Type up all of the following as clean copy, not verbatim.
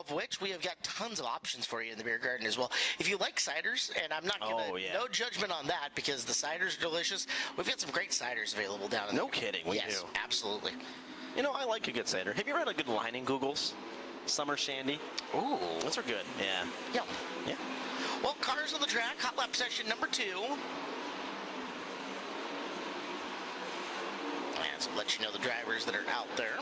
Of which we have got tons of options for you in the beer garden as well. If you like ciders, and I'm not going to, no judgment on that because the ciders are delicious. We've got some great ciders available down in No kidding, we do. Absolutely. You know, I like a good cider. Have you ever had a good lining Googles? Summer Shandy? Ooh. Those are good, yeah. Yeah. Well, cars on the track, hot lap session number 2. And so let you know the drivers that are out there.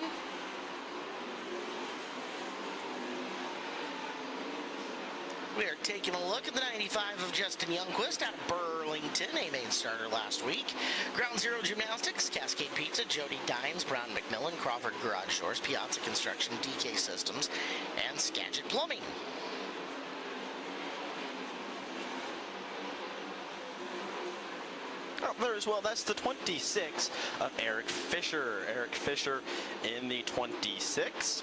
We are taking a look at the 95 of Justin Youngquist out of Burlington, a main starter last week. Ground Zero Gymnastics, Cascade Pizza, Jody Dines, Brown McMillan, Crawford Garage Doors, Piazza Construction, DK Systems, and Skagit Plumbing. Up there as well, that's the 26 of Eric Fisher. Eric Fisher in the 26.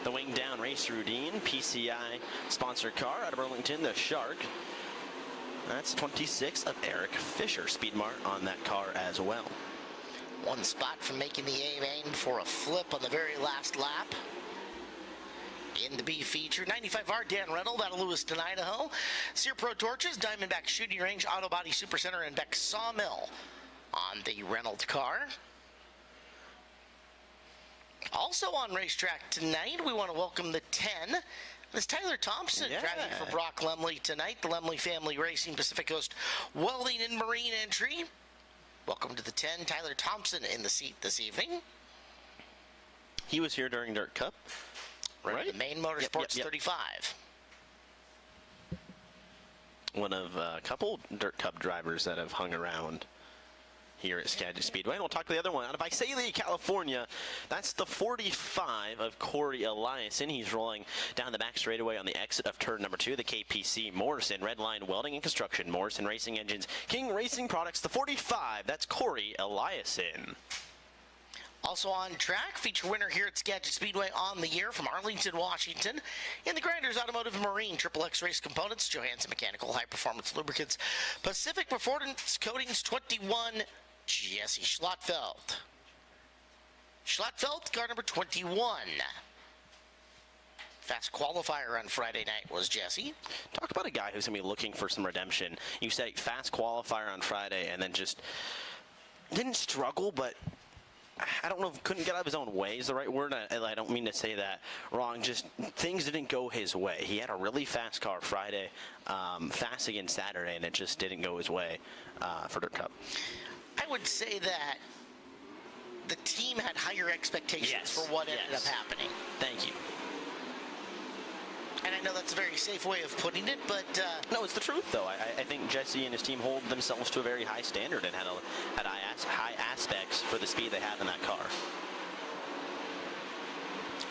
The wing down race routine, PCI sponsored car out of Burlington, the Shark. That's 26 of Eric Fisher. Speed Mart on that car as well. One spot from making the A main for a flip on the very last lap. In the B feature, 95R Dan Reynolds out of Lewiston, Idaho. Sear Pro Torches, Diamondback Shooting Range, Auto Body Supercenter, and Beck Sawmill on the Reynolds car. Also on racetrack tonight, we want to welcome the 10. It's Tyler Thompson driving for Brock Lemley tonight. The Lemley Family Racing Pacific Coast Welding and Marine entry. Welcome to the 10. Tyler Thompson in the seat this evening. He was here during Dirt Cup, right? The Maine Motorsports 35. One of a couple Dirt Cup drivers that have hung around here at Skagit Speedway. And we'll talk to the other one out of Visalia, California. That's the 45 of Corey Eliason. He's rolling down the back straightaway on the exit of turn number 2, the KPC Morrison Redline Welding and Construction, Morrison Racing Engines, King Racing Products, the 45. That's Corey Eliason. Also on track, feature winner here at Skagit Speedway on the year from Arlington, Washington. In the Grinders Automotive and Marine, Triple X Race Components, Johansson Mechanical High Performance Lubricants, Pacific Performance Coatings 21, Jesse Schlotfeld. Schlotfeld, car number 21. Fast qualifier on Friday night was Jesse. Talk about a guy who's going to be looking for some redemption. You say fast qualifier on Friday and then just didn't struggle, but I don't know if couldn't get out of his own way is the right word. I don't mean to say that wrong. Just things didn't go his way. He had a really fast car Friday, fast again Saturday, and it just didn't go his way for Dirt Cup. I would say that the team had higher expectations for what ended up happening. Thank you. And I know that's a very safe way of putting it, but no, it's the truth, though. I think Jesse and his team hold themselves to a very high standard and had high aspects for the speed they have in that car.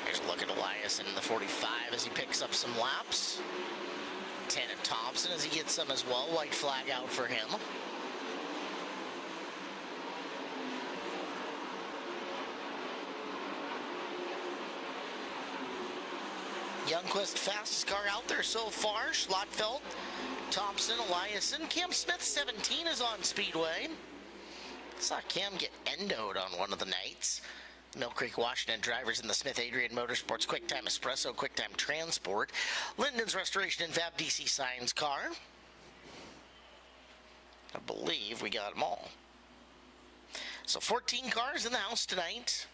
Here's a look at Eliason in the 45 as he picks up some laps. 10 of Thompson as he gets some as well. White flag out for him. Youngquist, fastest car out there so far. Schlotfeld, Thompson, Eliason. Cam Smith, 17, is on Speedway. Saw Cam get endoed on one of the nights. Mill Creek, Washington drivers in the Smith Adrian Motorsports QuickTime Espresso, QuickTime Transport. Linden's Restoration and Fab DC Signs car. I believe we got them all. So 14 cars in the house tonight.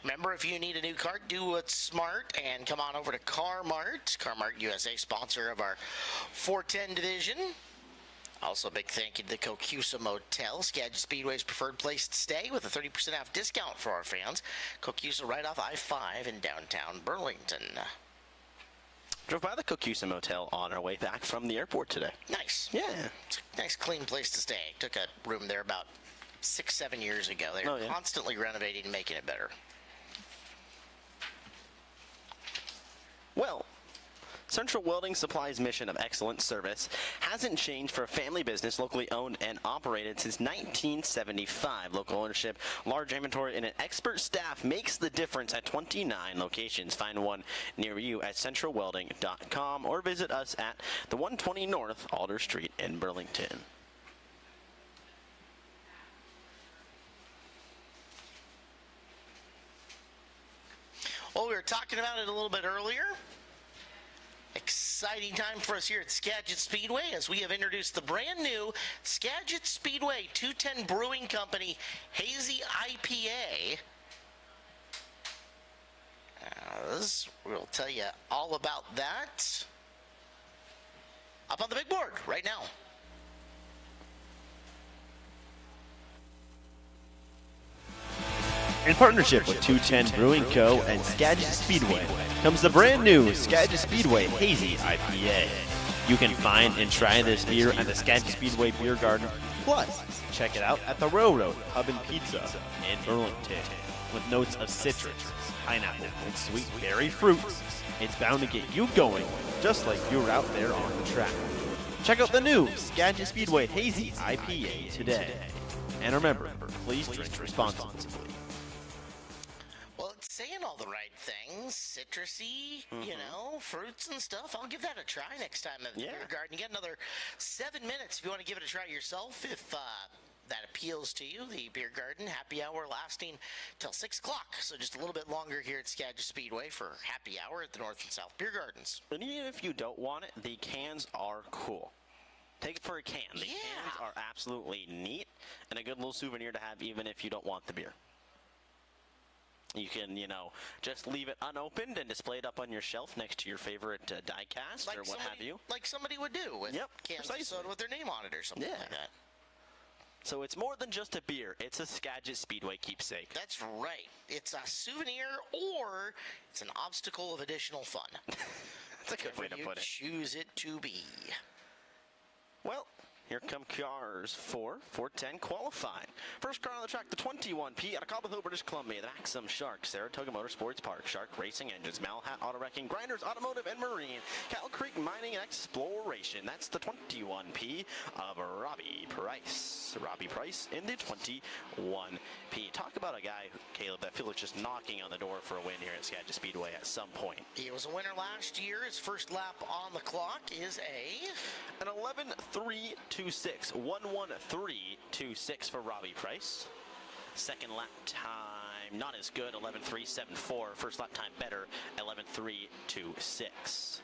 Remember, if you need a new car, do what's smart and come on over to CarMart. CarMart USA, sponsor of our 410 division. Also, a big thank you to the Kokusa Motel, Skagit Speedway's preferred place to stay with a 30% off discount for our fans. Kokusa right off I-5 in downtown Burlington. Drove by the Kokusa Motel on our way back from the airport today. Nice. Yeah. It's a nice, clean place to stay. Took a room there about 6-7 years ago. They're constantly renovating and making it better. Well, Central Welding Supply's mission of excellent service hasn't changed for a family business locally owned and operated since 1975. Local ownership, large inventory, and an expert staff makes the difference at 29 locations. Find one near you at centralwelding.com or visit us at the 120 North Alder Street in Burlington. Well, we were talking about it a little bit earlier. Exciting time for us here at Skagit Speedway as we have introduced the brand new Skagit Speedway 210 Brewing Company Hazy IPA. We'll tell you all about that up on the big board right now. In partnership with 210 Brewing Co. and Skagit Speedway comes the brand new Skagit Speedway Hazy IPA. You can find and try this beer at the Skagit Speedway Beer Garden. Plus, check it out at the Railroad Pub and Pizza in Burlington. With notes of citrus, pineapple, and sweet berry fruits, it's bound to get you going, just like you were out there on the track. Check out the new Skagit Speedway Hazy IPA today. And remember, please drink responsibly. Well, it's saying all the right things. Citrusy, fruits and stuff. I'll give that a try next time at the beer garden. You get another 7 minutes if you want to give it a try yourself. If that appeals to you, the beer garden happy hour lasting till 6 o'clock. So just a little bit longer here at Skagit Speedway for happy hour at the North and South Beer Gardens. And even if you don't want it, the cans are cool. Take it for a can. The cans are absolutely neat and a good little souvenir to have even if you don't want the beer. You can, just leave it unopened and display it up on your shelf next to your favorite die cast or what have you. Like somebody would do with cans of soda with their name on it or something like that. So it's more than just a beer. It's a Skagit Speedway keepsake. That's right. It's a souvenir or it's an obstacle of additional fun. That's a good way to put it. Choose it to be. Well, here come cars for 410 qualifying. First car on the track, the 21P out of Cobble Hill, British Columbia. The Axum Shark, Saratoga Motorsports Park, Shark Racing Engines, Malahat Auto Wrecking, Grinders Automotive and Marine, Cattle Creek Mining and Exploration. That's the 21P of Robbie Price. Robbie Price in the 21P. Talk about a guy, Caleb, that I feel like just knocking on the door for a win here at Skagit Speedway at some point. He was a winner last year. His first lap on the clock is an 11.326. 113.26 for Robbie Price. Second lap time, not as good, 11.374. First lap time better, 11.326.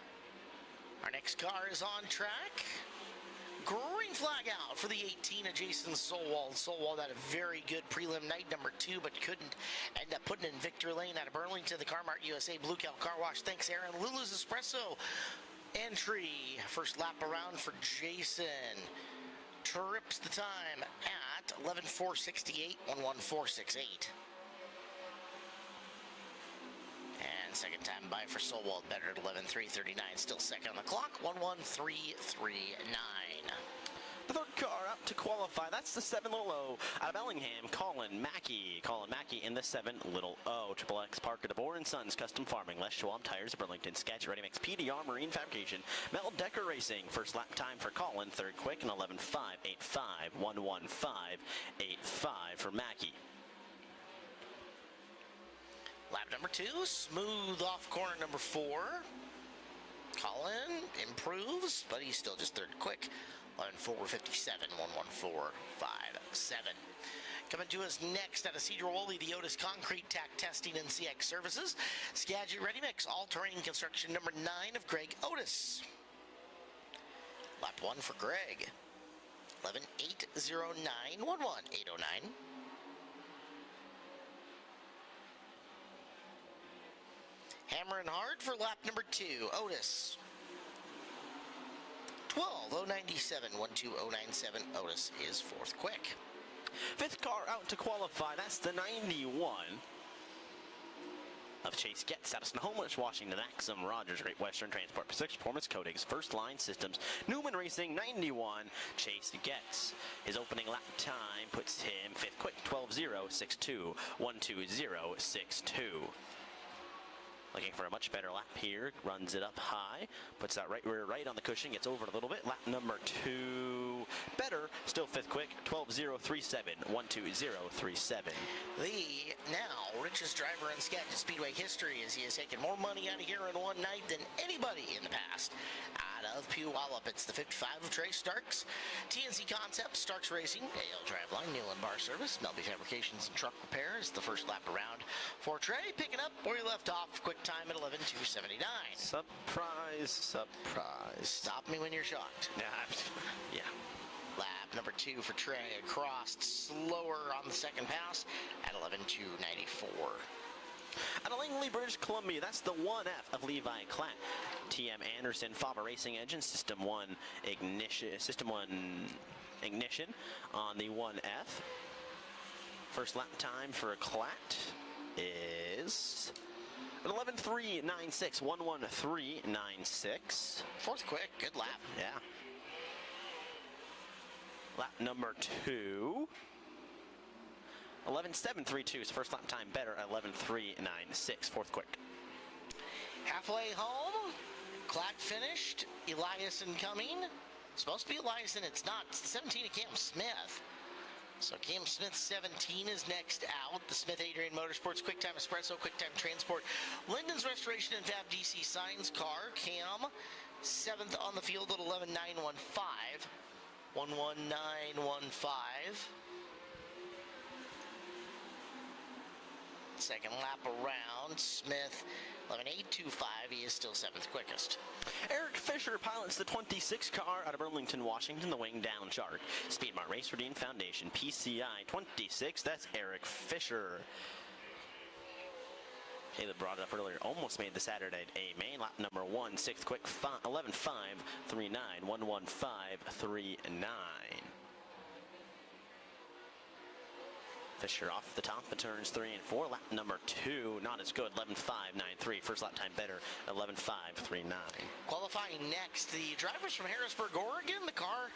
Our next car is on track. Green flag out for the 18 of Jason Solwald. Solwald had a very good prelim night, number 2, but couldn't end up putting in victory lane out of Burlington. The Car-Mart USA Blue Cow Car Wash. Thanks, Aaron. Lulu's Espresso entry. First lap around for Jason. Trips the time at 11.468, 114.68. And second time by for Solwald, better at 11.339, still second on the clock, 113.39. The third car out to qualify, that's the 7 Lolo out of Bellingham, Colin Mackey. Colin Mackey in the 7 Little O. Triple X Park at DeBoer & Sons Custom Farming, Les Schwab Tires of Burlington, Sketch Ready Mix, PDR Marine Fabrication, Mel Decker Racing. First lap time for Colin, third quick, and 11.585, 115.85 for Mackey. Lap number 2, smooth off corner number 4. Colin improves, but he's still just third quick. 11.457, 114.57. Coming to us next out of Cedar Woolley, the Otis Concrete Tack Testing and CX Services. Skagit Ready Mix, all-terrain construction number 9 of Greg Otis. Lap 1 for Greg. 11.809, 11809. Hammering hard for lap number 2, Otis. 12.097, 12097. Otis is fourth quick. Fifth car out to qualify. That's the 91 of Chase Getz out of Snohomish, Washington. Axum Rogers, Great Western Transport, Pacific Performance Coatings, First Line Systems, Newman Racing, 91. Chase Getz. His opening lap time puts him fifth quick, 12.062, 120.62. Looking for a much better lap here. Runs it up high. Puts that right rear right on the cushion. Gets over a little bit. Lap number 2. Better. Still fifth quick. 12.037. 120.37. The now richest driver in Skagit Speedway history as he has taken more money out of here in one night than anybody in the past out of Puyallup. It's the 55 of Trey Starks, TNC Concepts, Starks Racing, AL Driveline, Newland Bar Service, Melby Fabrications and Truck Repairs. The first lap around for Trey, picking up where he left off. Quick time at 11:2:79. Surprise, surprise. Stop me when you're shocked. Yeah. Lap number 2 for Trey, crossed slower on the second pass at 11:2:94. Out of Langley, British Columbia, that's the 1F of Levi Klatt. TM Anderson Faber Racing Engine, System 1 ignition on the 1F. First lap time for Klatt is 11:3.96, 1:13.96. Fourth quick, good lap. Yeah. Lap number 2. 11:7.32 is first lap time better at 11:3.96. Fourth quick. Halfway home, Klatt finished. Eliason coming. Supposed to be Eliason, it's not. It's the 17 of Cam Smith. So Cam Smith's 17 is next out. The Smith Adrian Motorsports Quick Time Espresso, Quick Time Transport, Linden's Restoration and Fab DC Signs car. Cam 7th on the field at 11:9.15. 1:19.15. Second lap around, Smith 11:8.25. He is still 7th quickest. Eric Fisher pilots the 26 car out of Burlington, Washington, the Wing Down Shark. Speedmart Race Redeem Foundation, PCI 26. That's Eric Fisher. Caleb brought it up earlier. Almost made the Saturday A main. Lap number 1, 6th quick, 11:5.39, 1:15.39. Fisher off the top of turns 3 and 4. Lap number 2, not as good. 11:5.93. First lap time better. 11:5.39. Qualifying next, the drivers from Harrisburg, Oregon. The car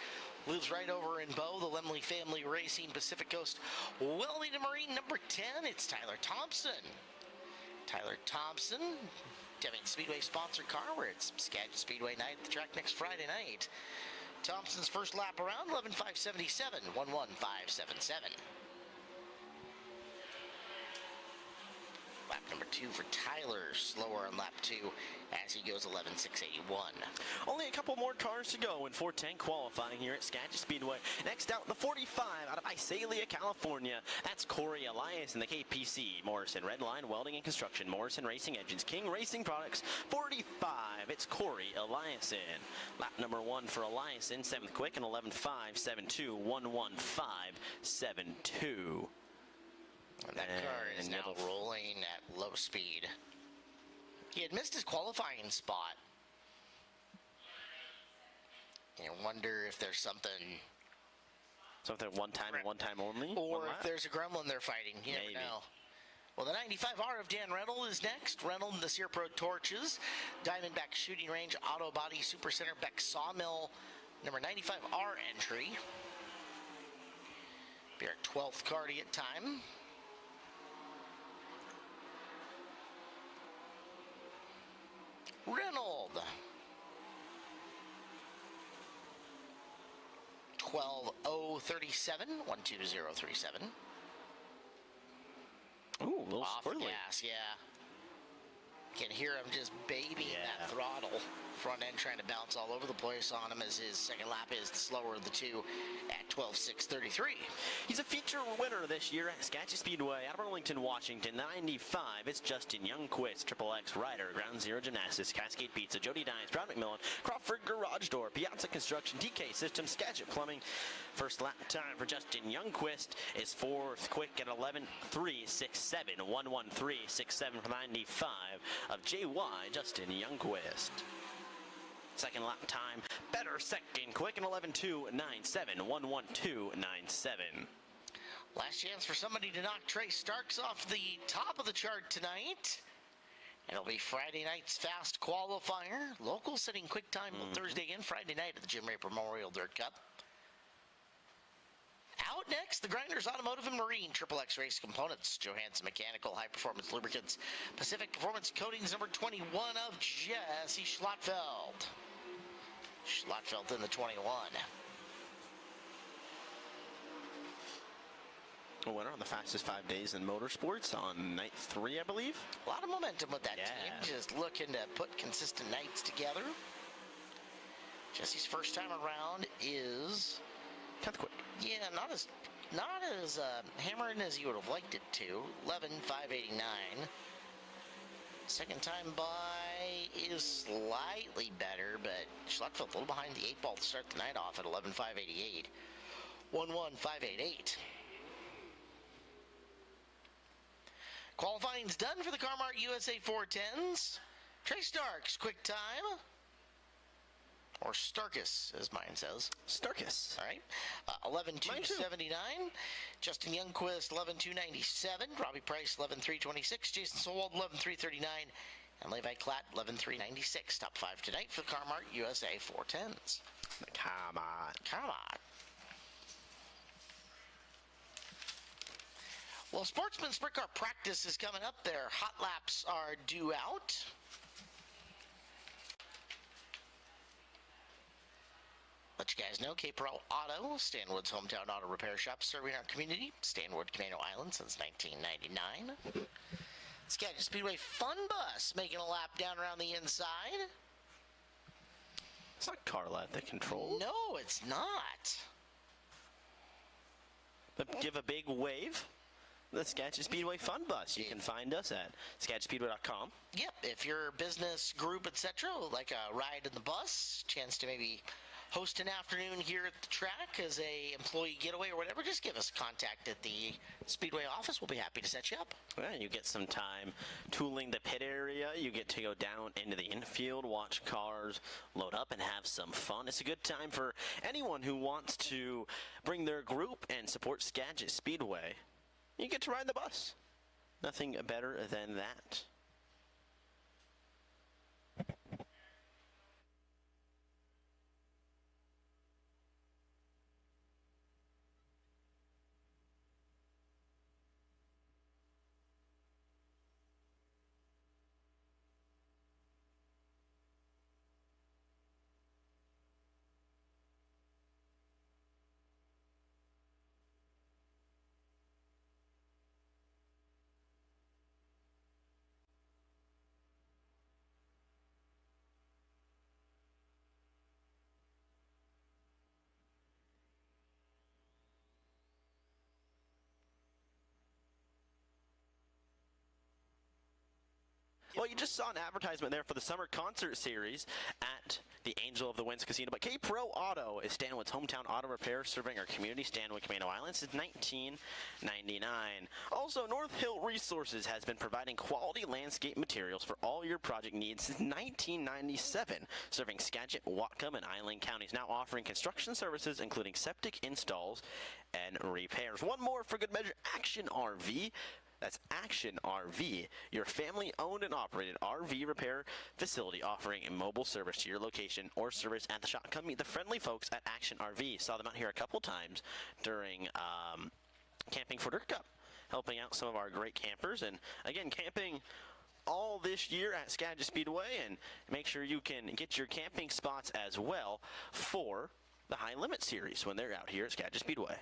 lives right over in Bow, the Lemley Family Racing Pacific Coast Welding and Marine number 10. It's Tyler Thompson. Tyler Thompson, Devon Speedway sponsored car, where it's Skagit Speedway night at the track next Friday night. Thompson's first lap around, 11:5.77, 1:15.77. Lap number 2 for Tyler, slower on lap 2 as he goes 11:6.81. Only a couple more cars to go in 410 qualifying here at Skagit Speedway. Next out, the 45 out of Visalia, California. That's Corey Elias in the KPC. Morrison Redline Welding and Construction. Morrison Racing Engines. King Racing Products. 45. It's Corey Eliason. Lap number 1 for Eliason. 7th quick and 11:5.72. 1:15.72. And that car is now rolling at low speed. He had missed his qualifying spot. You wonder if there's something... Something one time and one time only? Or if there's a gremlin they're fighting. You never know. Well, the 95R of Dan Reynolds is next. Reynolds, the Sear Pro Torches, Diamondback Shooting Range, Auto Body, Supercenter, Beck Sawmill, number 95R entry. Be our 12th car to get time. Reynolds. 12:037, 1:20.37. Ooh, a little Off squirrely. gas, yeah. Can hear him just babying that throttle. Front end trying to bounce all over the place on him as his second lap is the slower of the two at 12:6.33. He's a feature winner this year at Skagit Speedway out of Burlington, Washington. 95. It's Justin Youngquist, Triple X Rider, Ground Zero Gymnastics, Cascade Pizza, Jody Dines, Brown McMillan, Crawford Garage Door, Piazza Construction, DK Systems, Skagit Plumbing. First lap time for Justin Youngquist is 4th quick at 11:3.67, 1:13.67 for 95 of JY Justin Youngquist. Second lap time, better second quick in 11:2.97, 1:12.97. Last chance for somebody to knock Trey Starks off the top of the chart tonight. It'll be Friday night's fast qualifier. Local setting quick time Thursday and Friday night at the Jim Raper Memorial Dirt Cup. Out next, the Grinders Automotive and Marine, Triple X Race Components, Johansson Mechanical, High Performance Lubricants, Pacific Performance Coatings, number 21 of Jesse Schlotfeld. Schlotfeld in the 21. A winner on the fastest 5 days in motorsports on night 3, I believe. A lot of momentum with that team, just looking to put consistent nights together. Jesse's first time around is 10th quick. yeah, not as hammering as you would have liked it to. 11,589. Second time by is slightly better, but Schlechtfeld a little behind the 8 ball to start the night off at 11,588. 11,588. Qualifying's done for the Carmart USA 410s. Trey Starks, quick time. Or Starkus, as mine says. Starkus. All right. 11,279. Justin Youngquist, 11,297. Robbie Price, 11,326. Jason Solwald, 11,339. And Levi Klatt, 11,396. Top 5 tonight for the Carmart USA 410s. Come on. Come on. Well, Sportsman Sprint Car practice is coming up. Their hot laps are due out. Let you guys know, K-Pro Auto, Stanwood's hometown auto repair shop, serving our community, Stanwood, Camano Island, since 1999. Skagit Speedway Fun Bus making a lap down around the inside. It's not Carla at the control. No, it's not. But give a big wave. The Skagit Speedway Fun Bus. You can find us at SkagitSpeedway.com. Yep, if your business, group, etc., like a ride in the bus, chance to maybe host an afternoon here at the track as a employee getaway or whatever, just give us a contact at the Speedway office. We'll be happy to set you up. Well, you get some time tooling the pit area. You get to go down into the infield, watch cars load up, and have some fun. It's a good time for anyone who wants to bring their group and support Skagit Speedway. You get to ride the bus. Nothing better than that. Well, you just saw an advertisement there for the summer concert series at the Angel of the Winds Casino. But K-Pro Auto is Stanwood's hometown auto repair, serving our community, Stanwood, Camano Island, since 1999. Also, North Hill Resources has been providing quality landscape materials for all your project needs since 1997, serving Skagit, Whatcom, and Island counties, now offering construction services, including septic installs and repairs. One more for good measure, Action RV. That's Action RV, your family-owned and operated RV repair facility offering a mobile service to your location or service at the shop. Come meet the friendly folks at Action RV. Saw them out here a couple times during Camping for Dirt Cup, helping out some of our great campers. And again, camping all this year at Skagit Speedway, and make sure you can get your camping spots as well for the High Limit Series when they're out here at Skagit Speedway.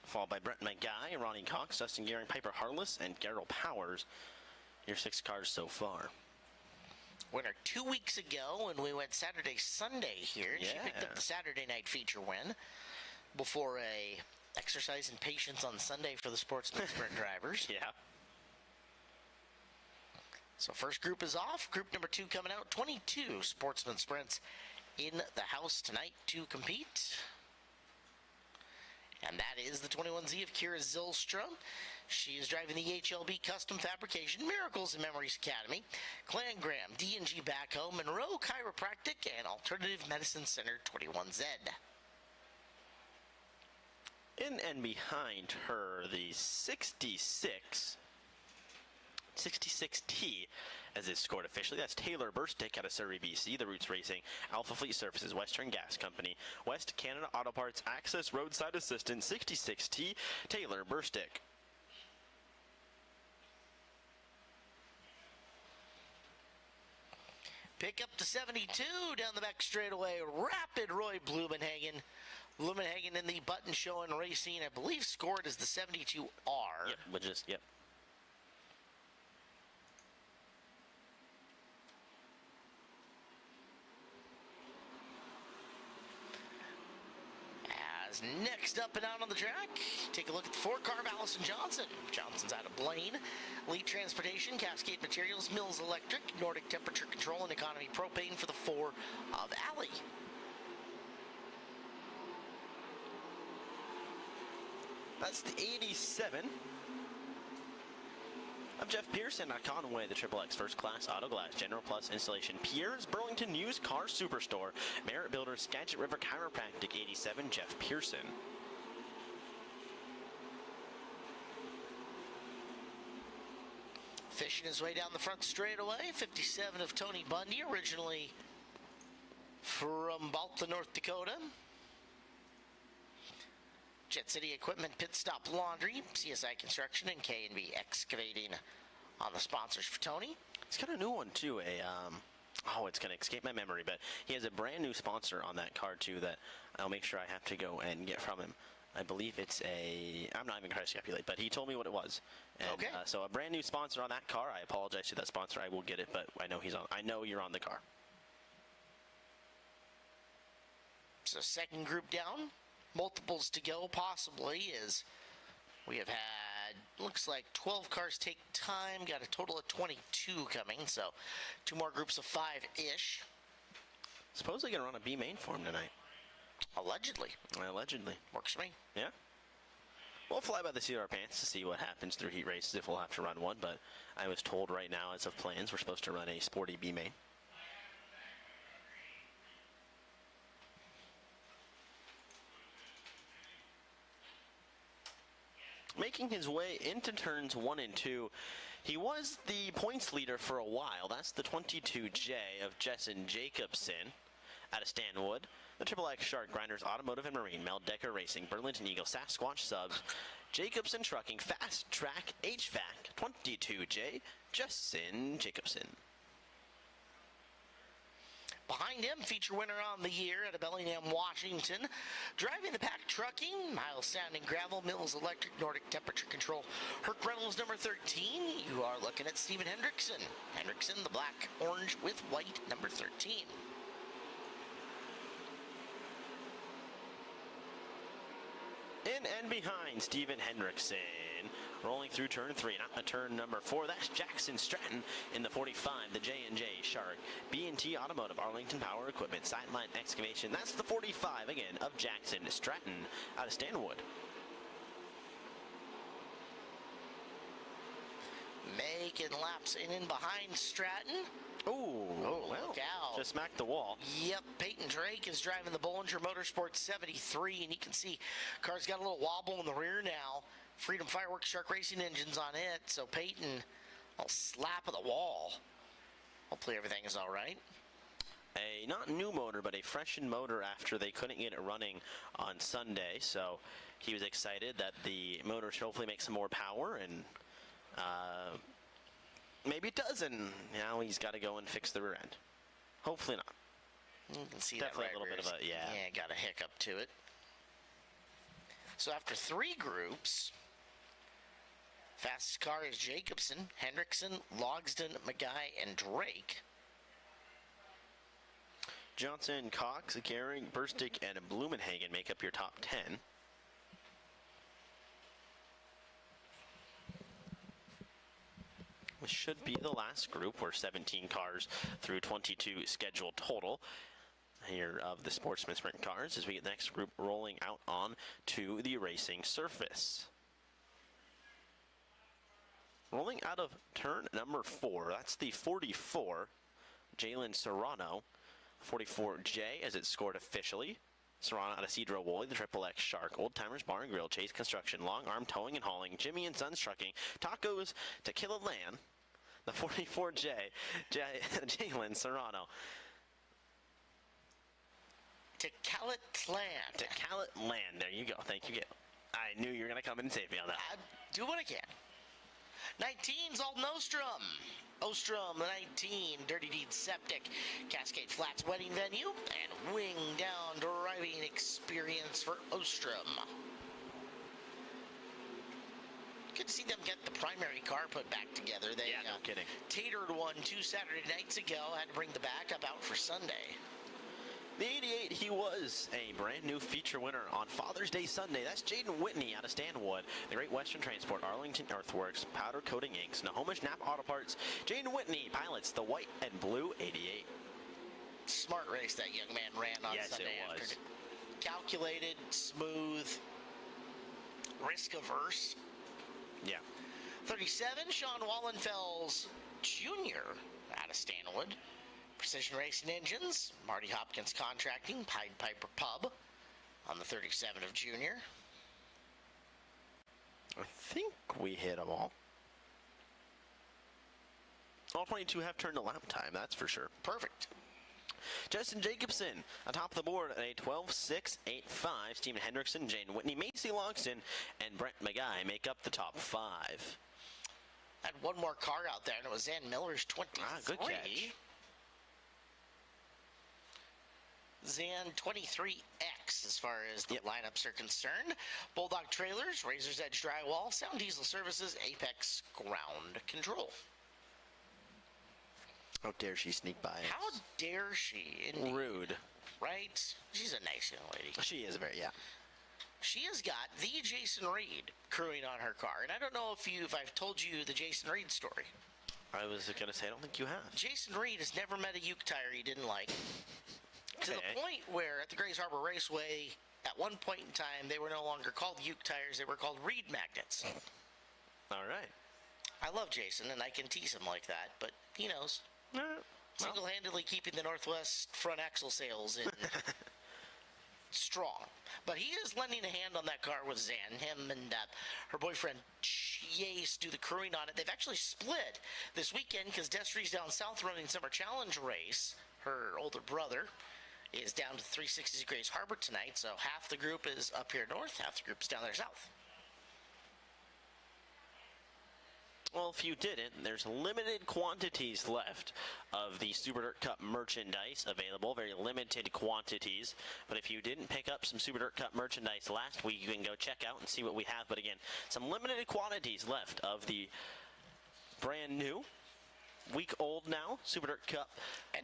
followed by Brett McGuy, Ronnie Cox, Dustin Gearing, Piper Harless, and Gerald Powers. Your 6 cars so far. Winner 2 weeks ago when we went Saturday, Sunday here. Yeah. She picked up the Saturday night feature win before a exercise in patience on Sunday for the Sportsman sprint drivers. Yeah. So first group is off. Group number 2 coming out. 22 Sportsman sprints in the house tonight to compete. And that is the 21Z of Kira Zylstra. She is driving the HLB Custom Fabrication, Miracles and Memories Academy, Clangram, D&G Backhoe, Monroe Chiropractic, and Alternative Medicine Center 21Z. In and behind her, the 66T, as it's scored officially. That's Taylor Burstick out of Surrey, BC. The Roots Racing, Alpha Fleet Services, Western Gas Company, West Canada Auto Parts, Access Roadside Assistance, 66T, Taylor Burstick. Pick up to 72 down the back straightaway. Rapid Roy Blumenhagen. Blumenhagen in the button show and racing, I believe scored as the 72R. Yep, which is, yep. As next up and out on the track, take a look at the 4-car of Allison Johnson. Johnson's out of Blaine. Elite Transportation, Cascade Materials, Mills Electric, Nordic Temperature Control, and Economy Propane for the 4 of Alley. That's the 87 of Jeff Pearson at Conway, the XXX First Class Auto Glass General Plus Installation. Pierre's Burlington Used Car Superstore. Merit Builders, Skagit River Chiropractic, 87, Jeff Pearson. Fishing his way down the front straightaway. 57 of Tony Bundy, originally from Balta, North Dakota. Jet City Equipment, Pit Stop Laundry, CSI Construction, and K&B Excavating on the sponsors for Tony. He's got a new one too, it's going to escape my memory, but he has a brand new sponsor on that car too that I'll make sure I have to go and get from him. I believe it's I'm not even going to speculate, but he told me what it was. And, okay. So a brand new sponsor on that car. I apologize to that sponsor. I will get it, but I know I know you're on the car. So second group down. Multiples to go, possibly, as we have had, looks like 12 cars take time, got a total of 22 coming, so 2 more groups of 5-ish. Supposedly going to run a B main for him tonight. Allegedly. Allegedly. Works for me. Yeah. We'll fly by the seat of our pants to see what happens through heat races if we'll have to run one, but I was told right now, as of plans, we're supposed to run a sporty B main. Making his way into turns 1 and 2, he was the points leader for a while. That's the 22J of Jessen Jacobson out of Stanwood. The XXX Shark Grinders Automotive and Marine, Mel Decker Racing, Burlington Eagle, Sasquatch Subs, Jacobson Trucking, Fast Track HVAC, 22J, Jessen Jacobson. Behind him, feature winner on the year out of Bellingham, Washington. Driving the pack trucking, Miles Sand and Gravel, Mills Electric, Nordic Temperature Control. Herc Reynolds, number 13. You are looking at Steven Hendrickson. Hendrickson, the black, orange with white, number 13. In and behind Steven Hendrickson, rolling through turn 3, not turn number 4. That's Jackson Stratton in the 45, the J&J Shark, B&T Automotive, Arlington Power Equipment, Sideline Excavation. That's the 45 again of Jackson Stratton out of Stanwood. Making laps in and behind Stratton. Ooh, Oh, well, look out. just smacked the wall. Yep, Peyton Drake is driving the Bollinger Motorsports 73, and you can see car's got a little wobble in the rear now. Freedom Fireworks Shark Racing engines on it, so Peyton, a slap of the wall. Hopefully everything is all right. A not new motor, but a freshened motor after they couldn't get it running on Sunday, so he was excited that the motor should hopefully make some more power, and maybe it does, and now he's got to go and fix the rear end. Hopefully not. You can see Definitely that a little bit of a, yeah. Yeah, got a hiccup to it. So after 3 groups, fastest car is Jacobson, Hendrickson, Logsdon, McGuy, and Drake. Johnson, Cox, Gehring, Burstick, and Blumenhagen make up your top 10. This should be the last group. We're 17 cars through 22 scheduled total here of the Sportsman Sprint cars as we get the next group rolling out on to the racing surface. Rolling out of turn number 4, that's the 44, Jalen Serrano. 44J as it's scored officially. Serrano out of Cedro Woolley, the Triple X Shark, Old Timers Bar and Grill, Chase Construction, Long Arm Towing and Hauling, Jimmy and Sons Trucking, Tacos Tequila Land, the 44J, Jalen Serrano. Tecalit Land. Tecalit Land, there you go. Thank you, Gail. I knew you were going to come in and save me on that. I do what I can. 19's Alden Ostrom. Ostrom, the 19, Dirty Deed Septic, Cascade Flats Wedding Venue, and Wing Down Driving Experience for Ostrom. Good to see them get the primary car put back together. They, yeah, no kidding. Tatered one 2 Saturday nights ago, had to bring the backup out for Sunday. The 88, he was a brand new feature winner on Father's Day Sunday. That's Jaden Whitney out of Stanwood, the Great Western Transport, Arlington Earthworks, Powder Coating Inks, Nahomish Nap Auto Parts. Jaden Whitney pilots the white and blue 88. Smart race that young man ran on yes, Sunday it was. afternoon. Calculated, smooth, risk-averse. Yeah. 37, Sean Wallenfels Jr. out of Stanwood. Precision Racing Engines, Marty Hopkins Contracting, Pied Piper Pub on the 37 of Junior. I think we hit them all. All 22 have turned to lap time, that's for sure. Perfect. Justin Jacobson atop the board at a 12.685. Steven Hendrickson, Jane Whitney, Macy Logston, and Brent McGuy make up the top 5. Had one more car out there, and it was Zan Miller's 23. Good catch. Zan 23X as far as the lineups are concerned. Bulldog Trailers, Razor's Edge Drywall, Sound Diesel Services, Apex Ground Control. How dare she sneak by us? How dare she? Indeed. Rude. Right? She's a nice young lady. She is very, yeah. She has got the Jason Reed crewing on her car. And I don't know if I've told you the Jason Reed story. I was going to say, I don't think you have. Jason Reed has never met a uke tire he didn't like. To Okay. the point where at the Grays Harbor Raceway, at one point in time, they were no longer called uke tires, they were called Reed magnets. All right. I love Jason, and I can tease him like that, but he knows. Well, Single-handedly keeping the Northwest front axle sales in strong. But he is lending a hand on that car with Zan. Him and her boyfriend Chase do the crewing on it. They've actually split this weekend because Destry's down south running Summer Challenge race. Her older brother is down to 360 Grays Harbor tonight, so half the group is up here north, half the group is down there south. well, if you didn't, there's limited quantities left of the Super Dirt Cup merchandise available. Very limited quantities. But if you didn't pick up some Super Dirt Cup merchandise last week, you can go check out and see what we have. But again, some limited quantities left of the brand new, week-old now, Super Dirt Cup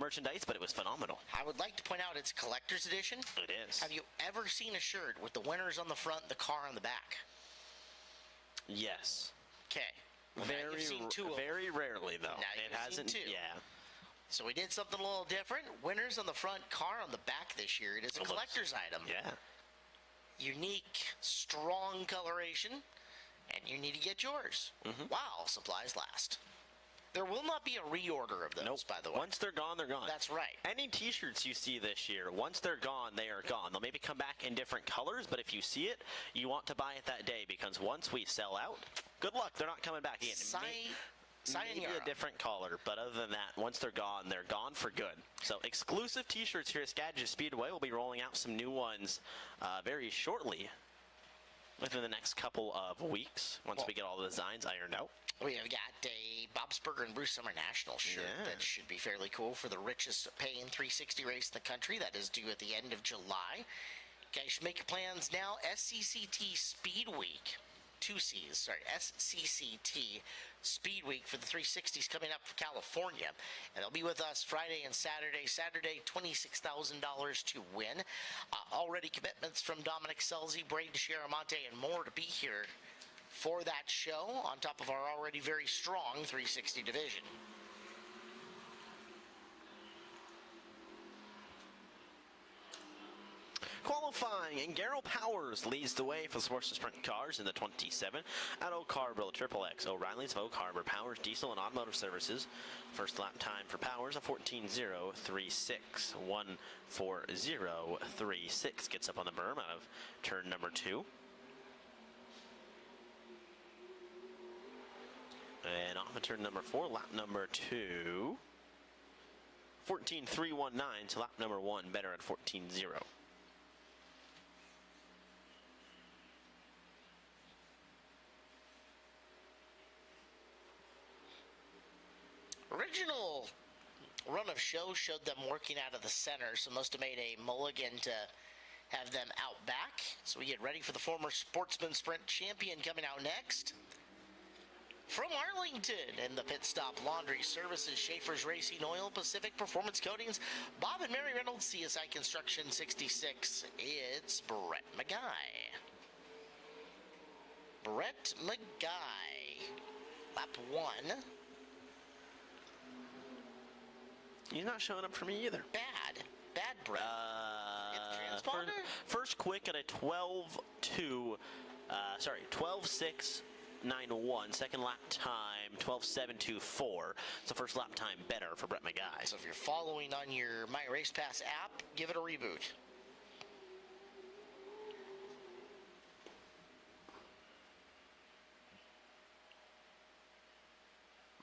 merchandise, but it was phenomenal. I would like to point out it's a collector's edition. It is. Have you ever seen a shirt with the winners on the front and the car on the back? Yes. Okay. Well, now you've seen two of them. Very rarely, though. Now It you've hasn't. seen two. Yeah. So we did something a little different. Winners on the front, car on the back this year. It is a It looks- collector's item. Yeah. Unique, strong coloration, and you need to get yours. Wow, supplies last. There will not be a reorder of those, by the way. Once they're gone, they're gone. That's right. Any T-shirts you see this year, once they're gone, they are gone. They'll maybe come back in different colors, but if you see it, you want to buy it that day because once we sell out, good luck. They're not coming back again. Maybe a different color, but other than that, once they're gone for good. So exclusive T-shirts here at Skagit Speedway. We'll be rolling out some new ones very shortly, within the next couple of weeks, once we get all the designs ironed out. We have got a Bob's Burger and Bruce Summer National shirt that should be fairly cool for the richest paying 360 race in the country. That is due at the end of July. Guys, make your plans now. SCCT Speed Week. 2 C's, sorry, SCCT Speed Week for the 360s coming up for California. And they'll be with us Friday and Saturday. Saturday, $26,000 to win. Already commitments from Dominic Selzy, Braden Chiaramonte, and more to be here for that show on top of our already very strong 360 division. Qualifying, and Garrel Powers leads the way for the Sportsman Sprint cars in the 27 at Oak Harbor Triple X. O'Reilly's of Oak Harbor, Powers Diesel and Automotive Services. First lap time for Powers, a 14.036. 1:40.36. Gets up on the berm out of turn number 2. And off of turn number 4, lap number 2. 14.319 to lap number 1, better at 14.0. Original run of show showed them working out of the center, so must have made a mulligan to have them out back. So we get ready for the former Sportsman Sprint champion coming out next. From Arlington in the pit stop, Laundry Services, Schaefer's Racing Oil, Pacific Performance Coatings, Bob and Mary Reynolds, CSI Construction 66. It's Brett McGuy. Brett McGuy. Lap 1. He's not showing up for me either. Bad Brett. First quick at a 12.691. Second lap time 12.724. So first lap time better for Brett McGuy. So if you're following on your My Race Pass app, give it a reboot.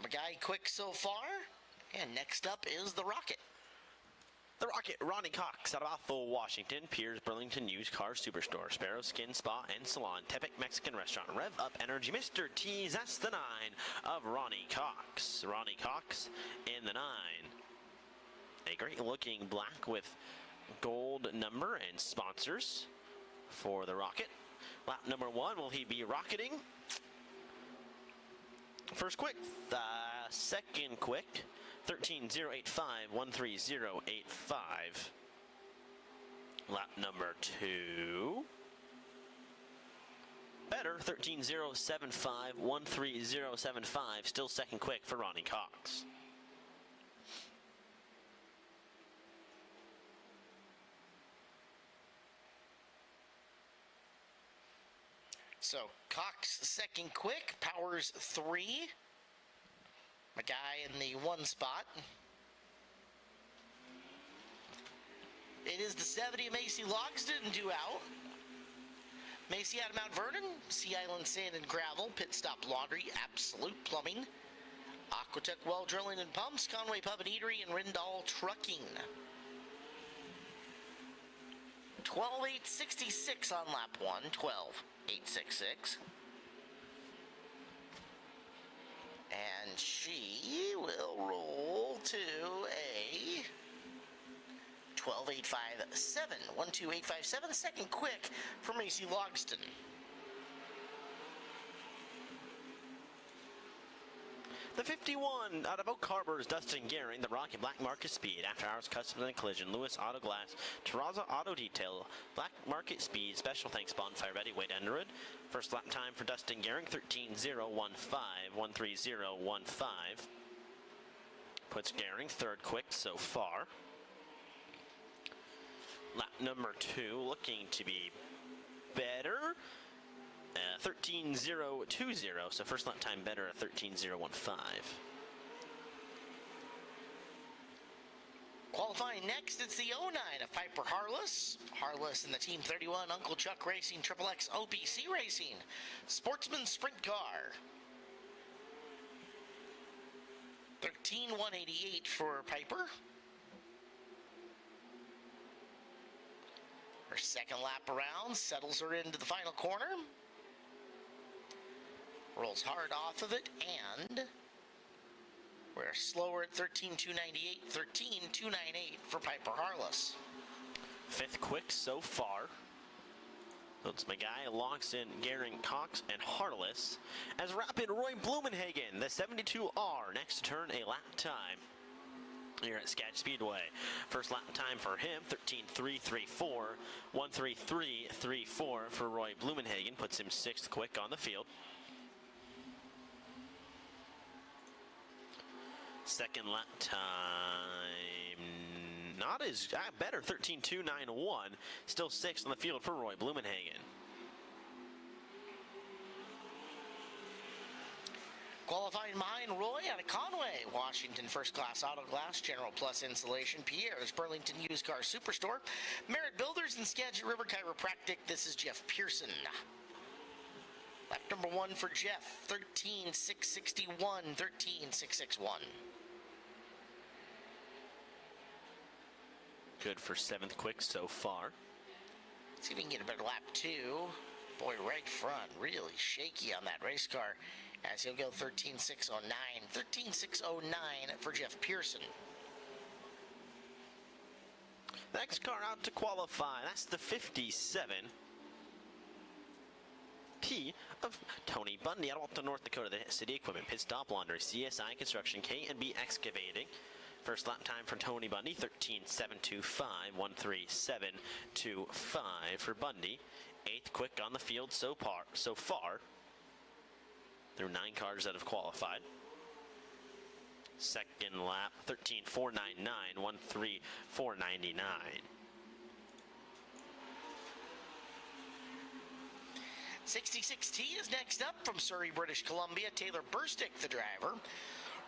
McGuy quick so far. And next up is the Rocket. The Rocket, Ronnie Cox out of Bothell, Washington. Piers Burlington Used Car Superstore. Sparrow Skin Spa and Salon. Tepic Mexican Restaurant. Rev Up Energy. Mr. T's. That's the 9 of Ronnie Cox. Ronnie Cox in the 9. A great looking black with gold number and sponsors for the Rocket. Lap number 1, will he be rocketing? First quick, second quick, 13.085, 1:30.85. Lap number 2. Better, 13.075, 1:30.75. Still second quick for Ronnie Cox. So Cox second quick, Powers 3. McGuy in the 1 spot. It is the 70 of Macy Logsdon due out. Macy out of Mount Vernon, Sea Island Sand and Gravel, Pit Stop Laundry, Absolute Plumbing, Aquatech Well Drilling and Pumps, Conway Pub and Eatery, and Rindall Trucking. 12.866 on lap 1, 12.866. And she will roll to a 12.857, 12857, second quick for Macy Logsdon. The 51 out of Oak Harbor's Dustin Gehring, the Rocket, Black Market Speed, After Hours Customs and Collision, Lewis Auto Glass, Terraza Auto Detail, Black Market Speed, Special Thanks Bonfire Ready, Wade Underwood. First lap time for Dustin Gehring, 13.015, 1:30.15. Puts Gehring third quick so far. Lap number 2 looking to be better. 13.020, so first lap time better at 13.015. Qualifying next, it's the 09 of Piper Harless. Harless in the Team 31, Uncle Chuck Racing, Triple X OPC Racing, Sportsman Sprint Car. 13.188 for Piper. Her second lap around, settles her into the final corner. Rolls hard off of it, and we're slower at 13.298, 13.298 for Piper Harless. Fifth quick so far So it's Magai, Loxton, Gehring, Cox, and Harless. As Rapid Roy Blumenhagen, the 72R, next to turn a lap time here at Skagit Speedway. First lap time for him, 13.334. 1:33.34 for Roy Blumenhagen, puts him 6th quick on the field. Second lap time, not as better, 13.291. Still 6th on the field for Roy Blumenhagen. Qualifying behind Roy out of Conway, Washington First Class Auto Glass, General Plus Insulation, Pierre's Burlington Used Car Superstore, Merritt Builders, and Skagit River Chiropractic. This is Jeff Pearson. Lap number 1 for Jeff, 13.661, 13.661. Good for 7th quick so far. See if we can get a better lap 2. Boy, right front, really shaky on that race car, as he'll go 13.609. 13.609 for Jeff Pearson. Next car out to qualify, that's the 57 P of Tony Bundy out of Alton, North Dakota. The City Equipment, Pit Stop Laundry, CSI Construction, K&B Excavating. First lap time for Tony Bundy, 13.725, 1:37.25 for Bundy. 8th quick on the field so far. There are 9 cars that have qualified. Second lap, 13.499, 1:3.499. 66T is next up from Surrey, British Columbia. Taylor Burstick, the driver.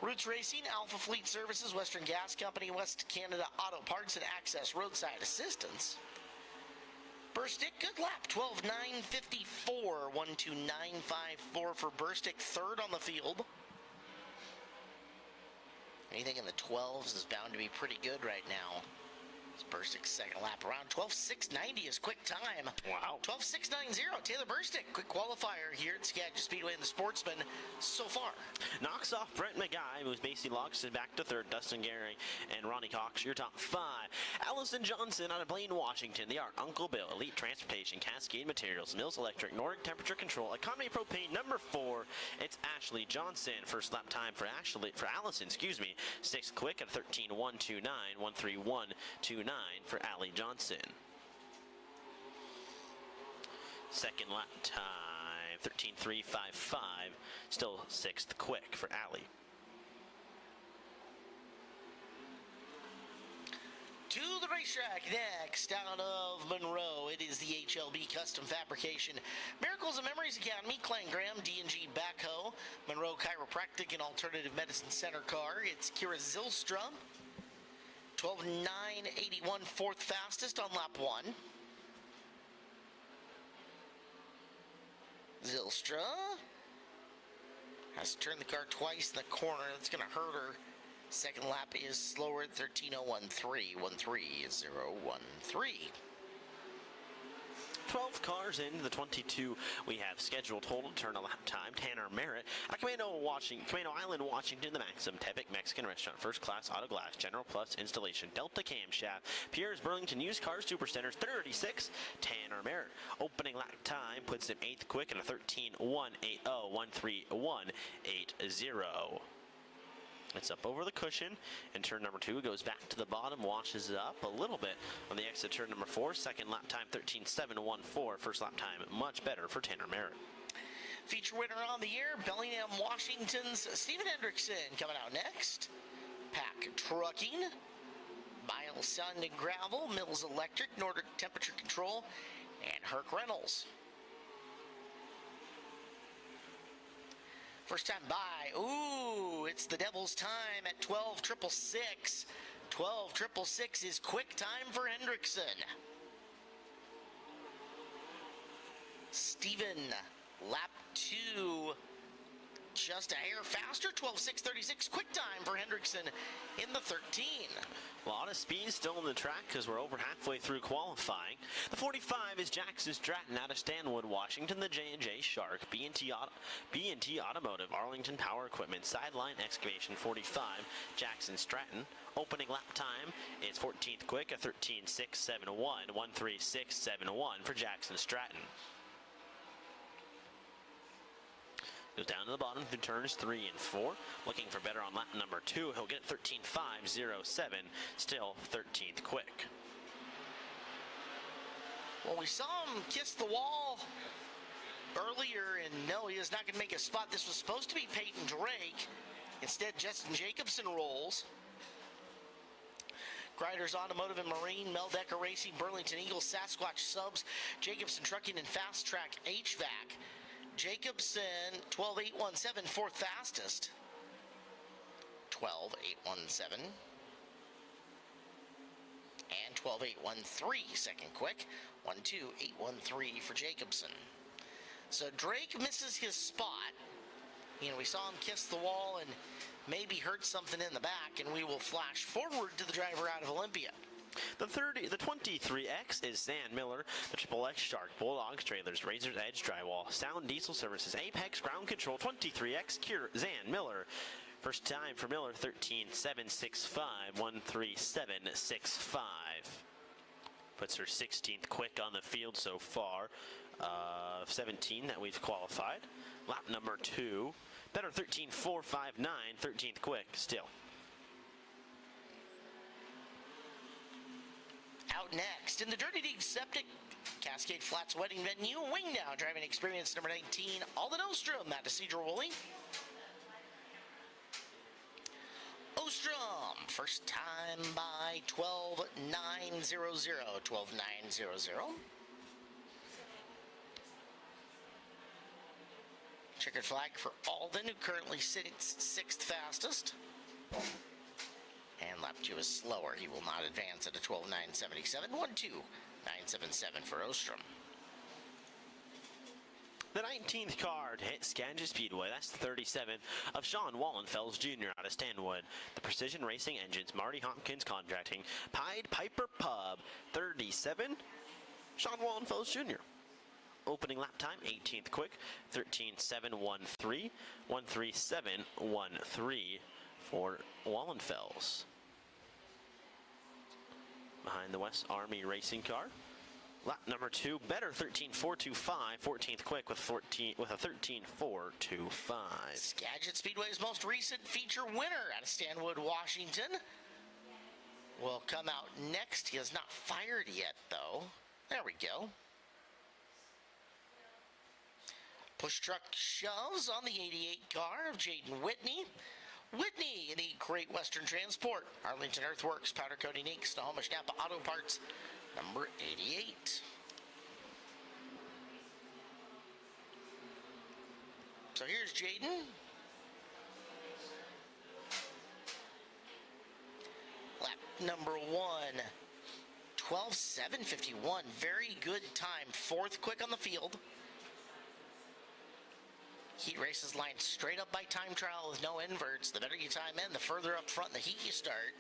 Roots Racing, Alpha Fleet Services, Western Gas Company, West Canada Auto Parts, and Access Roadside Assistance. Burstick, good lap, 12.954, 1:29.54 for Burstick, 3rd on the field. Anything in the 12s is bound to be pretty good right now. Burstick's second lap around. 12.690 is quick time. Wow. 12.690. Taylor Burstick, quick qualifier here at Skagit Speedway and the Sportsman so far. Knocks off Brent McGuy, moves Macy Loxton back to 3rd. Dustin Gehring and Ronnie Cox, your top 5. Allison Johnson out of Blaine, Washington. The Art, Uncle Bill, Elite Transportation, Cascade Materials, Mills Electric, Nordic Temperature Control, Economy Propane, number 4. It's Ashley Johnson. First lap time for Allison, 6th quick at 13.129, 1:31.29 for Allie Johnson. Second lap time, 13.355, still 6th quick for Allie. To the racetrack next, out of Monroe, it is the HLB Custom Fabrication, Miracles and Memories Academy, Clan Graham, D&G Backhoe, Monroe Chiropractic and Alternative Medicine Center car. It's Kira Zylstra, 12.981, 4th fastest on lap 1. Zylstra has to turn the car twice in the corner. That's going to hurt her. Second lap is slower at 13.013, 1:30.13. 12 cars into the 22 we have scheduled total turn a lap time. Tanner Merritt at Commando Island, Washington, the Maxim Tepic Mexican Restaurant, First Class Auto Glass, General Plus Installation, Delta Camshaft, Pierre's Burlington Used Cars Supercenters, 36. Tanner Merritt opening lap time puts him 8th quick at a 13.180, 1:31.80. It's up over the cushion, and turn number 2 goes back to the bottom, washes it up a little bit on the exit turn number 4. Second lap time, 13.714. First lap time, much better for Tanner Merritt. Feature winner on the year, Bellingham, Washington's Steven Hendrickson coming out next. Pack Trucking, Miles Sand and Gravel, Mills Electric, Nordic Temperature Control, and Herc Reynolds. First time by, ooh, it's the Devil's time at 12.666. 12.666 is quick time for Hendrickson. Steven, lap 2, just a hair faster. 12:06.36 quick time for Hendrickson in the 13. A lot of speed still on the track because we're over halfway through qualifying. The 45 is Jackson Stratton out of Stanwood, Washington. The J&J Shark, B&T Automotive, Arlington Power Equipment, Sideline Excavation 45, Jackson Stratton. Opening lap time is 14th quick, a 13.671, 136.71 for Jackson Stratton. Goes down to the bottom through turns 3 and 4. Looking for better on lap number 2. He'll get 13.507. Still 13th quick. Well, we saw him kiss the wall earlier, and no, he is not going to make a spot. This was supposed to be Peyton Drake. Instead, Justin Jacobson rolls. Grinders Automotive and Marine, Meldecker Racing, Burlington Eagles, Sasquatch Subs, Jacobson Trucking, and Fast Track HVAC. Jacobson, 12.817, fourth fastest. 12.817. And 12.813, second quick. 1.2.813 for Jacobson. So Drake misses his spot. You know, we saw him kiss the wall and maybe hurt something in the back, and we will flash forward to the driver out of Olympia. The 23X is Zan Miller, the Triple X Shark, Bulldogs Trailers, Razor's Edge Drywall, Sound Diesel Services, Apex Ground Control, 23X Cure, Zan Miller. First time for Miller, 13.765, 137.65. Puts her 16th quick on the field so far, 17 that we've qualified. Lap number 2, better 13.459, 13th quick still. Out next, in the Dirty Dig Septic Cascade Flats Wedding Venue, Wingdown driving experience number 19, Alden Ostrom at Cedar Woolley. Ostrom, first time by 12.900, 12.900. Checkered flag for Alden, who currently sits 6th fastest. And lap 2 is slower. He will not advance at a 12.977. 1.2.977 for Ostrom. The 19th card hit Skagit Speedway. That's the 37 of Sean Wallenfels Jr. out of Stanwood. The Precision Racing Engines, Marty Hopkins Contracting, Pied Piper Pub, 37, Sean Wallenfels Jr. Opening lap time, 18th quick, 13.713, 137.13 for Wallenfels. Behind the West Army racing car. Lap number 2, better 13.425, 14th quick with a 13.425. Skagit Speedway's most recent feature winner out of Stanwood, Washington, will come out next. He has not fired yet, though. There we go. Push truck shoves on the 88 car of Jaden Whitney. Whitney, any Great Western Transport, Arlington Earthworks, Powder Coating Inc., Snohomish Napa Auto Parts, number 88. So here's Jaden. Lap number 1, 12.751. Very good time. 4th quick on the field. Heat races lined straight up by time trial with no inverts. The better you time in, the further up front in the heat you start.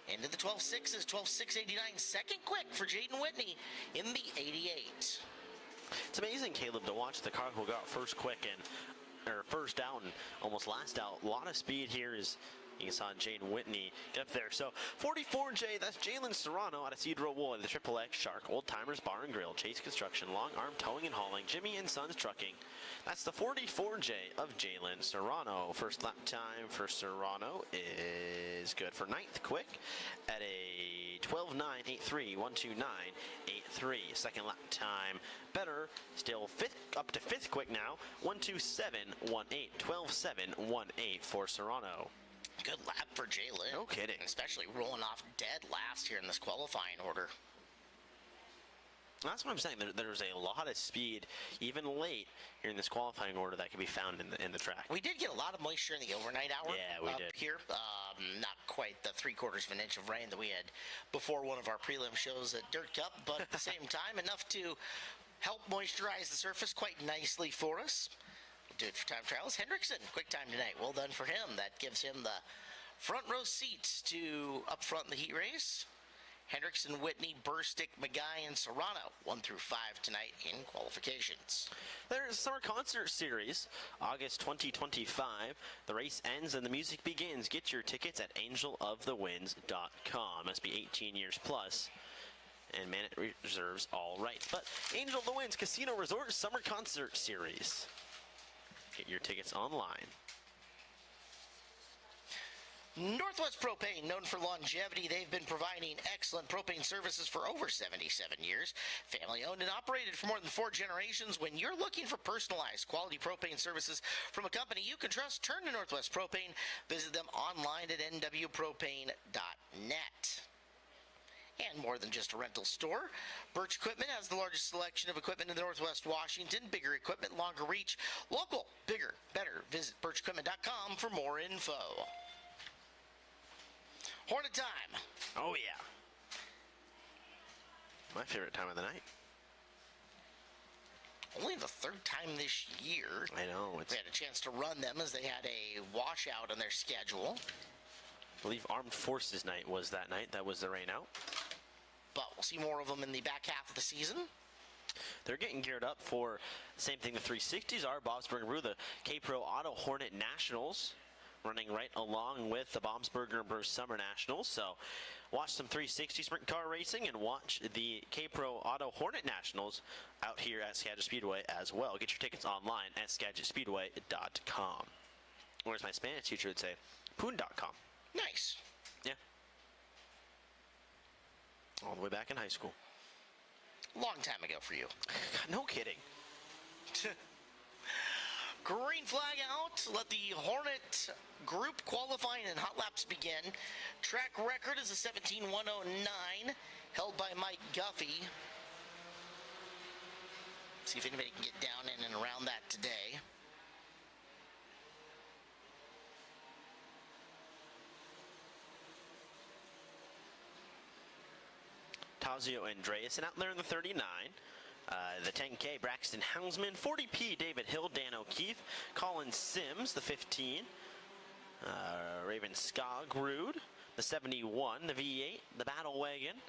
Into the 12.6s, 12.689. Second quick for Jaden Whitney in the 88. It's amazing, Caleb, to watch the car who got first quick and or first out and almost last out. A lot of speed here is. You saw Jaden Whitney get up there. So 44J, that's Jalen Serrano out of Cedar Woolley, the Triple X Shark, Old Timers Bar and Grill, Chase Construction, Long Arm Towing and Hauling, Jimmy and Sons Trucking. That's the 44J of Jalen Serrano. First lap time for Serrano is good for 9th quick at a 12.983, 129.83. Second lap time better, still up to 5th quick now, 127.18, 12.718 for Serrano. Good lap for Jalen. No kidding. Especially rolling off dead last here in this qualifying order. That's what I'm saying. There's a lot of speed, even late here in this qualifying order, that can be found in the track. We did get a lot of moisture in the overnight hour. Yeah, we did. Here. Not quite the 3/4 of an inch of rain that we had before one of our prelim shows at Dirt Cup, but at the same time, enough to help moisturize the surface quite nicely for us. do it for time trials. Hendrickson, quick time tonight. Well done for him. That gives him the front row seats to up front in the heat race. Hendrickson, Whitney, Burstick, Magai, and Serrano, 1 through 5 tonight in qualifications. There's Summer Concert Series, August 2025. The race ends and the music begins. Get your tickets at angelofthewinds.com. Must be 18 years plus. And man, it reserves all rights. But Angel of the Winds Casino Resort Summer Concert Series. Get your tickets online. Northwest Propane, known for longevity, they've been providing excellent propane services for over 77 years. Family owned and operated for more than 4 generations. When you're looking for personalized quality propane services from a company you can trust, turn to Northwest Propane. Visit them online at nwpropane.net. And more than just a rental store, Birch Equipment has the largest selection of equipment in Northwest Washington. Bigger equipment, longer reach, local, bigger, better. Visit birchequipment.com for more info. Hornet time. Oh, yeah. My favorite time of the night. Only the 3rd time this year. I know. We had a chance to run them as they had a washout on their schedule. I believe Armed Forces Night was that night. That was the rain out. But we'll see more of them in the back half of the season. They're getting geared up for the same thing the 360s are. Bobsburg Brew, the K-Pro Auto Hornet Nationals, running right along with the Bobsburger Brew Summer Nationals. So watch some 360 sprint car racing and watch the K-Pro Auto Hornet Nationals out here at Skagit Speedway as well. Get your tickets online at SkagitSpeedway.com. Or as my Spanish teacher would say, poon.com. Nice. Yeah. All the way back in high school. Long time ago for you. No kidding. Green flag out. Let the Hornet group qualifying and hot laps begin. Track record is a 17:109, held by Mike Guffey. See if anybody can get down in and around that today. Tazio Andreasen out there in the 39. The 10K, Braxton Houndsman. 40P, David Hill, Dan O'Keefe. Colin Sims, the 15. Raven Skogrud, the 71. The V8, the Battle Wagon.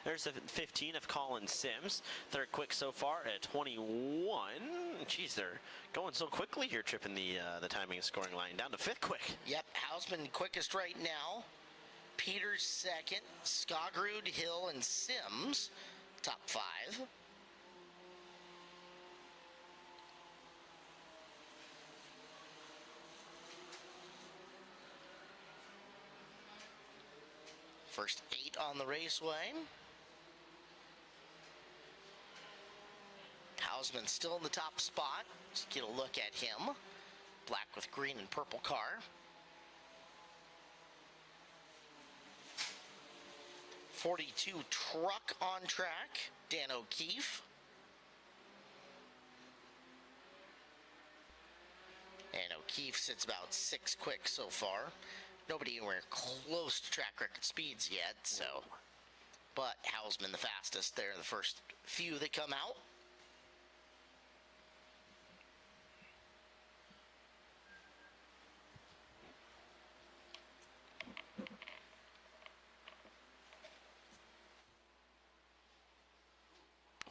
There's the 15 of Colin Sims. Third quick so far at 21. Jeez, they're going so quickly here, tripping the timing and scoring line. Down to 5th quick. Yep, Hausman quickest right now. Peters second. Skogrud, Hill, and Sims top 5. First 8 on the raceway. Hausman still in the top spot. Let's get a look at him. Black with green and purple car. 42 truck on track. Dan O'Keefe. And O'Keefe sits about 6 quick so far. Nobody anywhere close to track record speeds yet, so. But Hausman the fastest. They're the first few that come out.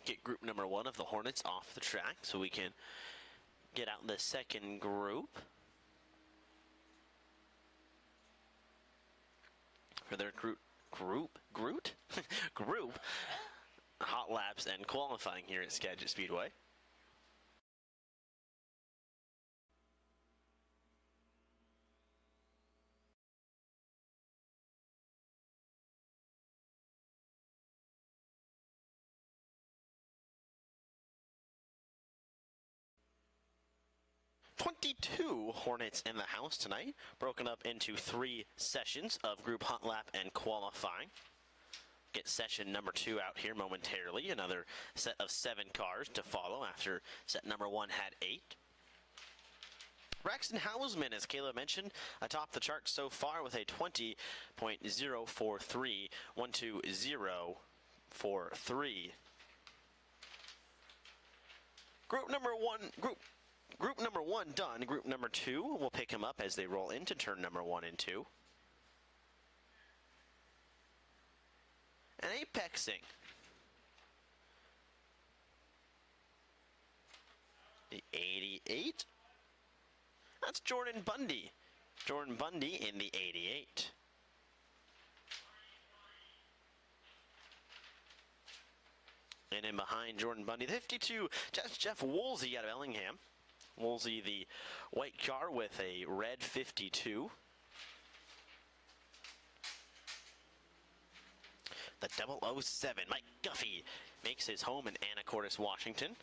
Get group number 1 of the Hornets off the track so we can get out the second group for their group hot laps and qualifying here at Skagit Speedway. Two Hornets in the house tonight, broken up into 3 sessions of group hot lap and qualifying. Get session number 2 out here momentarily. Another set of 7 cars to follow after set number 1 had 8. Braxton Hausman, as Caleb mentioned, atop the chart so far with a 20.043, 12043. Group number 1, Group number 1 done. Group number 2 will pick him up as they roll into turn number 1 and 2. And apexing. The 88. That's Jordan Bundy. Jordan Bundy in the 88. And in behind Jordan Bundy, the 52, that's Jeff Woolsey out of Ellingham. Woolsey, the white car with a red 52. The 007, Mike Guffey, makes his home in Anacortes, Washington.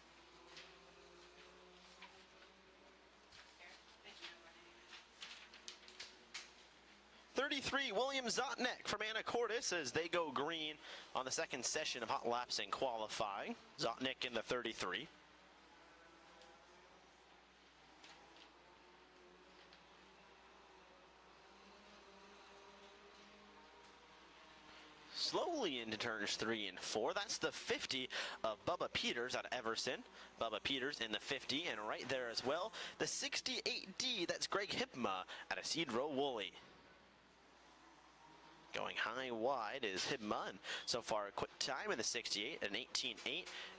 William Zotnek from Anacortes as they go green on the second session of hot laps and qualifying. Zotnek in the 33. Slowly into turns 3 and 4. That's the 50 of Bubba Peters out of Everson. Bubba Peters in the 50, and right there as well, the 68D, that's Greg Hipma out of Cedro Woolley. Going high wide is Hibma, and so far a quick time in the 68, an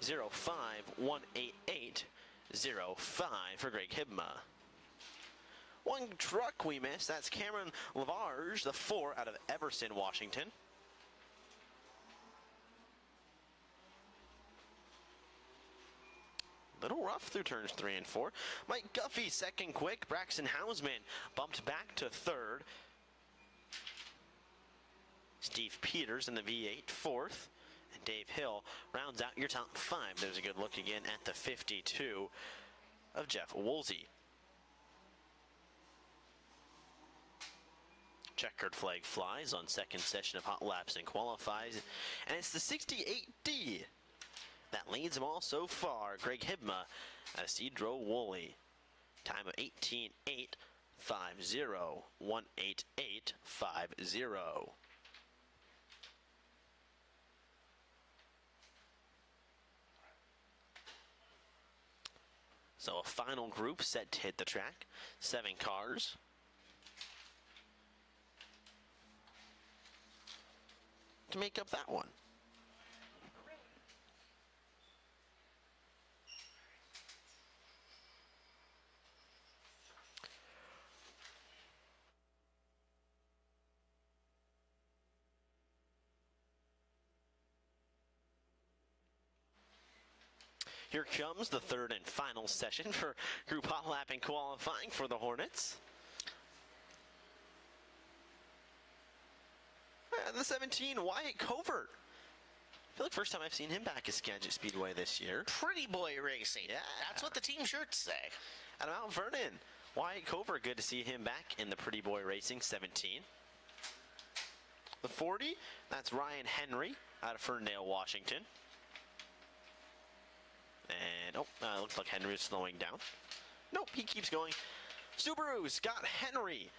18.805.188.05 for Greg Hibma. One truck we missed, that's Cameron Lavarge, the 4 out of Everson, Washington. Little rough through turns 3 and 4. Mike Guffey second quick. Braxton Hausman bumped back to third. Steve Peters in the V8 fourth. And Dave Hill rounds out your top 5. There's a good look again at the 52 of Jeff Woolsey. Checkered flag flies on second session of hot laps and qualifies. And it's the 68D that leads them all so far. Greg Hibma at Cedro Woolley. Time of 18.850.188.50. So a final group set to hit the track. 7 cars. To make up that one. Here comes the third and final session for group hot lap and qualifying for the Hornets. The 17, Wyatt Covert. I feel like first time I've seen him back at Skagit Speedway this year. Pretty boy racing. Yeah. That's what the team shirts say. Out of Mount Vernon, Wyatt Covert, good to see him back in the Pretty Boy Racing 17. The 40, that's Ryan Henry out of Ferndale, Washington. And, looks like Henry is slowing down. Nope, he keeps going. Subaru, Scott Henry,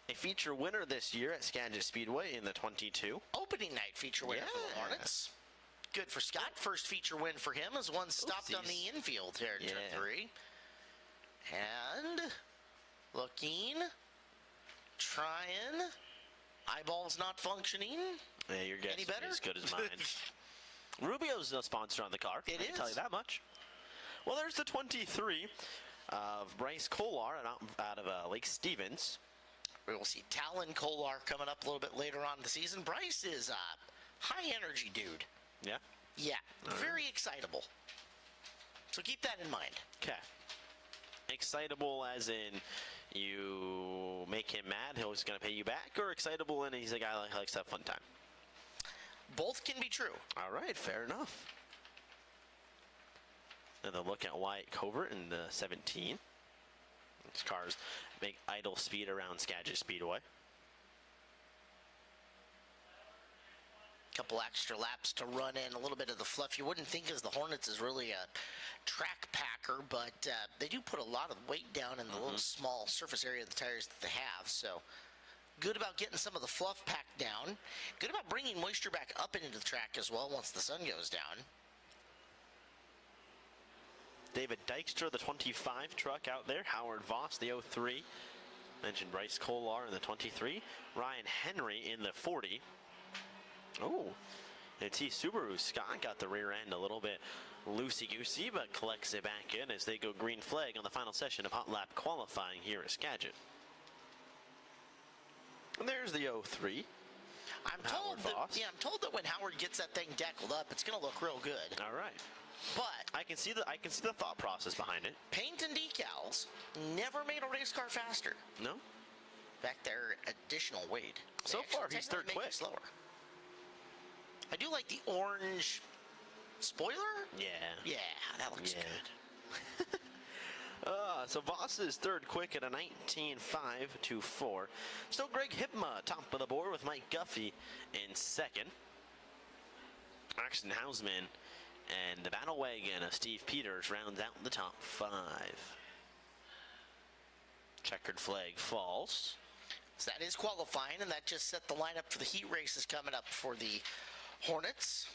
a feature winner this year at Skagit Speedway in the 22. Opening night feature winner for the Hornets. Good for Scott. First feature win for him as one stopped on the infield here in turn 3. And looking, trying, eyeballs not functioning. Yeah, your guess is as good as mine. Rubio's no sponsor on the car. I can tell you that much. Well, there's the 23 of Bryce Kolar out of Lake Stevens. We will see Talon Kolar coming up a little bit later on in the season. Bryce is a high energy dude. Yeah? Yeah, very excitable. So keep that in mind. Okay. Excitable as in you make him mad, he's going to pay you back, or excitable and he's a guy that likes to have fun time? Both can be true. All right, fair enough. Another look at Wyatt Covert in the 17. These cars make idle speed around Skagit Speedway. Couple extra laps to run in, a little bit of the fluff. You wouldn't think as the Hornets is really a track packer, but they do put a lot of weight down in the little small surface area of the tires that they have. So good about getting some of the fluff packed down. Good about bringing moisture back up into the track as well once the sun goes down. David Dykstra, the 25 truck out there. Howard Voss, the 03. Mentioned Bryce Kolar in the 23. Ryan Henry in the 40. Oh, and T Subaru Scott got the rear end a little bit loosey-goosey, but collects it back in as they go green flag on the final session of hot lap qualifying here at Skagit. And there's the 03. I'm told that when Howard gets that thing deckled up, it's going to look real good. All right. But I can see the thought process behind it. paint and decals never made a race car faster. No? In fact, they're additional weight. So far, he's third quick. Slower. I do like the orange spoiler. Yeah. Yeah, that looks good. So Voss is third quick at a 19.524. Still Greg Hipma top of the board with Mike Guffey in second. Axton Hausman and the battle wagon of Steve Peters rounds out the top 5. Checkered flag falls. So that is qualifying, and that just set the lineup for the heat races coming up for the Hornets,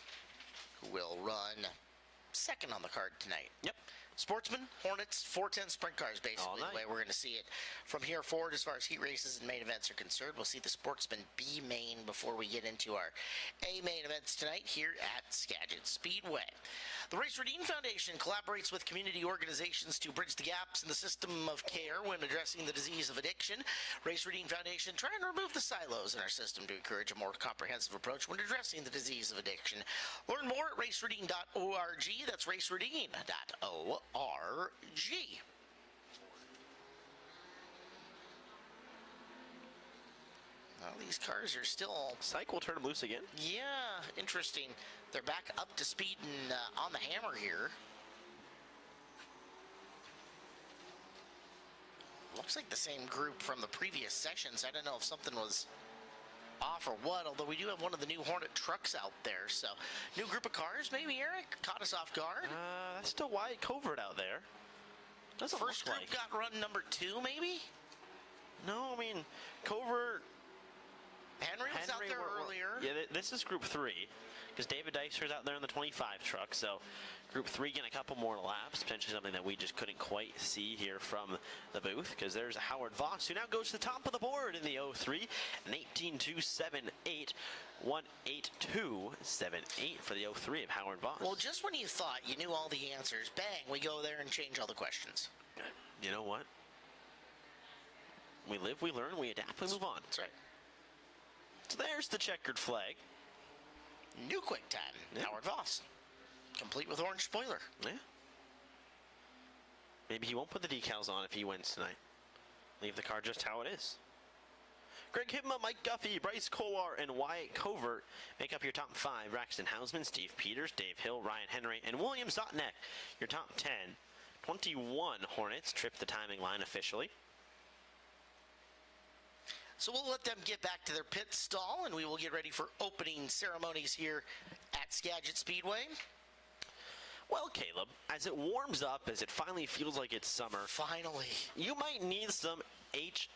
who will run second on the card tonight. Yep. Sportsman, Hornets, 410 sprint cars, basically, All night. the way we're going to see it from here forward as far as heat races and main events are concerned. We'll see the Sportsman B main before we get into our A main events tonight here at Skagit Speedway. The Race Redeem Foundation collaborates with community organizations to bridge the gaps in the system of care when addressing the disease of addiction. Race Redeem Foundation trying to remove the silos in our system to encourage a more comprehensive approach when addressing the disease of addiction. Learn more at raceredeem.org. That's raceredeem.org. Well, these cars are still... Syke will turn him loose again. Yeah, interesting. They're back up to speed and on the hammer here. Looks like the same group from the previous sessions. I don't know if something was off or what, although we do have one of the new Hornet trucks out there. So, new group of cars, maybe, Eric? Caught us off guard. That's still Wyatt Covert out there. Doesn't First look group like. got run number 2, maybe? No, I mean, Covert... Henry was out there earlier. Yeah, this is Group 3, because David Dykstra out there in the 25 truck, so Group 3 getting a couple more laps, potentially something that we just couldn't quite see here from the booth, because there's Howard Voss, who now goes to the top of the board in the 03, an 18.278, 182.78 for the 03 of Howard Voss. Well, just when you thought you knew all the answers, bang, we go there and change all the questions. You know what? We live, we learn, we adapt, we move on. That's right. So there's the checkered flag. New quick time, Yeah. Howard Voss. Complete with orange spoiler. Yeah. Maybe he won't put the decals on if he wins tonight. Leave the car just how it is. Greg Hipma, Mike Guffey, Bryce Kolar, and Wyatt Covert make up your top 5. Braxton Hausman, Steve Peters, Dave Hill, Ryan Henry, and William Zotnek, your top 10. 21 Hornets trip the timing line officially. So we'll let them get back to their pit stall, and we will get ready for opening ceremonies here at Skagit Speedway. Well, Caleb, as it warms up, as it finally feels like it's summer, Finally. you might need some HVAC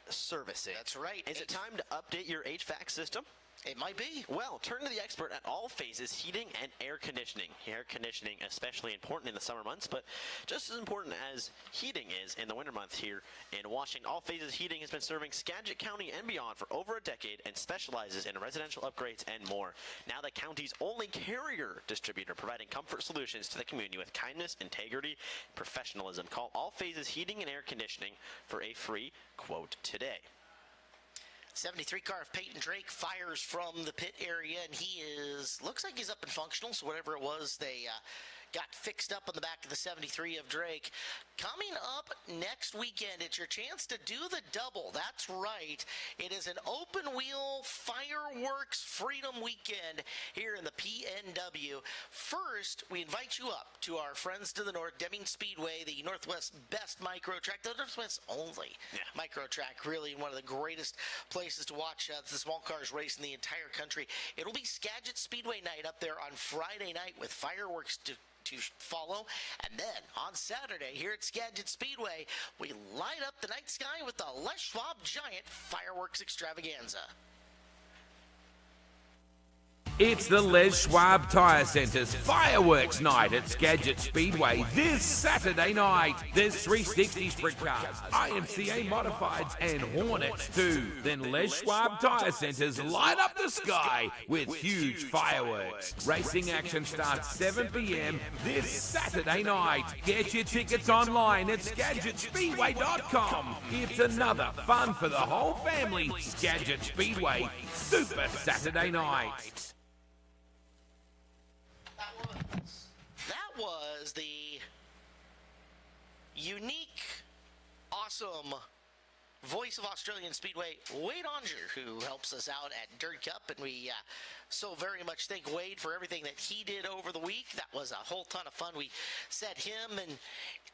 servicing. That's right. Is it time to update your HVAC system? It might be. Well, turn to the expert at All Phases Heating and Air Conditioning. Air conditioning especially important in the summer months, but just as important as heating is in the winter months here in Washington. All Phases Heating has been serving Skagit County and beyond for over a decade and specializes in residential upgrades and more. Now the county's only carrier distributor, providing comfort solutions to the community with kindness, integrity, and professionalism. Call All Phases Heating and Air Conditioning for a free quote today. 73 car of Peyton Drake fires from the pit area, and he looks like he's up and functional, so whatever it was, they got fixed up on the back of the 73 of Drake. Coming up next weekend, it's your chance to do the double. That's right. It is an open wheel fireworks freedom weekend here in the PNW. First, we invite you up to our friends to the north, Deming Speedway, the Northwest best micro track, the Northwest only micro track, really one of the greatest places to watch the small cars race in the entire country. It'll be Skagit Speedway night up there on Friday night with fireworks to follow, and then on Saturday here at Skagit Speedway, we light up the night sky with the Les Schwab Giant Fireworks Extravaganza. It's the Les Schwab Tyre Centre's Fireworks Night at Skagit Speedway this Saturday night. There's 360 sprint cars, IMCA modifieds, and Hornets too. Then Les Schwab Tyre Centre's light up the sky with huge fireworks. Racing action starts 7 p.m. this Saturday night. Get your tickets online at SkagitSpeedway.com. It's another fun for the whole family Skagit Speedway Super Saturday night. That was the unique, awesome voice of Australian Speedway, Wade Alger, who helps us out at Dirt Cup, and we so very much thank Wade for everything that he did over the week. That was a whole ton of fun. We set him and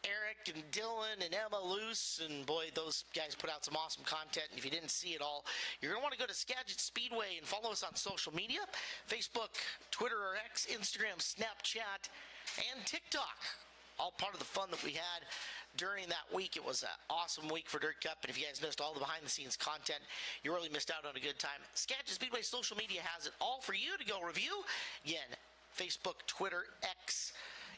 Eric and Dylan and Emma loose, and boy, those guys put out some awesome content. And if you didn't see it all, you're going to want to go to Skagit Speedway and follow us on social media: Facebook, Twitter or X, Instagram, Snapchat, and TikTok. All part of the fun that we had during that week. It was an awesome week for Dirt Cup, and if you guys missed all the behind-the-scenes content, you really missed out on a good time. Skagit Speedway social media has it all for you to go review. Again, Facebook, Twitter, X,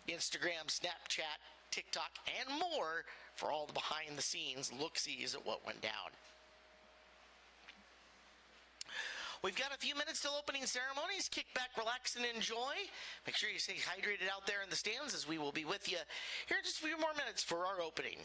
Instagram, Snapchat, TikTok, and more for all the behind-the-scenes look-sees at what went down. We've got a few minutes till opening ceremonies. Kick back, relax, and enjoy. Make sure you stay hydrated out there in the stands, as we will be with you here in just a few more minutes for our opening.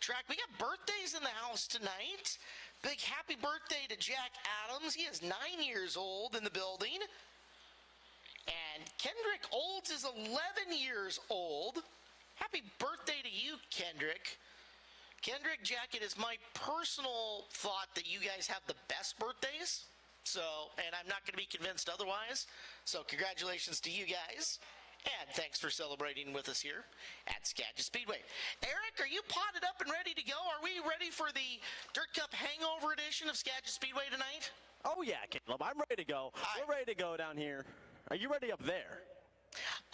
track. We got birthdays in the house tonight. Big happy birthday to Jack Adams. He is 9 years old in the building. And Kendrick Olds is 11 years old. Happy birthday to you, Kendrick. Kendrick, Jack, it is my personal thought that you guys have the best birthdays. So, and I'm not going to be convinced otherwise. So congratulations to you guys. And thanks for celebrating with us here at Skagit Speedway. Eric, are you potted up and ready to go? Are we ready for the Dirt Cup Hangover edition of Skagit Speedway tonight? Oh, yeah, Caleb. I'm ready to go. We're ready to go down here. Are you ready up there?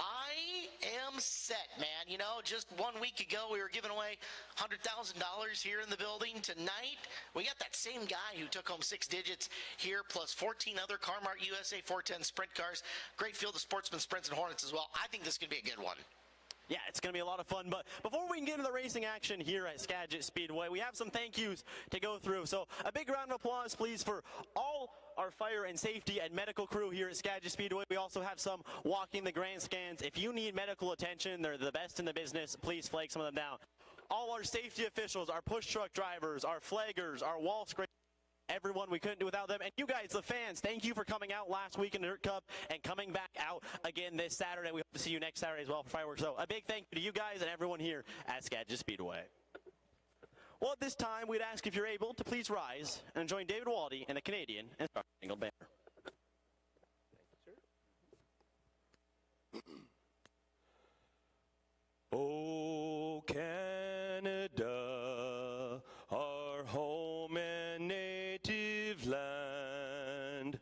I am set, man. You know, just 1 week ago, we were giving away $100,000 here in the building. Tonight, we got that same guy who took home 6 digits here, plus 14 other Car-Mart USA 410 sprint cars. Great field of Sportsman, Sprints, and Hornets as well. I think this is going to be a good one. Yeah, it's going to be a lot of fun, but before we can get into the racing action here at Skagit Speedway, we have some thank yous to go through. So a big round of applause, please, for all our fire and safety and medical crew here at Skagit Speedway. We also have some walking the grandstands. If you need medical attention, they're the best in the business. Please flag some of them down. All our safety officials, our push truck drivers, our flaggers, our wall scrapers, everyone, we couldn't do without them. And you guys, the fans, thank you for coming out last week in the Dirt Cup and coming back out again this Saturday. We hope to see you next Saturday as well for fireworks. So a big thank you to you guys and everyone here at Skagit Speedway. Well, at this time, we'd ask if you're able to please rise and join David Waldy and the Canadian and Star Spangled Banner. Oh, Canada, our home and native land,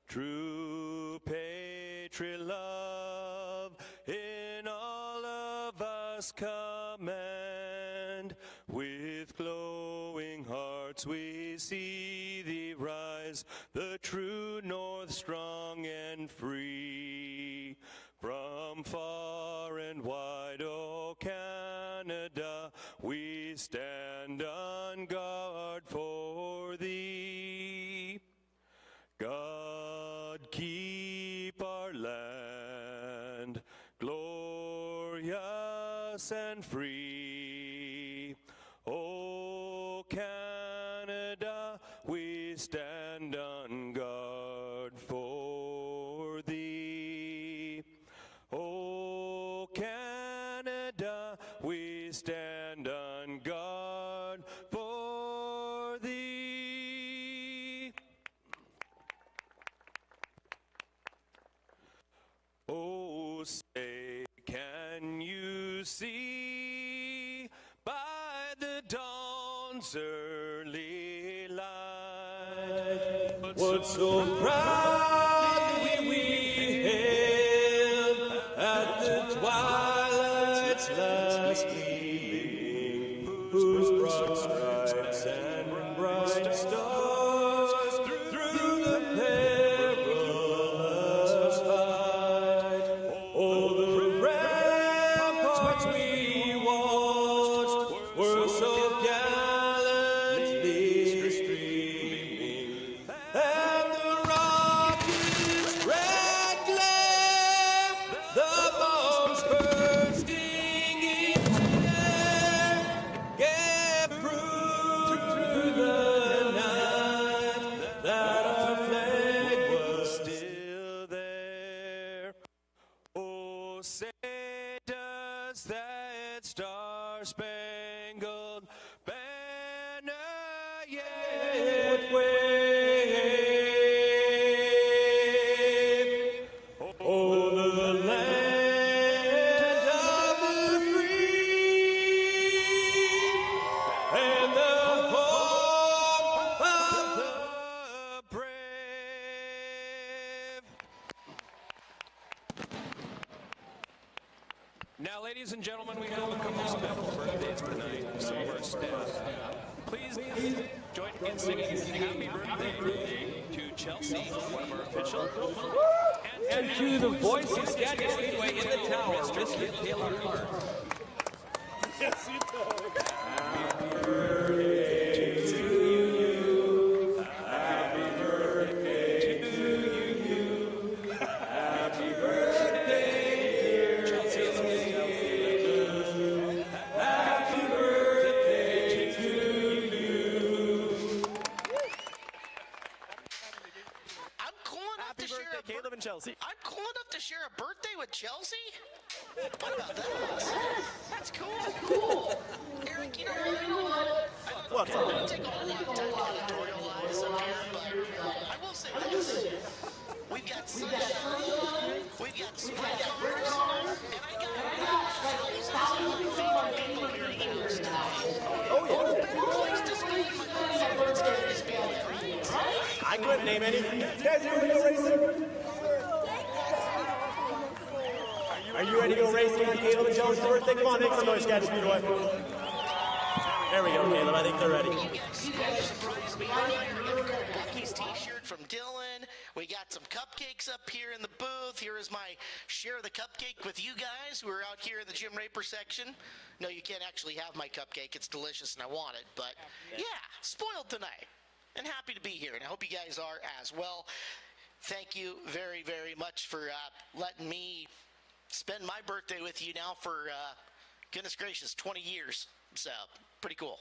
true patriot love in all of us command. With glowing hearts we see thee rise, the true north strong and free. From far and wide, oh Canada, we stand on guard for thee. God keep our land glorious and free. Oh Canada, we stand on guard for thee. Oh Canada, we stand on guard for thee. Oh, say, can you see by the dawn's early light what so proudly we hailed at the twilight's last gleaming, whose broad stripes and bright stars through the perilous fight. Oh, the ramparts we watched were so gallantly streaming, and the rocket's red glare, the bombs bursting in air, gave proof through the night that our flag was still there. Oh, say does that star-spangled banner yet wave? Oh, the land of the free and the home of the brave. Now, ladies and gentlemen, we have a couple special birthdays tonight. Some of our staff. Please join in singing happy birthday to Chelsea, one of our officials, and to the voice of Skagit Speedway in the tower, Mr. Taylor Hart. Yes, he does. Happy birthday Chelsea. I'm cool enough to share a birthday with Chelsea? What about that? That's cool. Eric, you know what? What's I don't take a whole lot of time to editorialize up here, but I will say this. We've got sunshine, we've got sprint cars, and I got thousands of my favorite people here in the house tonight. Oh, yeah. What better place to spend my birthday than Skagit Speedway, right? I couldn't name any. Guys, you ready to go racing? Are you ready to go racing on Caleb and Jones' birthday? Come on, make some noise, Skagit Speedway. There we go, Caleb. I think they're ready. You guys surprised me earlier. Got a cool Bucky's t-shirt from Dylan. We got some cupcakes up here in the booth. Here is my share of the cupcake with you guys who are out here in the Jim Raper section. No, you can't actually have my cupcake. It's delicious and I want it. But yeah, spoiled tonight. And happy to be here. And I hope you guys are as well. Thank you very, very much for letting me spend my birthday with you now for, goodness gracious, 20 years. So, pretty cool.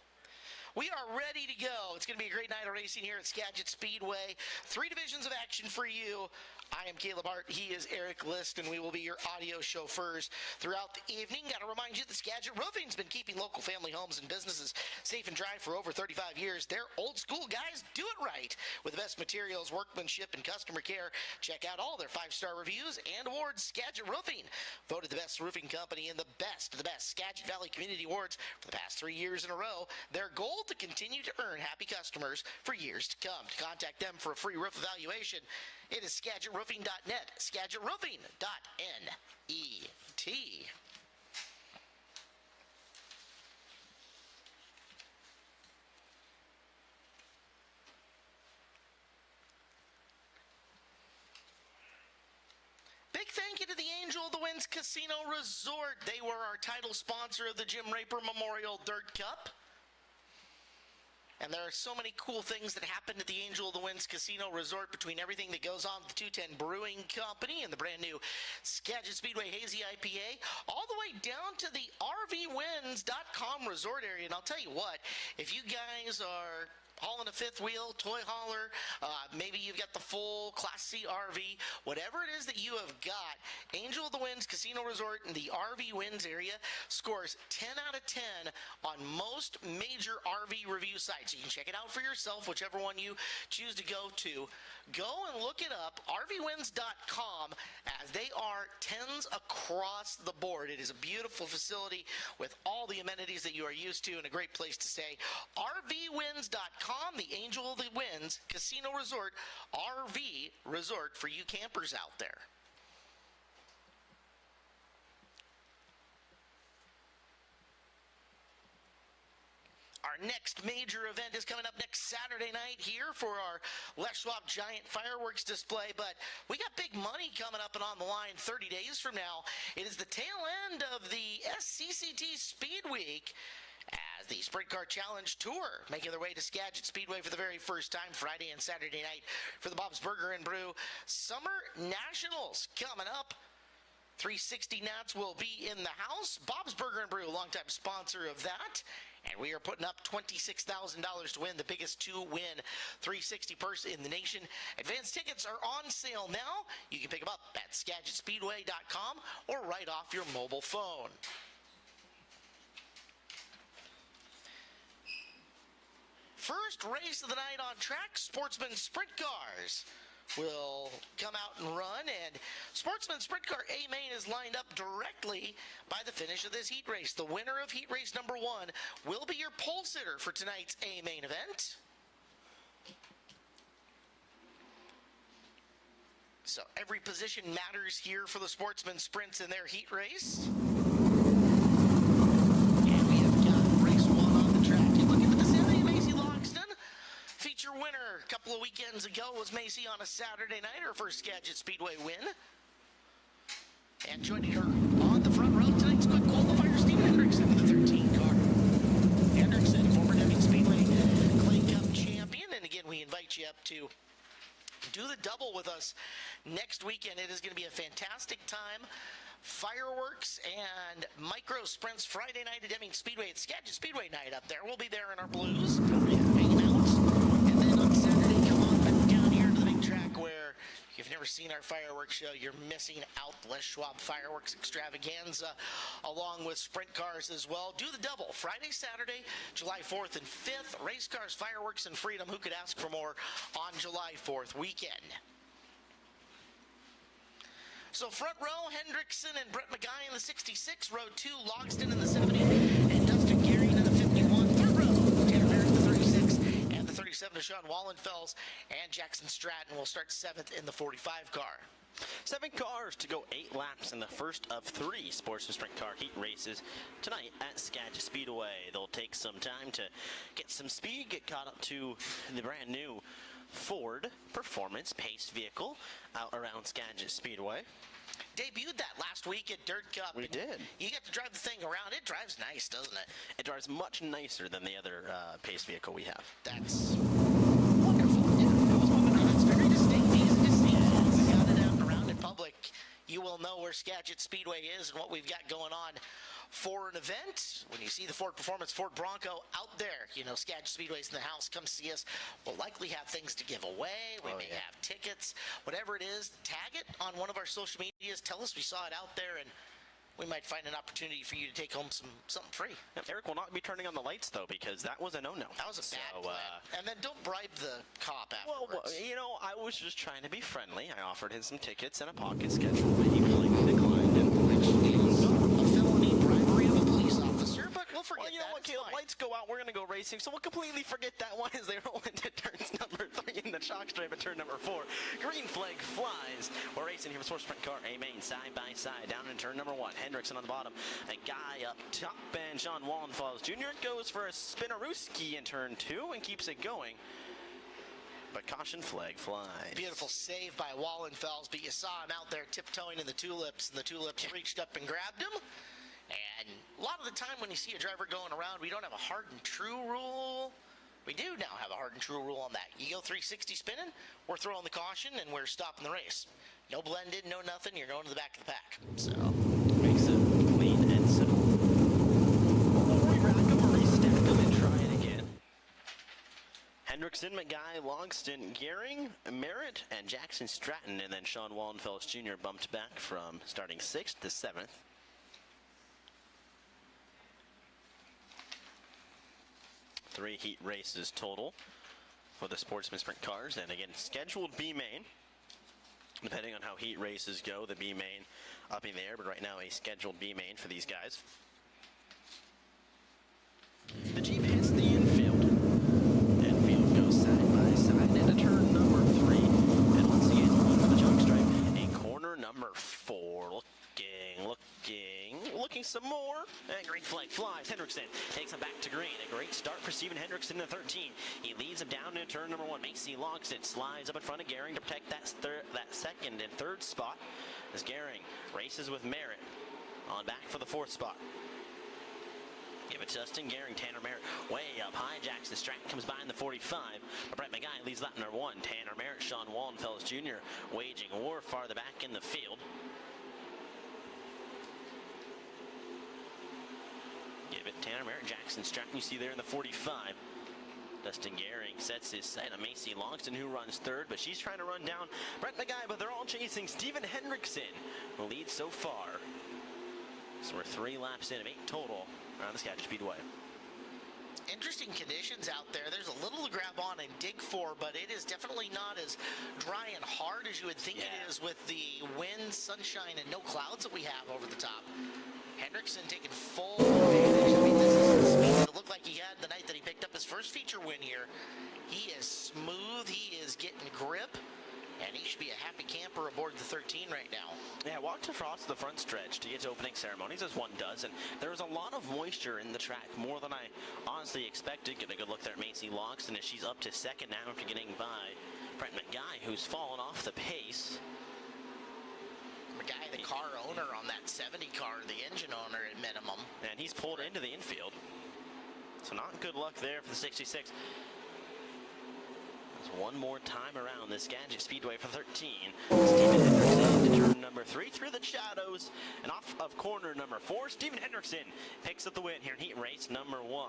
We are ready to go. It's going to be a great night of racing here at Skagit Speedway. 3 divisions of action for you. I am Caleb Hart. He is Eric List, and we will be your audio chauffeurs throughout the evening. Got to remind you that Skagit Roofing's been keeping local family homes and businesses safe and dry for over 35 years. They're old school guys do it right with the best materials, workmanship, and customer care. Check out all their 5-star reviews and awards. Skagit Roofing, voted the best roofing company in the best of the best Skagit Valley Community Awards for the past 3 years in a row. Their goal to continue to earn happy customers for years to come. To contact them for a free roof evaluation, it is SkagitRoofing.net, SkagitRoofing.net. Big thank you to the Angel of the Winds Casino Resort. They were our title sponsor of the Jim Raper Memorial Dirt Cup. And there are so many cool things that happen at the Angel of the Winds Casino Resort, between everything that goes on with the 210 Brewing Company and the brand new Skagit Speedway Hazy IPA, all the way down to the RVWinds.com resort area. And I'll tell you what, if you guys are hauling a fifth wheel, toy hauler, maybe you've got the full Class C RV, whatever it is that you have got, Angel of the Winds Casino Resort in the RV Winds area scores 10 out of 10 on most major RV review sites. You can check it out for yourself, whichever one you choose to go to. Go and look it up, RVWinds.com, as they are 10s across the board. It is a beautiful facility with all the amenities that you are used to and a great place to stay. RVWinds.com, the Angel of the Winds Casino Resort, RV resort for you campers out there. Our next major event is coming up next Saturday night here for our Les Schwab Giant Fireworks display, but we got big money coming up and on the line 30 days from now. It is the tail end of the SCCT Speed Week, as the Sprint Car Challenge Tour making their way to Skagit Speedway for the very first time Friday and Saturday night for the Bob's Burger and Brew Summer Nationals coming up. 360 Nats will be in the house. Bob's Burger and Brew, longtime sponsor of that. And we are putting up $26,000 to win the biggest two-win 360 purse in the nation. Advance tickets are on sale now. You can pick them up at SkagitSpeedway.com or right off your mobile phone. First race of the night on track, Sportsman Sprint Cars will come out and run, and Sportsman Sprint Car A main is lined up directly by the finish of this heat race. The winner of heat race number 1 will be your pole sitter for tonight's A main event. So every position matters here for the Sportsman Sprints in their heat race. And we have got race 1 on the track. And looking at the Saturday, Macy Loxton. Feature winner a couple of weekends ago was Macy on a Saturday night, her first Skagit Speedway win. And joining her on the front row tonight's quick qualifier, Steven Hendrickson, the 13 car. Hendrickson, former Deming Speedway Clay Cup champion. And again, we invite you up to do the double with us next weekend. It is going to be a fantastic time. Fireworks and micro sprints Friday night at Deming Speedway. It's Skagit Speedway night up there. We'll be there in our blues, hanging out. And then on Saturday, come on back down here to the big track where you've never seen our fireworks show, you're missing out. The Les Schwab Fireworks Extravaganza, along with sprint cars as well. Do the double. Friday, Saturday, July 4th and 5th. Race cars, fireworks, and freedom. Who could ask for more on July 4th weekend? So front row, Hendrickson and Brett McGuy in the 66. Row 2, Logston in the 70. And Dustin Gehring in the 51. Third row, Tanner Merritt in the 36. And the 37 to Sean Wallenfels. And Jackson Stratton will start 7th in the 45 car. 7 cars to go 8 laps in the first of 3 Sportsman Sprint Car Heat races tonight at Skagit Speedway. They'll take some time to get some speed, get caught up to the brand new Ford Performance Pace vehicle out around Skagit Speedway. Debuted that last week at Dirt Cup. We did. You get to drive the thing around. It drives nice, doesn't it? It drives much nicer than the other Pace vehicle we have. That's wonderful. Yeah, it was fun. It's very distinct, easy to see. If we got it out and around in public, you will know where Skagit Speedway is and what we've got going on for an event. When you see the Ford Performance Ford Bronco out there, you know Skagit Speedway's in the house. Come see us. We'll likely have things to give away. We may have tickets, whatever it is. Tag it on one of our social medias. Tell us we saw it out there, and we might find an opportunity for you to take home something free. Yep, Eric will not be turning on the lights, though, because that was a no-no. That was a bad plan. And then don't bribe the cop afterwards. Well, you know, I was just trying to be friendly. I offered him some tickets and a pocket schedule, but he politely declined. Which is a felony bribery of a police officer, but we'll forget Well, you know that. what, Caleb? Lights go out. We're going to go racing, so we'll completely forget that one as they roll into turns number 3 in the chalk stripe at turn number 4. Green flag flies. We're racing here with Sports Sprint Car A main side by side down in turn number 1. Hendrickson on the bottom. A guy up top, and Sean Wallenfels Jr. goes for a Spinarooski in turn 2 and keeps it going. But caution flag flies. Beautiful save by Wallenfels, but you saw him out there tiptoeing in the tulips, and the tulips reached up and grabbed him. And a lot of the time when you see a driver going around, we don't have a hard and true rule. We do now have a hard and true rule on that. You go 360 spinning, we're throwing the caution, and we're stopping the race. No blend in, no nothing, you're going to the back of the pack. So makes it clean and simple. We'll re-rack them or restack them and try it again. Hendrickson, McGuy, Logston, Gehring, Merritt, and Jackson Stratton, and then Sean Wallenfels Jr. bumped back from starting 6th to 7th. 3 heat races total for the Sportsman Sprint cars, and again, scheduled B main. Depending on how heat races go, the B main up in the air, but right now a scheduled B main for these guys. The Jeep hits the infield. Infield goes side by side into turn number 3. And once again, for the chalk stripe, a corner number 4. Looking some more. And green flag flies. Hendrickson takes him back to green. A great start for Steven Hendrickson in the 13. He leads him down into turn number 1. Macy Logston slides up in front of Gehring to protect that second and third spot as Gehring races with Merritt on back for the 4th spot. Give it to Dustin Gehring, Tanner Merritt way up high. Jackson Stratton comes by in the 45. But Brett McGuy leads lap number 1. Tanner Merritt, Sean Wallenfels Jr. waging war farther back in the field. Give it Tanner Merritt, Jackson Stratton, you see there in the 45. Dustin Gehring sets his sight on Macy Logston, who runs 3rd, but she's trying to run down Brett McGuy, but they're all chasing Steven Hendrickson, who leads so far. So we're 3 laps in of 8 total around the Skagit Speedway. Interesting conditions out there. There's a little to grab on and dig for, but it is definitely not as dry and hard as you would think it is with the wind, sunshine, and no clouds that we have over the top. Hendrickson taking full advantage. I mean, this is the speed that it looked like he had the night that he picked up his first feature win here. He is smooth. He is getting grip. And he should be a happy camper aboard the 13 right now. Yeah, walked across the front stretch to get to opening ceremonies, as one does, and there was a lot of moisture in the track, more than I honestly expected. Get a good look there at Macy Logston as she's up to 2nd now after getting by Brent McGuy, who's fallen off the pace. McGuy, the car owner on that 70 car, the engine owner at minimum. And he's pulled into the infield. So not good luck there for the 66. One more time around the Skagit Speedway for 13. Steven Hendrickson to turn number 3 through the shadows and off of corner number 4. Steven Hendrickson picks up the win here in heat race number 1.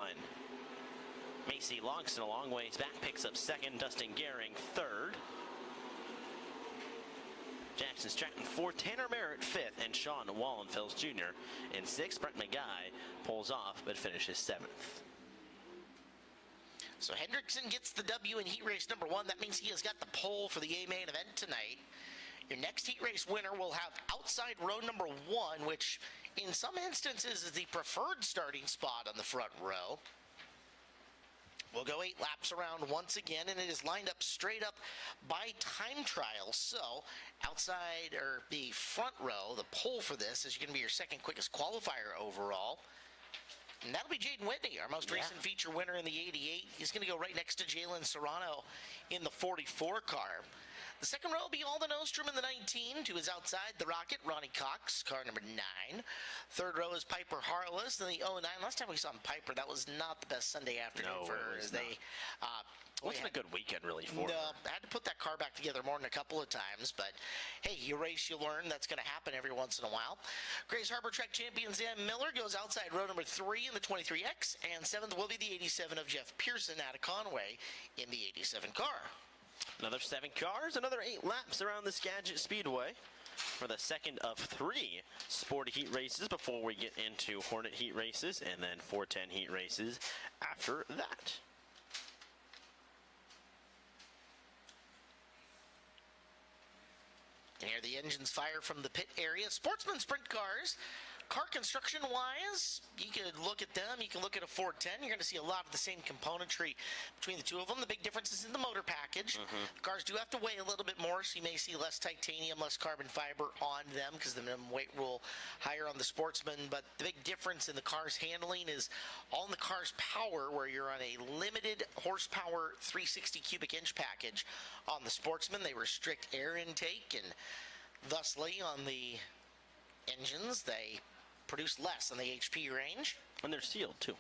Macy Logston a long ways back picks up 2nd. Dustin Gehring 3rd. Jackson Stratton 4th, Tanner Merritt 5th, and Sean Wallenfels Jr. in 6th. Brent McGuy pulls off but finishes 7th. So Hendrickson gets the W in heat race number 1. That means he has got the pole for the A main event tonight. Your next heat race winner will have outside row number 1, which in some instances is the preferred starting spot on the front row. We'll go 8 laps around once again, and it is lined up straight up by time trial. So outside, or the front row, the pole for this is going to be your second quickest qualifier overall. And that'll be Jaden Whitney, our most recent feature winner in the 88. He's going to go right next to Jalen Serrano in the 44 car. The second row will be Alden Ostrom in the 19. To his outside, the Rocket, Ronnie Cox, car number 9. Third row is Piper Harless in the 09. Last time we saw Piper, that was not the best Sunday afternoon for her. Wasn't a good weekend, really, for her. I had to put that car back together more than a couple of times, but hey, you race, you learn. That's going to happen every once in a while. Grace Harbor Track champion Zan Miller goes outside row number 3 in the 23X, and 7th will be the 87 of Jeff Pearson out of Conway in the 87 car. Another 7 cars, another 8 laps around the Skagit Speedway for the second of 3 sporty heat races before we get into Hornet heat races and then 410 heat races after that. And here the engines fire from the pit area. Sportsman sprint cars. Car construction-wise, you could look at them. You can look at a 410. You're going to see a lot of the same componentry between the two of them. The big difference is in the motor package. The cars do have to weigh a little bit more, so you may see less titanium, less carbon fiber on them because the minimum weight rule higher on the Sportsman. But the big difference in the car's handling is all in the car's power, where you're on a limited horsepower 360 cubic inch package. On the Sportsman, they restrict air intake, and thusly on the engines, they produce less in the HP range. And they're sealed, too.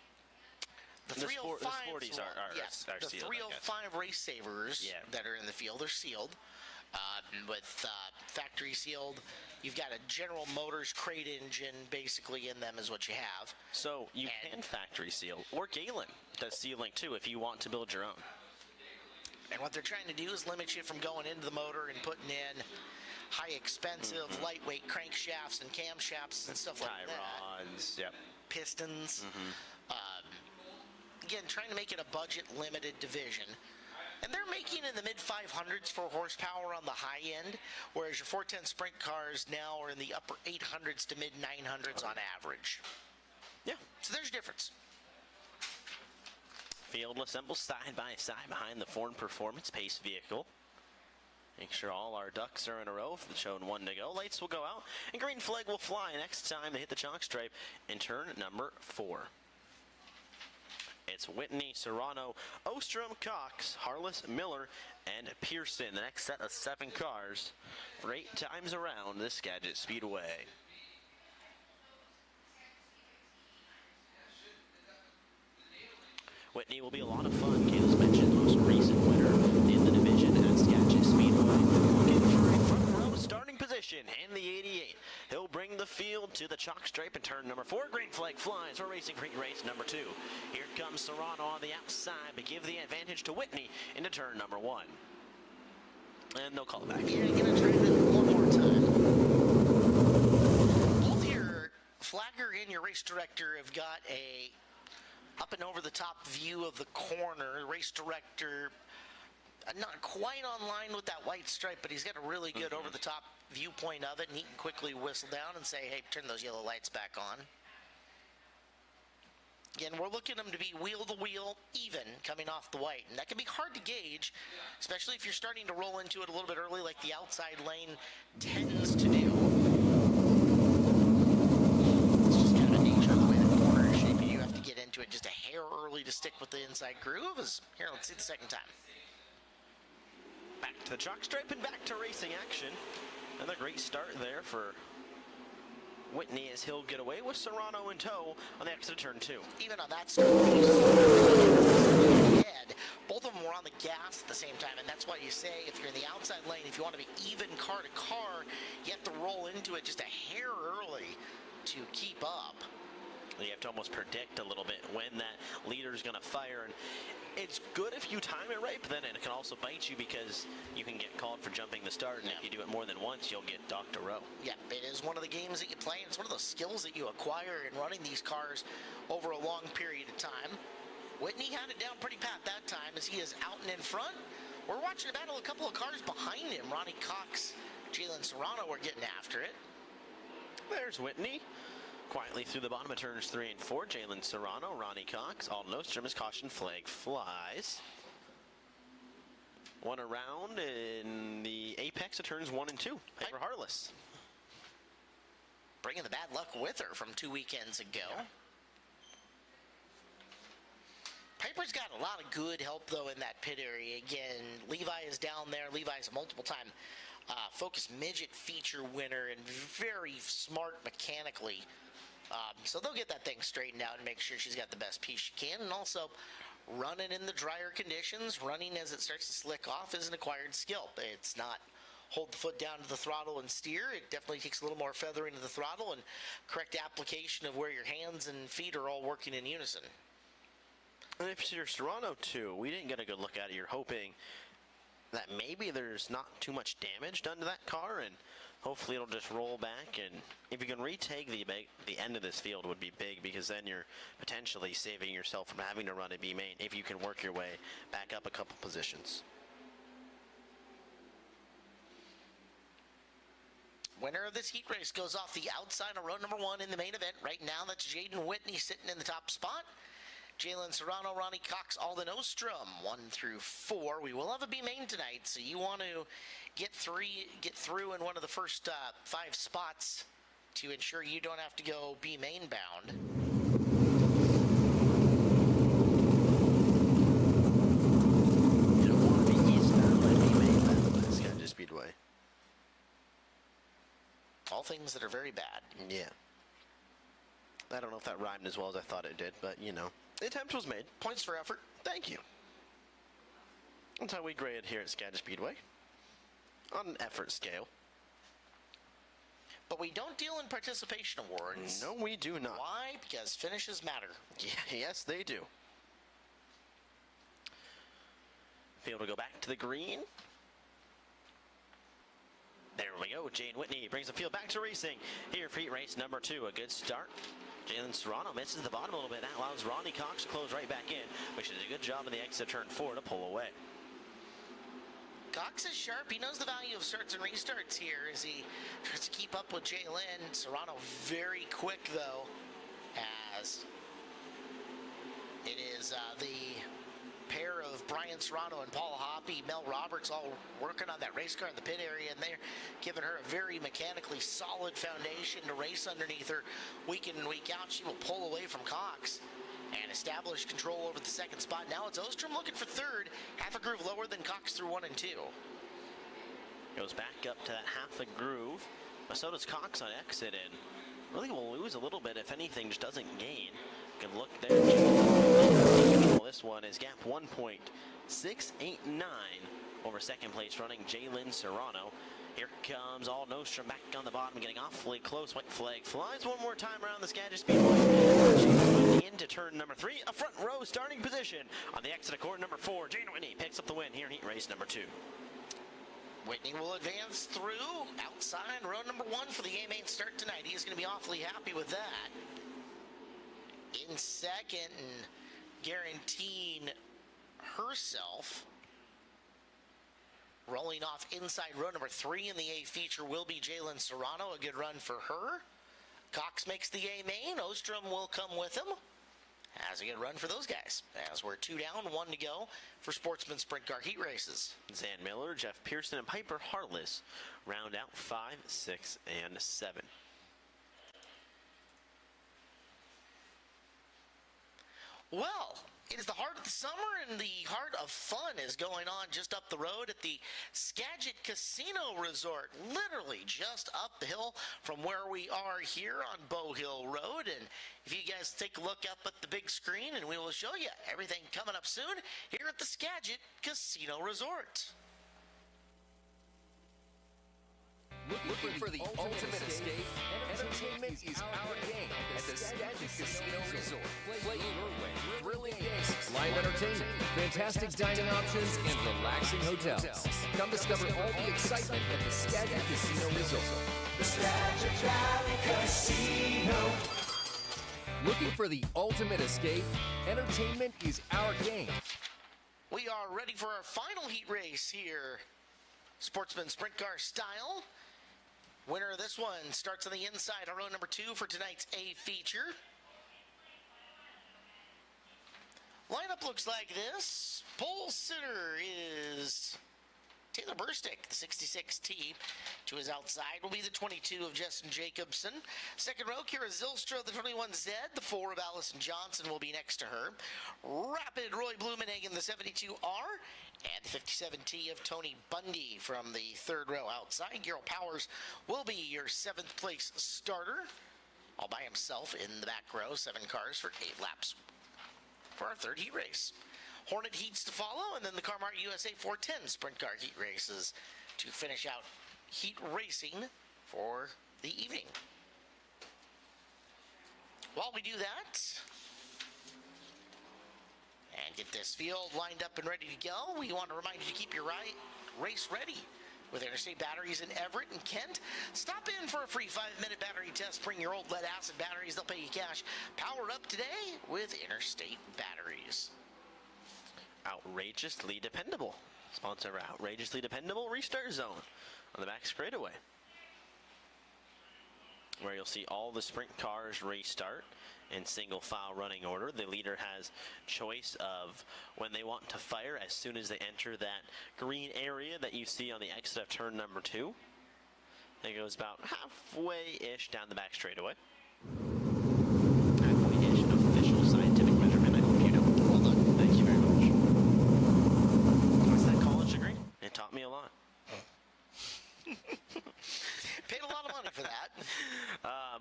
The The 305s, sporties are the sealed, 305 race savers that are in the field are sealed. With factory sealed, you've got a General Motors crate engine basically in them is what you have. So you can factory seal, or Galen does sealing, too, if you want to build your own. And what they're trying to do is limit you from going into the motor and putting in high expensive, lightweight crankshafts and camshafts and stuff like that. Tie rods, Pistons. Again, trying to make it a budget limited division. And they're making in the mid 500s for horsepower on the high end, whereas your 410 sprint cars now are in the upper 800s to mid 900s on average. Yeah. So there's a difference. Field will assemble side by side behind the Ford Performance Pace vehicle. Make sure all our ducks are in a row, showing 1 to go. Lights will go out, and green flag will fly next time they hit the chalk stripe in turn number 4. It's Whitney, Serrano, Ostrom, Cox, Harless, Miller, and Pearson. The next set of 7 cars for 8 times around the Skagit Speedway. Whitney will be a lot of fun. Kayla's mentioned most recent winner in the division at Skagit Speedway. Looking for a front row starting position in the 88. He'll bring the field to the chalk stripe in turn number 4. Green flag flies for Racing Creek race number 2. Here comes Serrano on the outside, but give the advantage to Whitney into turn number 1. And they'll call it back. Yeah, you're going to try it one more time. Both your flagger and your race director have got a up and over the top view of the corner. Race director not quite on line with that white stripe, but he's got a really good over the top viewpoint of it, and he can quickly whistle down and say, hey, turn those yellow lights back on. Again, we're looking at them to be wheel to wheel even coming off the white, and that can be hard to gauge, especially if you're starting to roll into it a little bit early like the outside lane tends to do. To it just a hair early to stick with the inside groove. Here, let's see the second time. Back to the chalk stripe and back to racing action. Another great start there for Whitney as he'll get away with Serrano in tow on the exit of turn 2. Even on that start, both of them were on the gas at the same time, and that's why you say if you're in the outside lane, if you want to be even car to car, you have to roll into it just a hair early to keep up. You have to almost predict a little bit when that leader is going to fire. And it's good if you time it right, but then it can also bite you because you can get called for jumping the start. And if you do it more than once, you'll get docked a row. Yeah, it is one of the games that you play. And it's one of those skills that you acquire in running these cars over a long period of time. Whitney had it down pretty pat that time as he is out and in front. We're watching a battle, a couple of cars behind him. Ronnie Cox, Jalen Serrano were getting after it. There's Whitney. Quietly through the bottom of turns 3 and 4. Jalen Serrano, Ronnie Cox, Alden Ostrom as caution flag flies. One around in the apex of turns 1 and 2. Piper Harless. Bringing the bad luck with her from 2 weekends ago. Yeah. Piper's got a lot of good help, though, in that pit area. Again, Levi is down there. Levi's a multiple-time Focus Midget feature winner and very smart mechanically. So they'll get that thing straightened out and make sure she's got the best piece she can. And also, running in the drier conditions, running as it starts to slick off is an acquired skill. It's not hold the foot down to the throttle and steer. It definitely takes a little more feathering of the throttle and correct application of where your hands and feet are all working in unison. And if you're Serrano too, we didn't get a good look at it. You're hoping that maybe there's not too much damage done to that car, and hopefully it'll just roll back. And if you can retake the end of this field would be big, because then you're potentially saving yourself from having to run a B main if you can work your way back up a couple positions. Winner of this heat race goes off the outside of row number 1 in the main event. Right now, that's Jaden Whitney sitting in the top spot. Jalen Serrano, Ronnie Cox, Alden Ostrom, 1 through 4. We will have a B main tonight, so you want to get through in one of the first 5 spots to ensure you don't have to go B main bound. You don't want to be eastbound and B main bound at Skagit Speedway. All things that are very bad. Yeah. I don't know if that rhymed as well as I thought it did, but you know, the attempt was made. Points for effort. Thank you. That's how we grade here at Skagit Speedway, on an effort scale. But we don't deal in participation awards. No, we do not. Why? Because finishes matter. Yeah, yes, they do. Field will go back to the green. There we go. Jane Whitney brings the field back to racing here for heat race number 2. A good start. Jalen Serrano misses the bottom a little bit. That allows Ronnie Cox to close right back in, which is a good job in the exit turn 4 to pull away. Cox is sharp. He knows the value of starts and restarts here as he tries to keep up with Jalen. Serrano very quick, though, as it is the pair of Brian Serrano and Paul Hoppy, Mel Roberts, all working on that race car in the pit area, and they're giving her a very mechanically solid foundation to race underneath her week in and week out. She will pull away from Cox and establish control over the second spot. Now it's Ostrom looking for third, half a groove lower than Cox through 1 and 2. Goes back up to that half a groove. But so does Cox on exit, and really will lose a little bit if anything, just doesn't gain. Good look there. This one is gap 1.689 over second place running Jalen Serrano. Here comes Alden Ostrom back on the bottom, getting awfully close. White flag flies one more time around the Skagit Speedway. Into turn number 3, a front row starting position on the exit of court number 4. Jane Whitney picks up the win here in heat race number 2. Whitney will advance through outside row number 1 for the A-main start tonight. He's going to be awfully happy with that. In second and guaranteeing herself, rolling off inside row number 3 in the A feature will be Jalen Serrano. A good run for her. Cox makes the A main. Ostrom will come with him. Has a good run for those guys, as we're 2 down, 1 to go for Sportsman Sprint Car Heat Races. Zan Miller, Jeff Pearson, and Piper Harless round out 5, 6, and 7. Well, it is the heart of the summer, and the heart of fun is going on just up the road at the Skagit Casino Resort, literally just up the hill from where we are here on Bow Hill Road. And if you guys take a look up at the big screen, and we will show you everything coming up soon here at the Skagit Casino Resort. Looking for the ultimate escape? Entertainment is our game at the Skagit Casino Resort. Play your way. Thrilling games, live entertainment, fantastic dining options, and relaxing hotels. Come discover all the excitement at the Skagit Casino Resort. The Skagit Valley Casino. Looking for the ultimate escape? Entertainment is our game. We are ready for our final heat race here. Sportsman sprint car style. Winner of this one starts on the inside on row number 2 for tonight's A feature. Lineup looks like this. Pole sitter is Taylor Burstick, the 66T. To his outside will be the 22 of Justin Jacobson. Second row, Kira Zylstra, the 21Z. The 4 of Allison Johnson will be next to her. Rapid, Roy Blumenhagen, the 72R. And the 57T of Tony Bundy from the third row outside. Gerald Powers will be your 7th place starter. All by himself in the back row. 7 cars for 8 laps for our third heat race. Hornet heats to follow, and then the Car-Mart USA 410 sprint car heat races to finish out heat racing for the evening. While we do that, and get this field lined up and ready to go, we want to remind you to keep your race ready with Interstate Batteries in Everett and Kent. Stop in for a free 5-minute battery test. Bring your old lead-acid batteries. They'll pay you cash. Power up today with Interstate Batteries. Outrageously dependable. Sponsor of Outrageously Dependable Restart Zone on the back straightaway, where you'll see all the sprint cars restart in single file running order. The leader has choice of when they want to fire as soon as they enter that green area that you see on the exit of turn number 2. It goes about halfway-ish down the back straightaway. Halfway-ish, official scientific measurement. I hope you know. Well done. Thank you very much. What's that college degree? It taught me a lot. Paid a lot of money for that.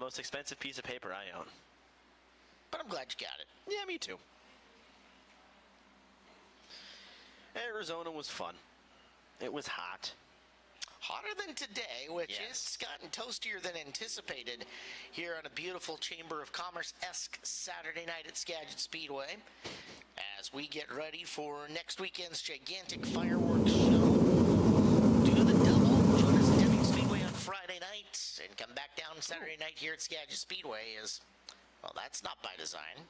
Most expensive piece of paper I own. But I'm glad you got it. Yeah, me too. Arizona was fun. It was hot. Hotter than today, which Yes. has gotten toastier than anticipated here on a beautiful Chamber of Commerce-esque Saturday night at Skagit Speedway as we get ready for next weekend's gigantic fireworks show. Do the double, join us at Deming Speedway on Friday night, and come back down Saturday night here at Skagit Speedway is, well, that's not by design.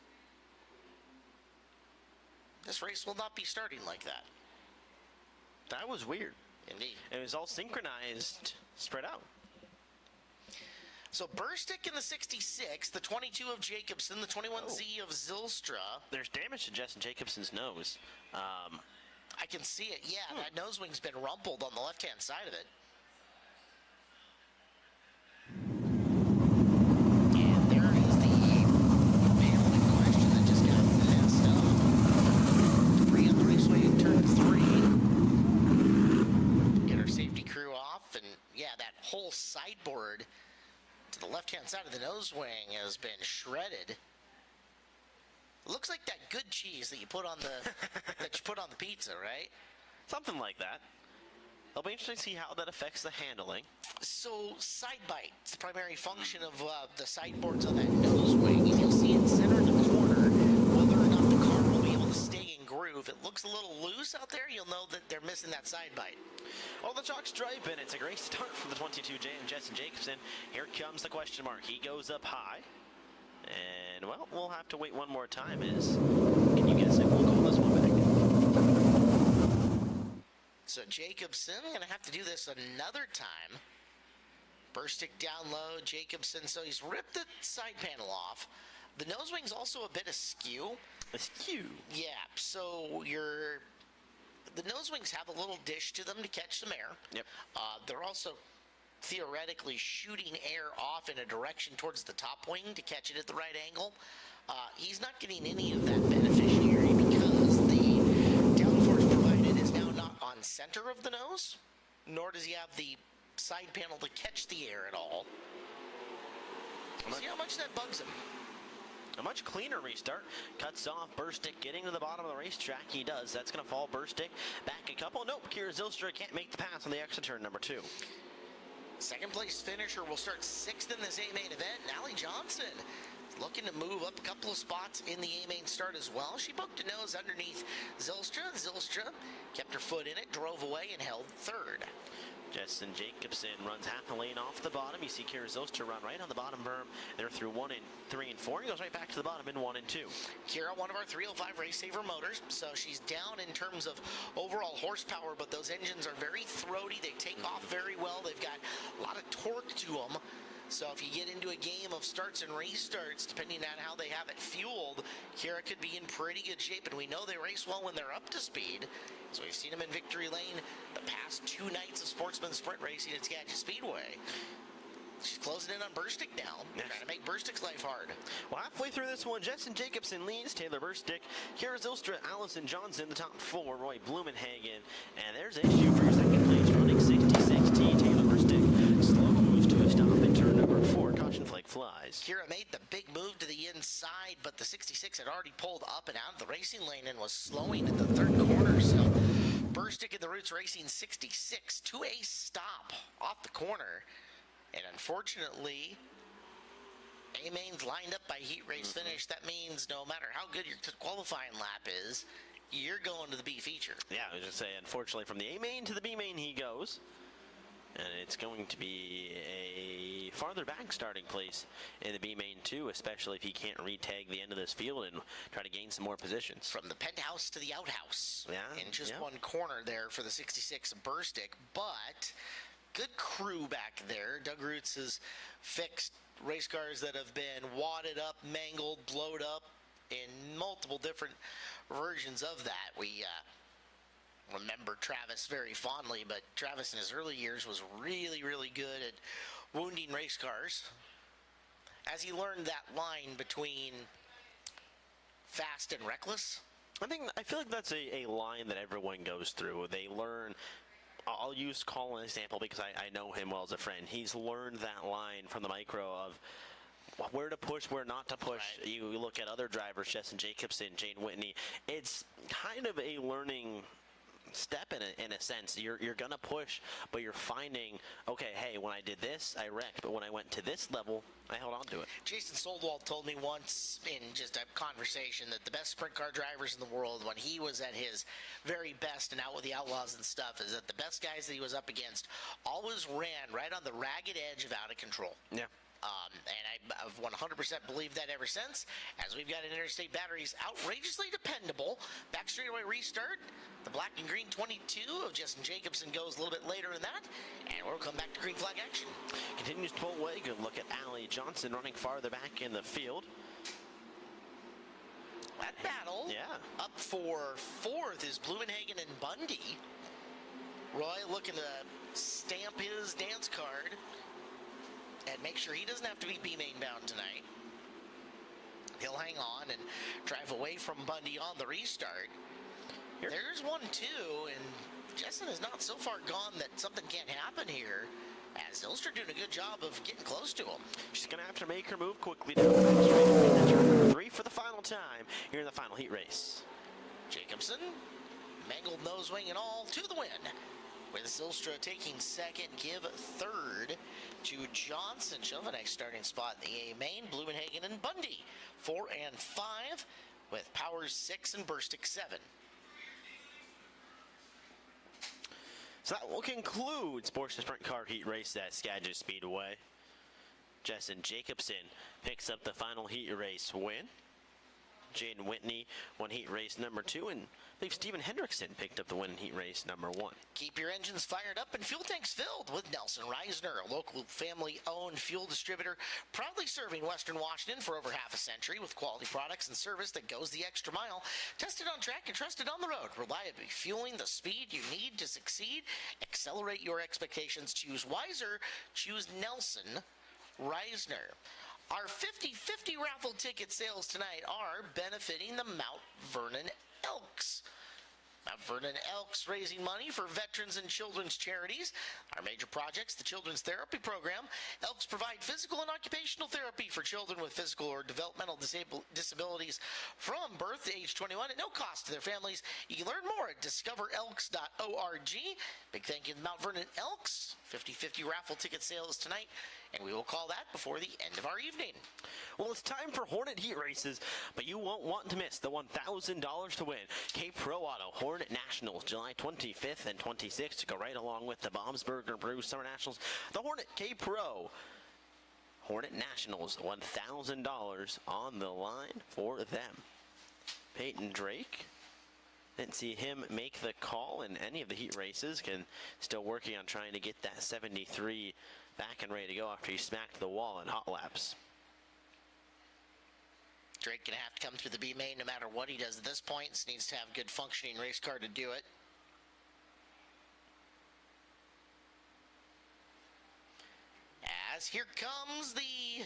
This race will not be starting like that. That was weird. Indeed. It was all synchronized, spread out. So Burstick in the 66, the 22 of Jacobson, the 21Z of Zylstra. There's damage to Justin Jacobson's nose. I can see it. Yeah, that nose wing's been rumpled on the left-hand side of it. And there is the panel in question that just got messed up. Debris on the raceway in turn 3. Get our safety crew off, and yeah, that whole sideboard to the left-hand side of the nose wing has been shredded. It looks like that good cheese that you put on the that you put on the pizza, right? Something like that. It'll be interesting to see how that affects the handling. So side bite, it's the primary function of the sideboards on that nose wing, and you'll see it center in the corner. Whether or not the car will be able to stay in groove, it looks a little loose out there. You'll know that they're missing that side bite. Well, the chalk's driving. It's a great start for the 22J and Justin Jacobson. Here comes the question mark. He goes up high. And, well, we'll have to wait one more time. Can you guess it? We'll call this one back. So Jacobson going to have to do this another time. Burstick down low, Jacobson. So he's ripped the side panel off. The nose wing's also a bit askew. Askew? Yeah, so the nose wings have a little dish to them to catch some air. Yep. They're also theoretically shooting air off in a direction towards the top wing to catch it at the right angle. He's not getting any of that beneficiary because the downforce provided is now not on center of the nose, nor does he have the side panel to catch the air at all. See how much that bugs him. A much cleaner restart. Cuts off Burstick getting to the bottom of the racetrack. He does. That's going to fall Burstick back a couple. Nope, Kira Zylstra can't make the pass on the exit turn number 2. Second place finisher will start 6th in this A-main event. Allie Johnson looking to move up a couple of spots in the A-main start as well. She poked a nose underneath Zylstra. Zylstra kept her foot in it, drove away, and held 3rd. Justin Jacobson runs half a lane off the bottom. You see Kira Zylstra run right on the bottom berm. They're through 1 and 3 and 4. He goes right back to the bottom in 1 and 2. Kira, one of our 305 Race Saver motors, so she's down in terms of overall horsepower, but those engines are very throaty. They take off very well. They've got a lot of torque to them. So if you get into a game of starts and restarts, depending on how they have it fueled, Kira could be in pretty good shape, and we know they race well when they're up to speed. So we've seen them in victory lane the past 2 nights of Sportsman sprint racing at Skagit Speedway. She's closing in on Burstick now, trying to make Burstick's life hard. Well, halfway through this one, Justin Jacobson leads, Taylor Burstick, Kira Zylstra, Allison Johnson, the top 4, Roy Blumenhagen, and there's an issue for your second place, running 66T, Taylor Burstick, slow moves to a stop in turn number 4, caution flag flies. Kira made the big move to the inside, but the 66 had already pulled up and out of the racing lane and was slowing in the 3rd corner, so Burstick in the Roots racing 66 to a stop off the corner. And unfortunately, A-main's lined up by heat race finish. That means no matter how good your qualifying lap is, you're going to the B feature. Yeah, I was just saying, unfortunately, from the A-main to the B-main he goes. And it's going to be a farther back starting place in the B-main too, especially if he can't retag the end of this field and try to gain some more positions. From the penthouse to the outhouse. Yeah. In just one corner there for the 66 Burstick. But good crew back there. Doug Roots has fixed race cars that have been wadded up, mangled, blowed up in multiple different versions of that. We remember Travis very fondly, but Travis in his early years was really, really good at wounding race cars. As he learned that line between fast and reckless. I feel like that's a line that everyone goes through. They learn. I'll use Colin as an example because I know him well as a friend. He's learned that line from the micro of where to push, where not to push. Right. You look at other drivers, Justin Jacobson, Jane Whitney. It's kind of a learning step in a sense. You're gonna push, but you're finding, okay, hey, when I did this, I wrecked, but when I went to this level, I held on to it. Jason Soldwald told me once in just a conversation that the best sprint car drivers in the world, when he was at his very best and out with the Outlaws and stuff, is that the best guys that he was up against always ran right on the ragged edge of out of control. Yeah. And I've 100% believed that ever since, as we've got an Interstate Batteries outrageously dependable back straightaway restart. The black and green 22 of Justin Jacobson goes a little bit later in that, and we'll come back to green flag action. Continues to pull away. Good look at Allie Johnson running farther back in the field. That battle, up for 4th is Blumenhagen and Bundy. Roy looking to stamp his dance card and make sure he doesn't have to be B-main bound tonight. He'll hang on and drive away from Bundy on the restart. There's 1-2, and Jessen is not so far gone that something can't happen here, as Zylstra doing a good job of getting close to him. She's going to have to make her move quickly down the back straight into turn number 3 for the final time here in the final heat race. Jacobson, mangled nose wing and all, to the win. With Zylstra taking 2nd, give 3rd to Johnson. She'll have a nice starting spot in the A-main. Blumenhagen and Bundy, 4 and 5, with Powers 6 and Burstick 7. So that will conclude Sportsman Sprint Car Heat Race at Skagit Speedway. Justin Jacobson picks up the final heat race win. Jaden Whitney won heat race number 2, and I believe Steven Hendrickson picked up the win in heat race number 1. Keep your engines fired up and fuel tanks filled with Nelson Reisner, a local family-owned fuel distributor, proudly serving Western Washington for over half a century with quality products and service that goes the extra mile. Tested on track and trusted on the road. Reliably fueling the speed you need to succeed. Accelerate your expectations. Choose wiser. Choose Nelson Reisner. Our 50-50 raffle ticket sales tonight are benefiting the Mount Vernon Elks. Mount Vernon Elks raising money for veterans and children's charities. Our major projects, the Children's Therapy Program. Elks provide physical and occupational therapy for children with physical or developmental disabilities from birth to age 21 at no cost to their families. You can learn more at discoverelks.org. Big thank you to Mount Vernon Elks 50-50 raffle ticket sales tonight, and we will call that before the end of our evening. Well, it's time for Hornet Heat Races, but you won't want to miss the $1,000 to win. Cape Pro Auto Hornet Nationals, July 25th and 26th, to go right along with the Baumsberger Brew Summer Nationals. The Hornet Cape Pro Hornet Nationals, $1,000 on the line for them. Peyton Drake, didn't see him make the call in any of the heat races. Still working on trying to get that 73 back and ready to go after he smacked the wall in hot laps. Drake gonna have to come through the B main no matter what he does at this point. So needs to have a good functioning race car to do it. As here comes the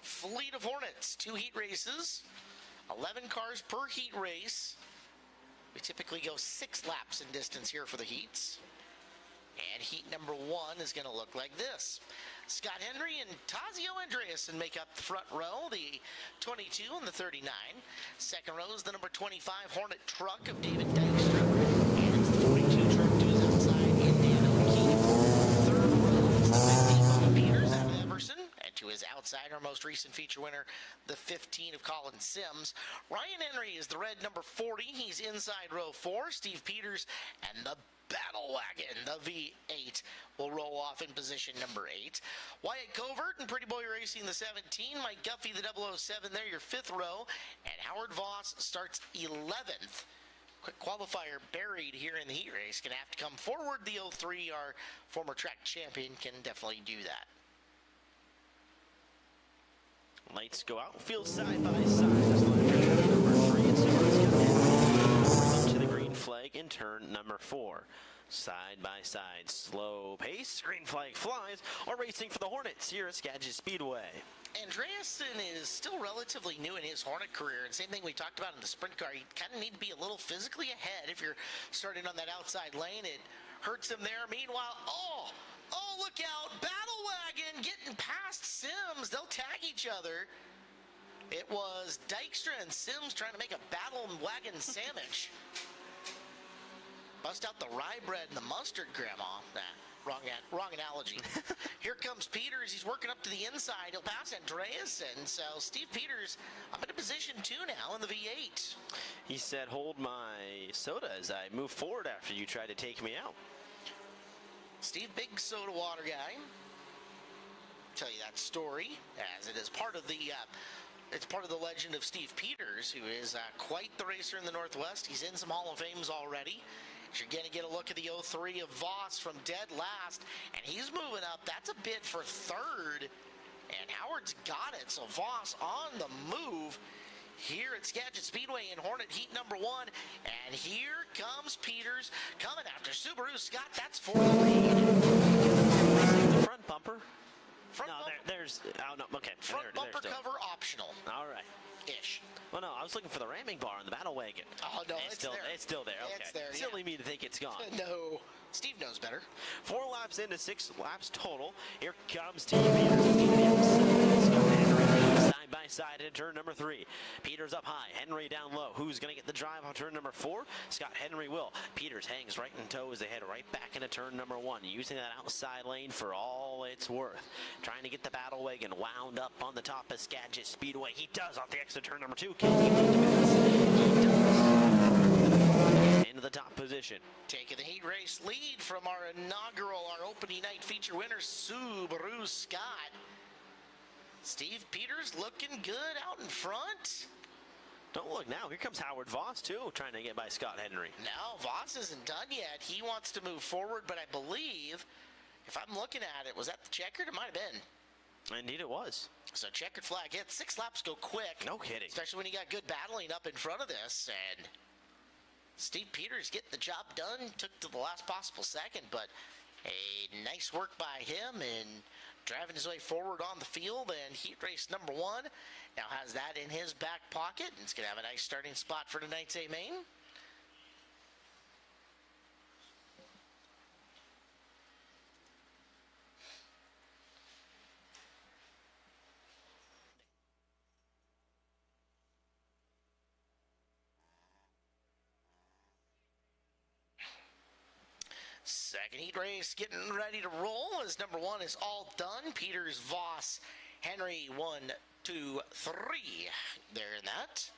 fleet of Hornets. 2 heat races, 11 cars per heat race. We typically go 6 laps in distance here for the heats. And heat number 1 is going to look like this. Scott Henry and Tazio Andreasen make up the front row, the 22 and the 39. Second row is the number 25 Hornet truck of David Dykstra. And it's the 42 truck to his outside in Dan O'Keefe. Third row is the 15 Bob Peters out of Everson. And to his outside, our most recent feature winner, the 15 of Colin Sims. Ryan Henry is the red number 40. He's inside row 4. Steve Peters and the Battle Wagon, the V8, will roll off in position number 8. Wyatt Covert and Pretty Boy Racing, the 17. Mike Guffey, the 007, there, your 5th row. And Howard Voss starts 11th. Quick qualifier buried here in the heat race. Going to have to come forward. The 03, our former track champion, can definitely do that. Lights go out. Field side by side. As number 3 and so to the green flag in turn number 4. Side by side, slow pace. Green flag flies. Are racing for the Hornets here at Skagit Speedway. Andreasen is still relatively new in his Hornet career, and same thing we talked about in the sprint car. You kind of need to be a little physically ahead if you're starting on that outside lane. It hurts him there. Meanwhile, oh, look out. Battle Wagon getting past Sims. They'll tag each other. It was Dykstra and Sims trying to make a Battle Wagon sandwich. Bust out the rye bread and the mustard, Grandma. Wrong analogy. Here comes Peters. He's working up to the inside. He'll pass Andreasen. So Steve Peters up into position 2 now in the V8. He said, hold my soda as I move forward after you try to take me out. Steve, big soda water guy. Tell you that story as it is part of the it's part of the legend of Steve Peters, who is quite the racer in the Northwest. He's in some Hall of Fames already. You're going to get a look at the 03 of Voss from dead last, and he's moving up. That's a bid for 3rd, and Howard's got it. So Voss on the move here at Skagit Speedway in Hornet Heat number 1, and here comes Peters coming after Subaru Scott. That's for the lead. The front bumper. There's okay. Front bumper cover optional. All right. Ish. Well, no, I was looking for the ramming bar on the Battle Wagon. Oh, no, it's there. It's still there. Okay. It's there, Silly me to think it's gone. No. Steve knows better. 4 laps into 6 laps total. Here comes Team Peters. Side by side in turn number 3. Peters up high. Henry down low. Who's going to get the drive on turn number 4? Scott Henry will. Peters hangs right in tow as they head right back into turn number 1. Using that outside lane for all it's worth. Trying to get the Battle Wagon wound up on the top of Skagit Speedway. He does off the exit turn number 2. Can he make the pass? He does. Into the top position. Taking the heat race lead from our opening night feature winner, Subaru Scott. Steve Peters looking good out in front. Don't look now. Here comes Howard Voss, too, trying to get by Scott Henry. No, Voss isn't done yet. He wants to move forward, but I believe, if I'm looking at it, was that the checkered? It might have been. Indeed it was. So checkered flag hit. 6 laps go quick. No kidding. Especially when you got good battling up in front of this. And Steve Peters getting the job done. Took to the last possible second, but a nice work by him and driving his way forward on the field. And heat race number 1 now has that in his back pocket. And it's going to have a nice starting spot for tonight's A main. Second heat race getting ready to roll as number 1 is all done. Peters, Voss, Henry, 1, 2, 3. There in that.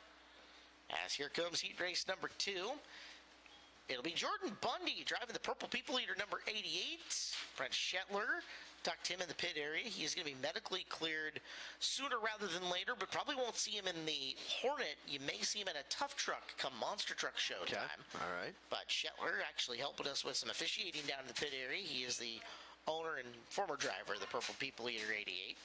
As here comes heat race number 2. It'll be Jordan Bundy driving the Purple People Eater number 88. Brent Shetler tucked him in the pit area. He is going to be medically cleared sooner rather than later, but probably won't see him in the Hornet. You may see him in a tough truck come monster truck showtime. All right. But Shetler actually helping us with some officiating down in the pit area. He is the owner and former driver of the Purple People Eater 88.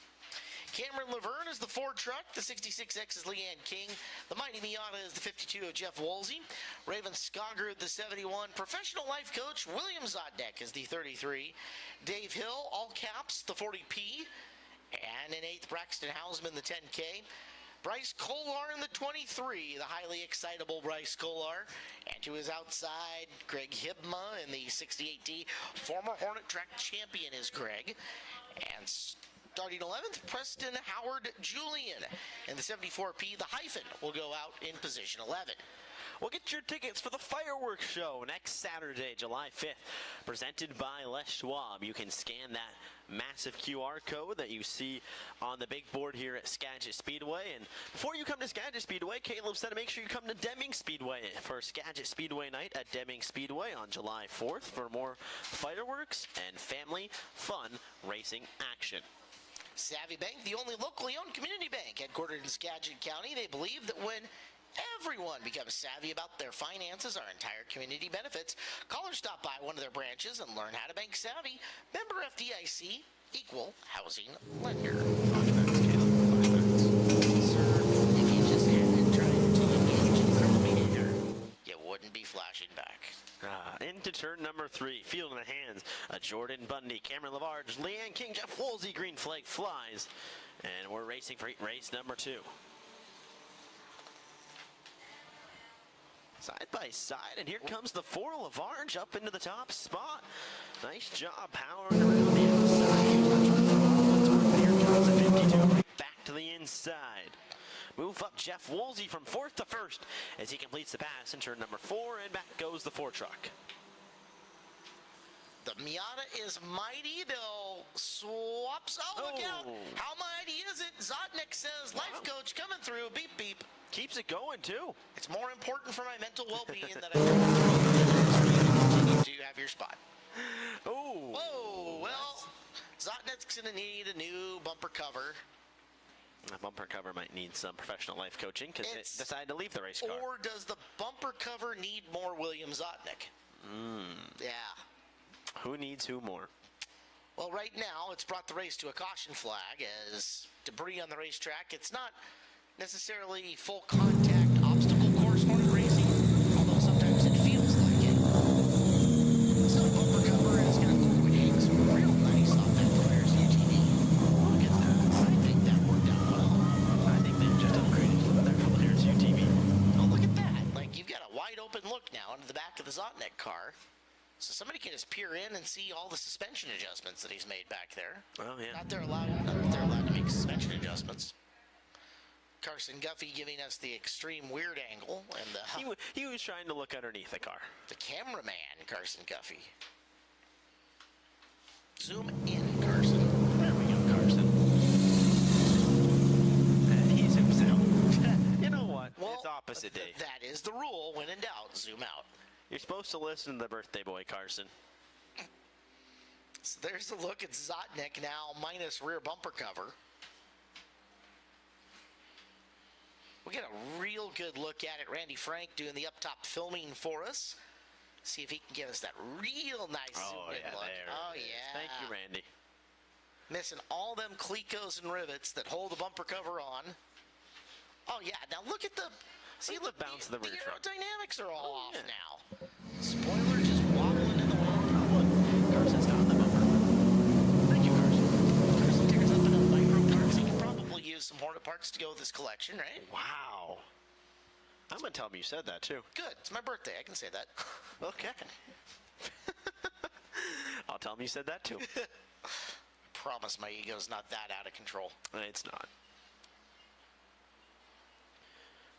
Cameron Laverne is the Ford truck. The 66X is Leanne King. The Mighty Miata is the 52 of Jeff Woolsey. Raven Skogard, the 71. Professional life coach William Zodnek is the 33. Dave Hill, all caps, the 40P. And in 8th, Braxton Hausman, the 10K. Bryce Kolar in the 23, the highly excitable Bryce Kolar. And to his outside, Greg Hibma in the 68D. Former Hornet track champion is Greg. And starting 11th, Preston Howard Julian. In the 74P, the hyphen will go out in position 11. Well, get your tickets for the fireworks show next Saturday, July 5th, presented by Les Schwab. You can scan that massive QR code that you see on the big board here at Skagit Speedway. And before you come to Skagit Speedway, Caleb said to make sure you come to Deming Speedway for Skagit Speedway night at Deming Speedway on July 4th for more fireworks and family fun racing action. Savvy Bank, the only locally owned community bank headquartered in Skagit County. They believe that when everyone becomes savvy about their finances, our entire community benefits. Callers stop by one of their branches and learn how to bank savvy. Member FDIC, equal housing lender. Sir, if you just hadn't tried to engage in criminal behavior, you wouldn't be flashing back. Into turn number 3, field in the hands of Jordan Bundy, Cameron Lavarge, Leanne King, Jeff Woolsey, green flag flies, and we're racing for race number 2. Side by side, and here comes the 4 Lavarge up into the top spot. Nice job powering around the outside. Here comes the 52, back to the inside. Move up Jeff Woolsey from 4th to 1st as he completes the pass in turn number 4, and back goes the 4 truck. The Miata is mighty. They'll swap. Oh, look out. How mighty is it? Zodnik says, life coach coming through. Beep, beep. Keeps it going, too. It's more important for my mental well-being that I continue to have your spot. Oh. Whoa, well, Zodnik's going to need a new bumper cover. The bumper cover might need some professional life coaching because it decided to leave the race car. Or does the bumper cover need more William Zodnik? Yeah. Who needs who more? Well, right now, it's brought the race to a caution flag as debris on the racetrack. It's not necessarily full contact obstacle course Hornet racing, although sometimes it feels like it. So the bumper cover is going to hang some real nice off that Polaris UTV. Look at that. I think that worked out well. I think they've just upgraded their Polaris UTV. Oh, look at that. Like, you've got a wide open look now into the back of the Zodnik car. So somebody can just peer in and see all the suspension adjustments that he's made back there. Oh, yeah. Not they're allowed to make suspension adjustments. Carson Guffey giving us the extreme weird angle, and He was trying to look underneath the car. the cameraman, Carson Guffey. Zoom in, Carson. There we go, Carson. And he zooms out. You know what? It's opposite day. That is the rule. When in doubt, zoom out. You're supposed to listen to the birthday boy, Carson. So there's a look at Zodnik now, minus rear bumper cover. We get a real good look at it. Randy Frank doing the up top filming for us. See if he can give us that real nice zoomed in look. Oh, yeah. Thank you, Randy. Missing all them clecos and rivets that hold the bumper cover on. Oh, yeah. Now look at the... See, look, bounce of the rear truck. aerodynamics are all off now. Spoiler just wobbling in the wind. Carson's down the bumper. Thank you, Carson. Carson tears up enough micro parts. He can probably use some Hornet parts to go with his collection, right? Wow. I'm going to tell him you said that, too. Good. It's my birthday. I can say that. Okay. I'll tell him you said that, too. Promise my ego's not that out of control. It's not.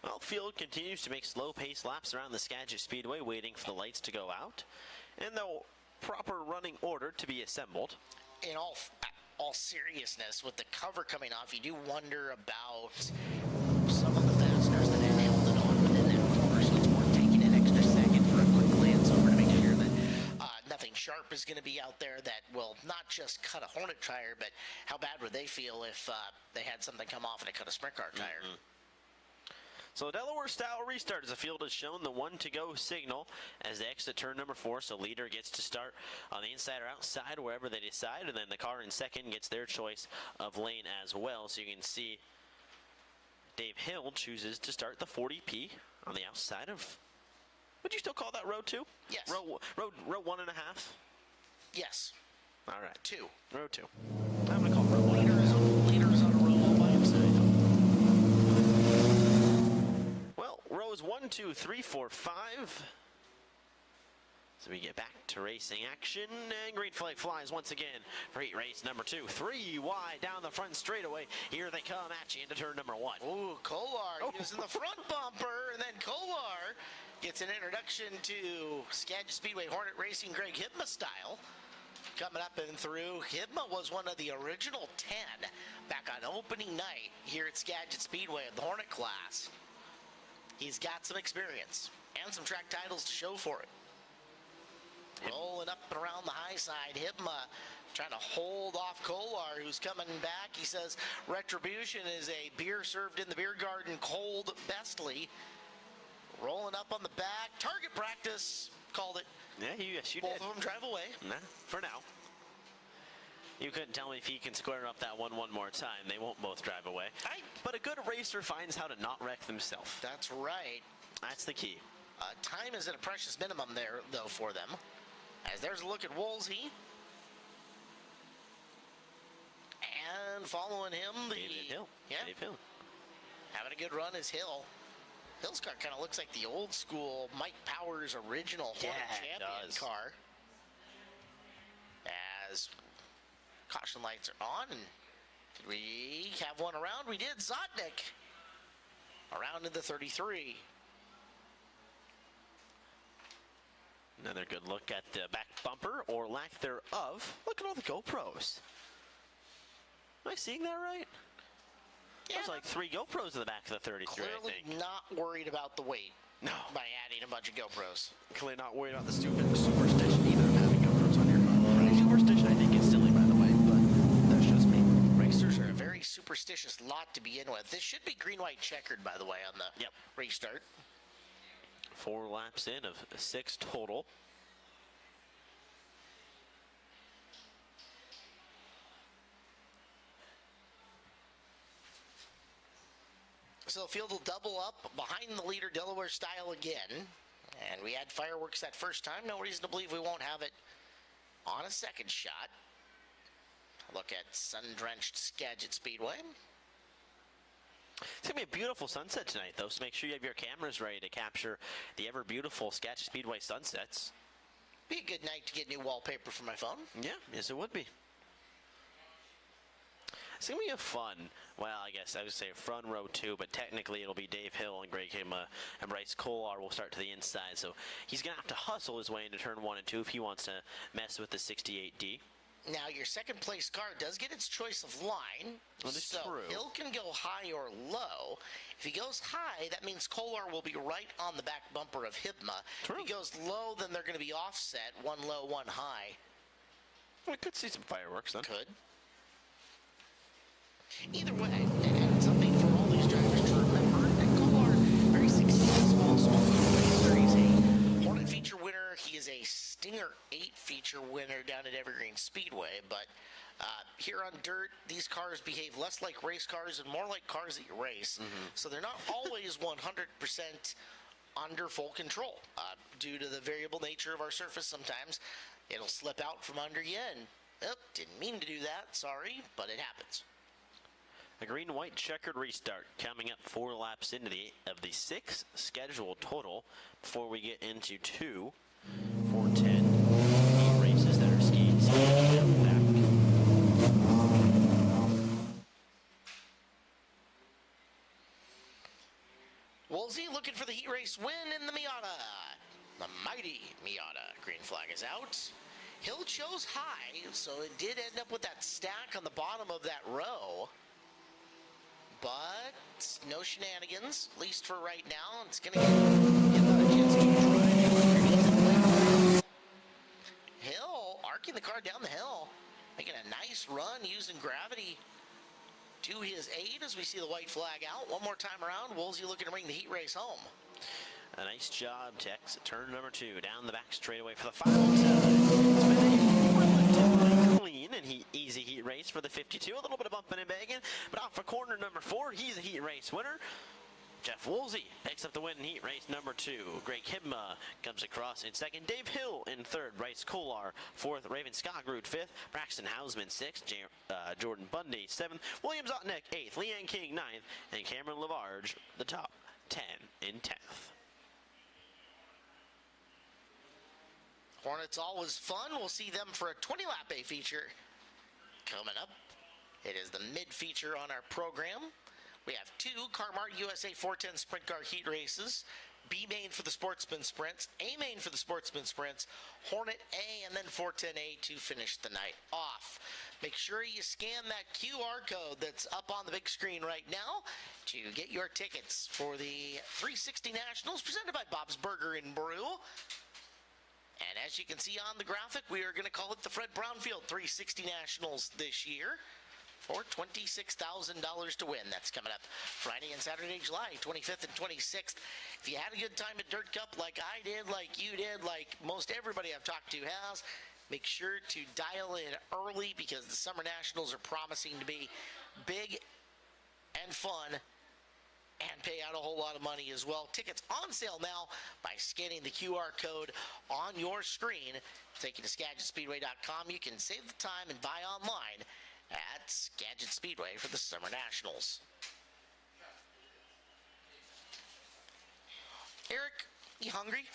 Well, field continues to make slow-paced laps around the Skagit Speedway, waiting for the lights to go out. And they'll proper running order to be assembled. In all seriousness, with the cover coming off, you do wonder about some of the fasteners that had held it on within that corner, so it's worth taking an extra second for a quick glance over to make sure that nothing sharp is going to be out there that will not just cut a Hornet tire, but how bad would they feel if they had something come off and it cut a sprint car tire? Mm-hmm. So Delaware style restart as the field has shown the 1 to go signal as they exit turn number 4. So leader gets to start on the inside or outside, wherever they decide, and then the car in second gets their choice of lane as well. So you can see Dave Hill chooses to start the 40P on the outside of, would you still call that row 2? Yes. Row 1.5? Yes. All right. 2. Row 2. I'm going to call row 1. Leader is on a row all by himself. Well, rows 1, 2, 3, 4, 5. So we get back to racing action, and green flag flies once again for heat race number 2. 3 wide down the front straightaway. Here they come at you into turn number 1. Ooh, Kolar is in the front bumper, and then Kolar gets an introduction to Skagit Speedway Hornet Racing Greg Hipma style. Coming up and through, Hipma was one of the original 10 back on opening night here at Skagit Speedway of the Hornet class. He's got some experience and some track titles to show for it. Rolling up and around the high side, Hipma trying to hold off Kolar, who's coming back. He says retribution is a beer served in the beer garden cold bestly. Rolling up on the back, target practice, called it. Yeah, yes, you Both did. of them drive away. Nah, for now. You couldn't tell me if he can square up that one more time. They won't both drive away. But a good racer finds how to not wreck themselves. That's right. That's the key. Time is at a precious minimum there, though, for them. As there's a look at Woolsey. And following him, David Hill. Yeah. Dave Hill. Having a good run is Hill. Hill's car kind of looks like the old school Mike Powers original Hornet champion car. As caution lights are on, and did we have one around? We did. Zotnik around in the 33. Another good look at the back bumper, or lack thereof. Look at all the GoPros. Am I seeing that right? Yeah, There's like 3 GoPros in the back of the 33, I clearly think. not worried about the weight. No. By adding a bunch of GoPros. Clearly not worried about the stupid superstition either of having GoPros on your phone. Right? Superstition, I think, is silly, by the way, but that's just me. Racers are a very superstitious lot to begin with. This should be green-white checkered, by the way, on the restart. 4 laps in of 6 total. So the field will double up behind the leader, Delaware style again. And we had fireworks that first time. No reason to believe we won't have it on a second shot. Look at sun-drenched Skagit Speedway. It's going to be a beautiful sunset tonight, though, so make sure you have your cameras ready to capture the ever-beautiful Skagit Speedway sunsets. Be a good night to get new wallpaper for my phone. Yeah, yes it would be. It's going to be a fun, well, I guess I would say front row 2, but technically it'll be Dave Hill and Greg Hipma, and Bryce Kolar will start to the inside, so he's going to have to hustle his way into turn 1 and 2 if he wants to mess with the 68D. Now, your second place car does get its choice of line. That is so true. Hill can go high or low. If he goes high, that means Kolar will be right on the back bumper of Hipma. True. If he goes low, then they're going to be offset, one low, one high. We could see some fireworks then. Could. Either way, and something for all these drivers to remember, that Kolar, very successful small racer. He's a Hornet feature winner. He is a Stinger 8 feature winner down at Evergreen Speedway. But here on dirt, these cars behave less like race cars and more like cars that you race. So they're not always 100% under full control. Due to the variable nature of our surface, sometimes it'll slip out from under you and, didn't mean to do that, sorry, but it happens. A green-white checkered restart coming up 4 laps into the 6 scheduled total before we get into 2 410 races that are skiing back. Woolsey looking for the heat race win in the Miata. The mighty Miata. Green flag is out. Hill chose high, so it did end up with that stack on the bottom of that row. But no shenanigans, at least for right now. It's going to get another chance to drive. Hill arcing the car down the hill, making a nice run using gravity to his aid as we see the white flag out. One more time around, Woolsey looking to bring the heat race home. A nice job to exit turn number 2 down the back straightaway for the final time. It's been a relatively clean and easy heat race for the 52. A little bit of bumping and banging, but off for corner number 4, he's a heat race winner. Jeff Woolsey picks up the win in heat race number 2. Greg Hibma comes across in second. Dave Hill in third. Bryce Kolar fourth. Raven Skogrude 5th. Braxton Hausman 6th. Jordan Bundy 7th. William Zotnick 8th. Leanne King 9th. And Cameron Lavarge the top 10 in 10th. Hornets always fun. We'll see them for a 20-lap A feature coming up. It is the mid-feature on our program. We have 2 Car-Mart USA 410 Sprint Car Heat Races. B main for the Sportsman Sprints, A main for the Sportsman Sprints, Hornet A, and then 410A to finish the night off. Make sure you scan that QR code that's up on the big screen right now to get your tickets for the 360 Nationals presented by Bob's Burger and Brew. And as you can see on the graphic, we are going to call it the Fred Brownfield 360 Nationals this year for $26,000 to win. That's coming up Friday and Saturday, July 25th and 26th. If you had a good time at Dirt Cup like I did, like you did, like most everybody I've talked to has, make sure to dial in early because the Summer Nationals are promising to be big and fun and pay out a whole lot of money as well. Tickets on sale now by scanning the QR code on your screen. Take you to SkagitSpeedway.com. You can save the time and buy online at Skagit Speedway for the Summer Nationals. Eric, you hungry?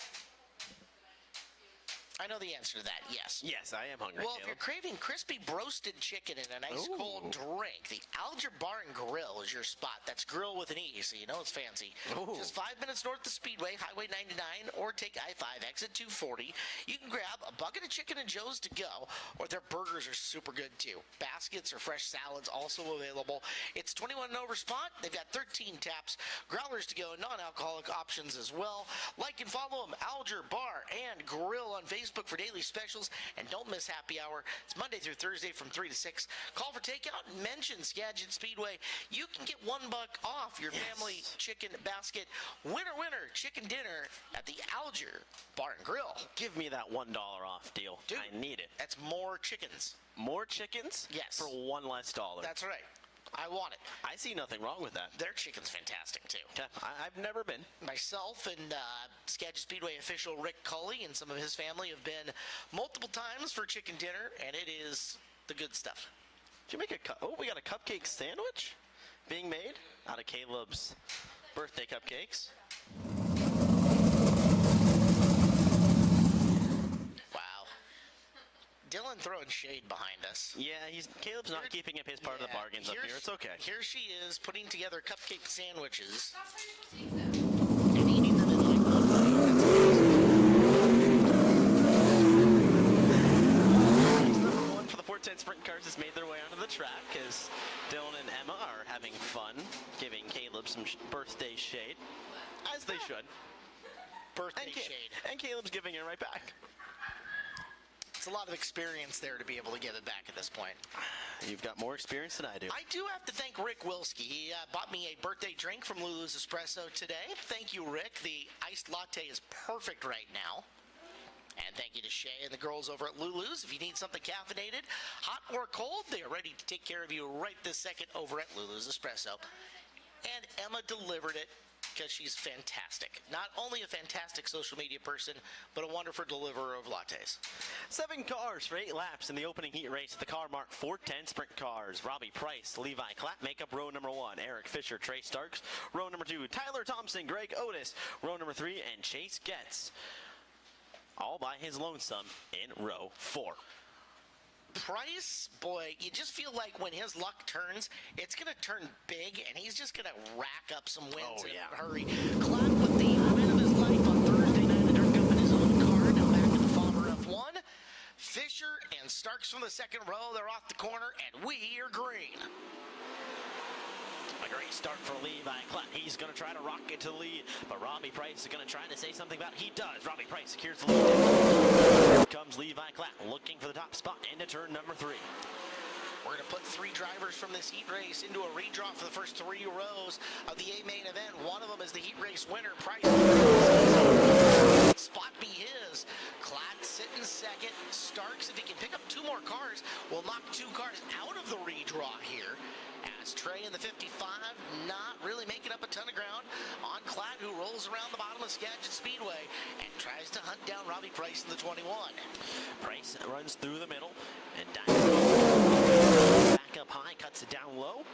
I know the answer to that, yes. Yes, I am hungry, Well, if you're craving crispy broasted chicken and a nice cold drink, the Alger Bar and Grill is your spot. That's grill with an E, so you know it's fancy. Just 5 minutes north of Speedway, Highway 99, or take I-5, exit 240. You can grab a bucket of chicken and Joe's to go, or their burgers are super good too. Baskets or fresh salads also available. It's 21 and over spot. They've got 13 taps, growlers to go, non-alcoholic options as well. Like and follow them, Alger Bar and Grill on Facebook for daily specials, and don't miss happy hour. It's Monday through Thursday from 3 to 6. Call for takeout and mention Skagit Speedway. You can get $1 off your family chicken basket. Winner chicken dinner at the Alger Bar and Grill. Give me that $1 off deal. Dude, I need it. That's more chickens. More chickens? Yes. For $1 less. That's right. I want it. I see nothing wrong with that. Their chicken's fantastic, too. Okay. I've never been. Myself and Skagit Speedway official Rick Culley and some of his family have been multiple times for chicken dinner, and it is the good stuff. Did you make a we got a cupcake sandwich being made out of Caleb's birthday cupcakes. Dylan throwing shade behind us. Yeah, Caleb's not keeping up his part of the bargains up here. It's okay. Here she is putting together cupcake sandwiches. That's how you're supposed to eat them. And eating them in like one bite. Number 1 for the 410 Sprint Cars has made their way onto the track as Dylan and Emma are having fun, giving Caleb some birthday shade, as they should. Birthday shade. And Caleb's giving it right back. It's a lot of experience there to be able to give it back at this point. You've got more experience than I do. I do have to thank Rick Wilski. He bought me a birthday drink from Lulu's Espresso today. Thank you, Rick. The iced latte is perfect right now. And thank you to Shay and the girls over at Lulu's. If you need something caffeinated, hot or cold, they are ready to take care of you right this second over at Lulu's Espresso. And Emma delivered it because she's fantastic. Not only a fantastic social media person, but a wonderful deliverer of lattes. 7 cars for 8 laps in the opening heat race at the Car-Mart 410 Sprint Cars. Robbie Price, Levi Clapp make up row number 1. Eric Fisher, Trey Starks, row number 2. Tyler Thompson, Greg Otis, row number 3. And Chase Getz, all by his lonesome in row 4. Price, boy, you just feel like when his luck turns, it's going to turn big, and he's just going to rack up some wins in a hurry. Clapp with the win of his life on Thursday night at Dirt Cup in his own car, now back in the Faber F1. Fisher and Starks from the second row. They're off the corner, and we are green. A great start for Levi Klatt. He's going to try to rock it to the lead, but Robbie Price is going to try to say something about it. He does. Robbie Price secures the lead. Here comes Levi Klatt looking for the top spot into turn number 3. We're going to put 3 drivers from this heat race into a redraw for the first 3 rows of the A main event. One of them is the heat race winner, Price. Spot be his. Klatt sitting second. Starks, if he can pick up 2 more cars, will knock 2 cars out of the redraw here. As Trey in the 55, not really making up a ton of ground on Klatt, who rolls around the bottom of Skagit Speedway and tries to hunt down Robbie Price in the 21. Price runs through the middle and dives back up high, cuts it down low,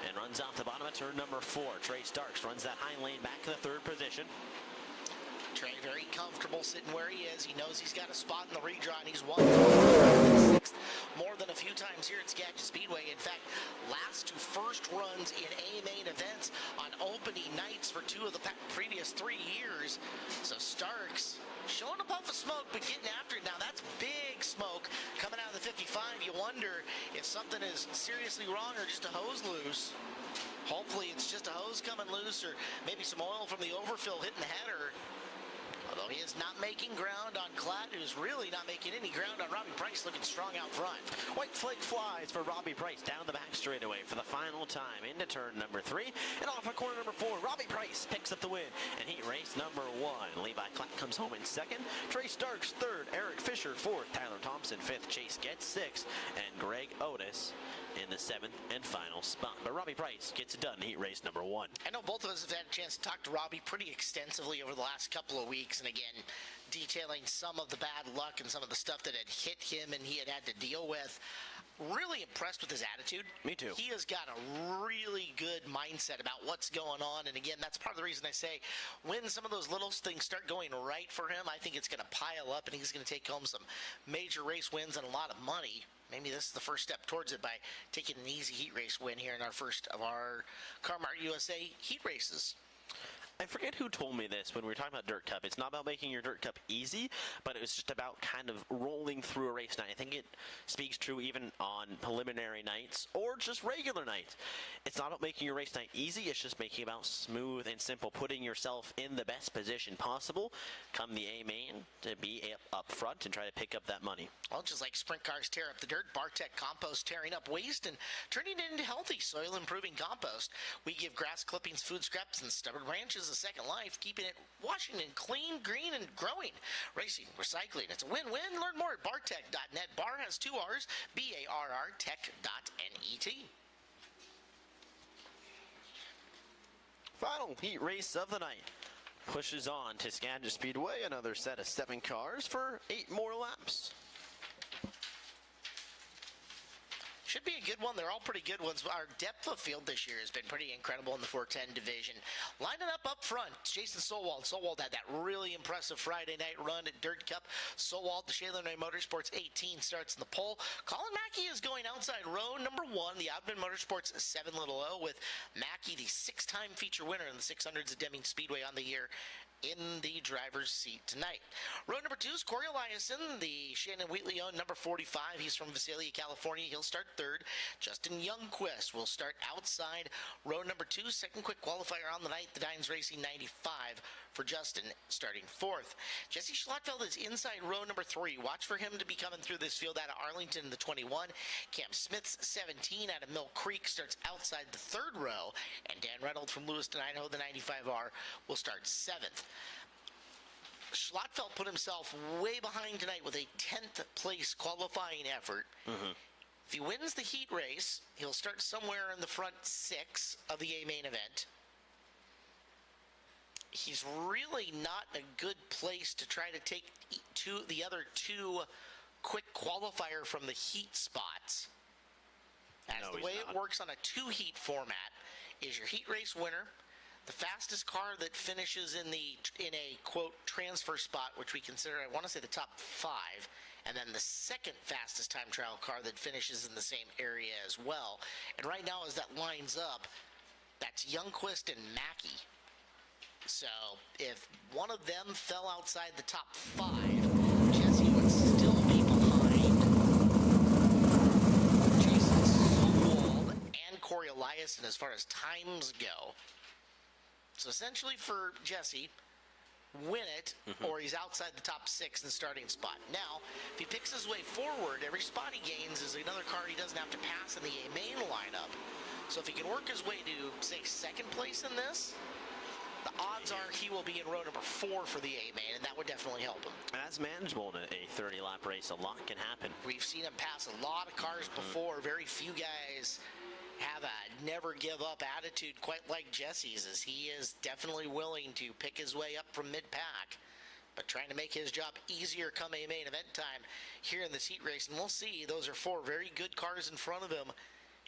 and runs off the bottom of turn number 4. Trey Starks runs that high lane back to the 3rd position. Trey very comfortable sitting where he is. He knows he's got a spot in the redraw, and he's won 6th more than a few times here at Skagit Speedway. In fact, last to first runs in A main events on opening nights for 2 of the previous 3 years. So Starks showing a puff of smoke, but getting after it. Now that's big smoke coming out of the 55. You wonder if something is seriously wrong or just a hose loose. Hopefully it's just a hose coming loose, or maybe some oil from the overfill hitting the header. Although he is not making ground on Klatt, who's really not making any ground on Robbie Price, looking strong out front. White flag flies for Robbie Price down the back straightaway for the final time into turn number 3. And off of corner number 4, Robbie Price picks up the win. And heat race number 1. Levi Klatt comes home in 2nd. Trey Starks 3rd. Eric Fisher 4th. Tyler Thompson 5th. Chase Getz 6th. And Greg Otis in the 7th and final spot. But Robbie Price gets it done in heat race number 1. I know both of us have had a chance to talk to Robbie pretty extensively over the last couple of weeks, and again, detailing some of the bad luck and some of the stuff that had hit him and he had to deal with. Really impressed with his attitude. Me too. He has got a really good mindset about what's going on, and again, that's part of the reason I say when some of those little things start going right for him, I think it's going to pile up and he's going to take home some major race wins and a lot of money. Maybe this is the first step towards it by taking an easy heat race win here in our first of our Car-Mart USA heat races. I forget who told me this when we were talking about Dirt Cup. It's not about making your Dirt Cup easy, but it was just about kind of rolling through a race night. I think it speaks true even on preliminary nights or just regular nights. It's not about making your race night easy. It's just making it about smooth and simple, putting yourself in the best position possible come the A main to be up front and try to pick up that money. Well, just like sprint cars tear up the dirt, Bartech Compost tearing up waste and turning it into healthy soil-improving compost. We give grass clippings, food scraps, and stubborn branches a second life, keeping it washing and clean, green, and growing. Racing, recycling, it's a win-win. Learn more at bartech.net. Bar has 2 R's, B-A-R-R, tech.net. Final heat race of the night pushes on to Skagit Speedway. Another set of 7 cars for 8 more laps. Should be a good one. They're all pretty good ones. Our depth of field this year has been pretty incredible in the 410 division. Lining up front, Jason Solwald. Solwald had that really impressive Friday night run at Dirt Cup. Solwald, the Shaylin Motorsports 18, starts in the pole. Colin Mackey is going outside row number 1, the Outman Motorsports 7-0, with Mackey, the 6-time feature winner in the 600s at Deming Speedway on the year, in the driver's seat tonight. Row number 2 is Corey Eliason, the Shannon Wheatley owned number 45. He's from Visalia, California. He'll start 3rd. Justin Youngquist will start outside row number 2. Second quick qualifier on the night. The Dines Racing 95 for Justin, starting 4th. Jesse Schlottfeld is inside row number 3. Watch for him to be coming through this field out of Arlington, the 21. Cam Smith's 17 out of Mill Creek starts outside the 3rd row. And Dan Reynolds from Lewiston, Idaho, the 95R, will start 7th. Schlottfeld put himself way behind tonight with a 10th place qualifying effort. If he wins the heat race, he'll start somewhere in the front 6 of the A main event. He's really not a good place to try to take the other 2 quick qualifier from the heat spots. As the way it works on a 2-heat format is your heat race winner, the fastest car that finishes in a quote transfer spot, which we consider, I want to say, the top 5, and then the second fastest time trial car that finishes in the same area as well. And right now, as that lines up, that's Youngquist and Mackey. So if one of them fell outside the top 5, Jesse would still be behind Eliason as far as times go. So essentially for Jesse, win it, or he's outside the top 6 in the starting spot. Now, if he picks his way forward, every spot he gains is another card he doesn't have to pass in the A main lineup. So if he can work his way to, say, 2nd place in this, the odds are he will be in row number 4 for the A main, and that would definitely help him. That's manageable in a 30-lap race. A lot can happen. We've seen him pass a lot of cars before. Very few guys have a never give up attitude quite like Jesse's, as he is definitely willing to pick his way up from mid-pack, but trying to make his job easier come a main event time here in this heat race. And we'll see, those are 4 very good cars in front of him.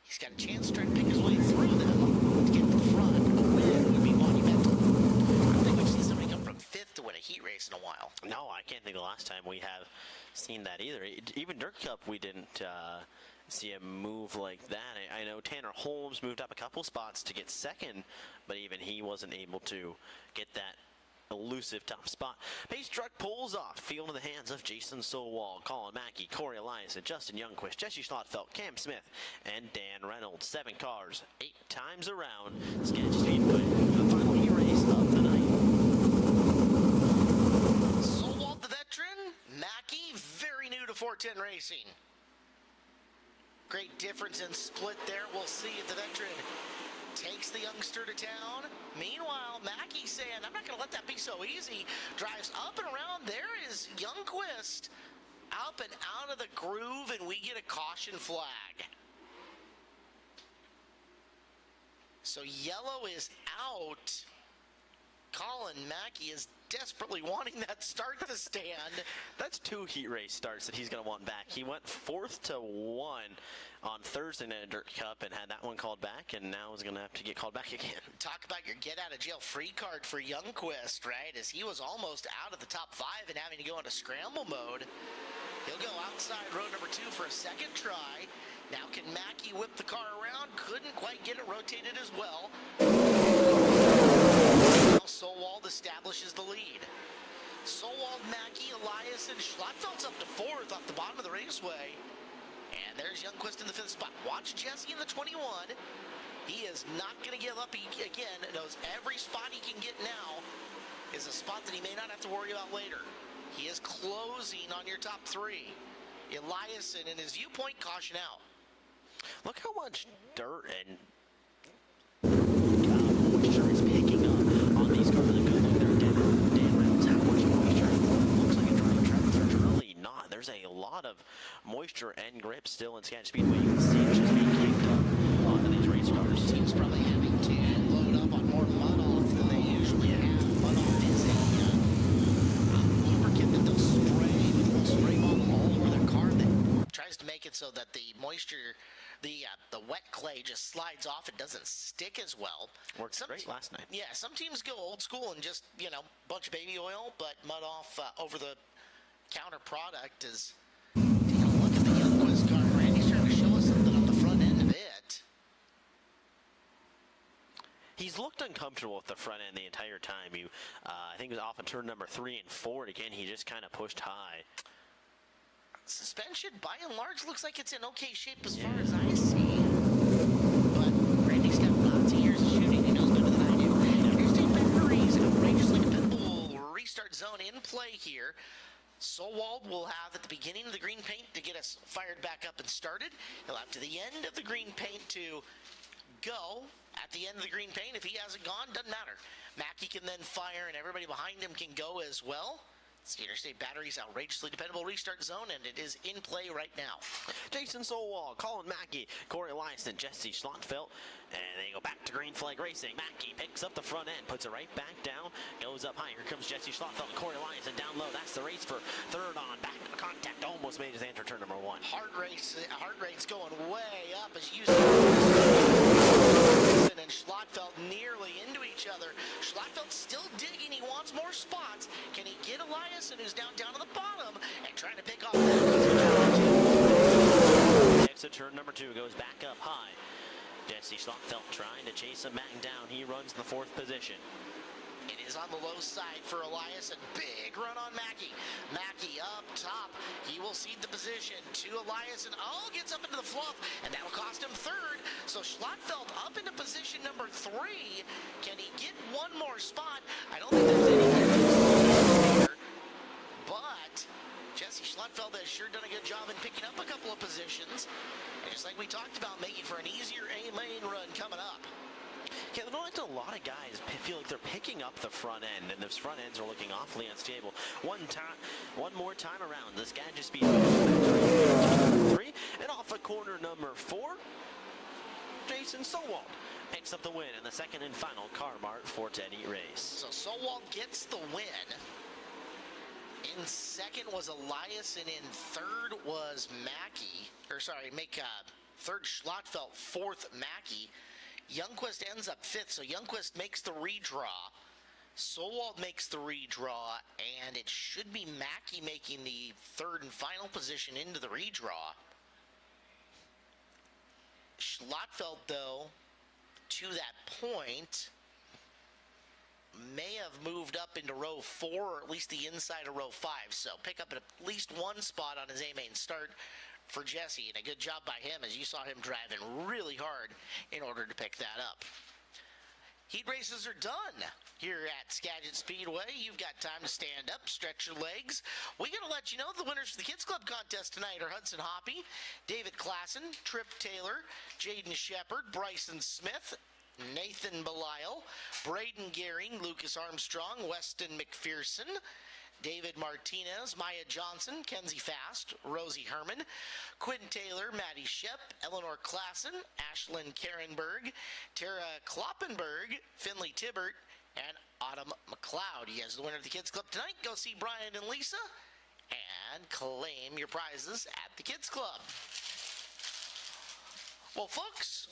He's got a chance to try to pick his way through them to get to the front. A win would be monumental. I don't think we've seen somebody come from 5th to win a heat race in a while. No, I can't think of the last time we have seen that either. Even Dirt Cup, we didn't see a move like that. I know Tanner Holmes moved up a couple spots to get 2nd, but even he wasn't able to get that elusive top spot. Pace truck pulls off, field in the hands of Jason Sowall, Colin Mackey, Corey Elias, Justin Youngquist, Jesse Schlottfeld, Cam Smith, and Dan Reynolds. 7 cars, 8 times around Skagit Speedway. The final heat race of the night. Sowall, the veteran. Mackey, very new to 410 racing. Great difference in split there. We'll see if the veteran takes the youngster to town. Meanwhile, Mackey saying, I'm not going to let that be so easy. Drives up and around. There is Youngquist up and out of the groove, and we get a caution flag. So yellow is out. Colin Mackey is desperately wanting that start to stand. That's 2 heat race starts that he's going to want back. He went 4th to 1 on Thursday night at Dirt Cup and had that one called back, and now is going to have to get called back again. Talk about your get-out-of-jail-free card for Youngquist, right? As he was almost out of the top 5 and having to go into scramble mode. He'll go outside row number 2 for a 2nd try. Now can Mackey whip the car around? Couldn't quite get it rotated as well. Sowald establishes the lead. Sowald, Mackey, Elias, and Schlottfeld's up to 4th off the bottom of the raceway. And there's Youngquist in the 5th spot. Watch Jesse in the 21. He is not going to give up again. Knows every spot he can get now is a spot that he may not have to worry about later. He is closing on your top 3. Eliason in his viewpoint, caution out. Look how much dirt and moisture is picking up on these cars. Look there, Dan Reynolds, how much moisture? Looks like a dry track, but there's really not. There's a lot of moisture and grip still in Skagit Speedway. You can see it's just being kicked up onto these race cars. Team's probably having to load up on more mud off than they usually have. Mud off is a lubricant that they'll spray with a little spray bottle all over their car that tries to make it so that the moisture, the wet clay just slides off. It doesn't stick as well. Worked great last night. Yeah, some teams go old school and just, bunch of baby oil, but mud off over the counter product is. Take a look at the Youngquist car. Randy's trying to show us something on the front end of it. He's looked uncomfortable with the front end the entire time. I think it was off in turn number 3 and 4. And again, he just kind of pushed high. Suspension, by and large, looks like it's in okay shape as far as I see. But Randy's got lots of years of shooting. He knows better than I do. Here's the batteries. An outrageously dependable restart zone in play here. Sowald will have at the beginning of the green paint to get us fired back up and started. He'll have to the end of the green paint to go. At the end of the green paint, if he hasn't gone, doesn't matter. Mackey can then fire, and everybody behind him can go as well. It's Interstate Batteries outrageously dependable restart zone, and it is in play right now. Jason Sowall, Colin Mackey, Corey Elias, and Jesse Schlottfeld. And they go back to green flag racing. Mackey picks up the front end, puts it right back down, goes up high. Here comes Jesse Schlottfeld and Corey Elias, and down low. That's the race for 3rd on. Back to contact, almost made his enter turn number 1. Heart rate's going way up as you and Schlottfeld nearly into each other. Schlottfeld's still digging. He wants more spots. Can he get Eliason, who's down to the bottom, and trying to pick off that? Exit turn number 2 goes back up high. Jesse Schlottfeld trying to chase him back down. He runs in the 4th position. It is on the low side for Elias, and big run on Mackey. Mackey up top. He will cede the position to Elias, and gets up into the fluff, and that'll cost him third. So Schlotfeld up into position number 3. Can he get one more spot? I don't think there's any here, but Jesse Schlotfeld has sure done a good job in picking up a couple of positions. And just like we talked about, making for an easier A-lane run coming up. Yeah, there's not a lot of guys feel like they're picking up the front end, and those front ends are looking awfully unstable. One more time around, the Skagit Speedway 3, and off of corner number 4, Jason Sowald picks up the win in the second and final Car-Mart 410 race. So Sowald gets the win. In second was Elias, and in third was Mackey. Third Schlotfeld, fourth Mackey. Youngquist ends up 5th, so Youngquist makes the redraw. Sowald makes the redraw, and it should be Mackey making the third and final position into the redraw. Schlotfeld, though, to that point, may have moved up into row 4, or at least the inside of row 5, so pick up at least one spot on his A-main start for Jesse, and a good job by him as you saw him driving really hard in order to pick that up. Heat races are done here at Skagit Speedway. You've got time to stand up, stretch your legs. We're going to let you know the winners for the Kids Club contest tonight are Hudson Hoppy, David Klassen, Trip Taylor, Jaden Shepard, Bryson Smith, Nathan Belisle, Braden Gehring, Lucas Armstrong, Weston McPherson, David Martinez, Maya Johnson, Kenzie Fast, Rosie Herman, Quinn Taylor, Maddie Shep, Eleanor Klassen, Ashlyn Karenberg, Tara Kloppenberg, Finley Tibbert, and Autumn McLeod. You guys are the winner of the Kids Club tonight. Go see Brian and Lisa and claim your prizes at the Kids Club. Well, folks,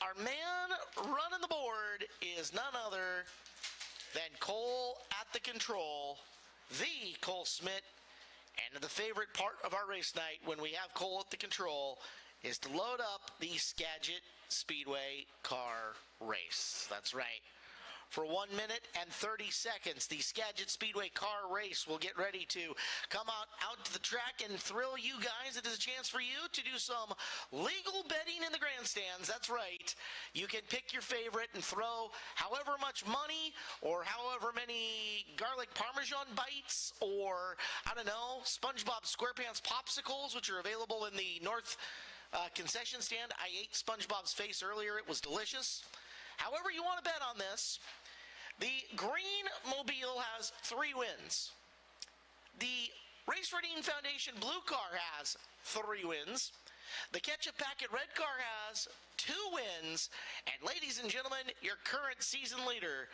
our man running the board is none other than Cole at the control, the Cole Smith. And the favorite part of our race night when we have Cole at the control is to load up the Skagit Speedway car race. That's right. For 1 minute and 30 seconds, the Skagit Speedway car race will get ready to come out to the track and thrill you guys. It is a chance for you to do some legal betting in the grandstands. That's right. You can pick your favorite and throw however much money or however many garlic parmesan bites or, I don't know, SpongeBob SquarePants popsicles, which are available in the North concession stand. I ate SpongeBob's face earlier. It was delicious. However you want to bet on this, the green mobile has 3 wins. The Race Redeem Foundation blue car has 3 wins. The Ketchup Packet red car has 2 wins. And ladies and gentlemen, your current season leader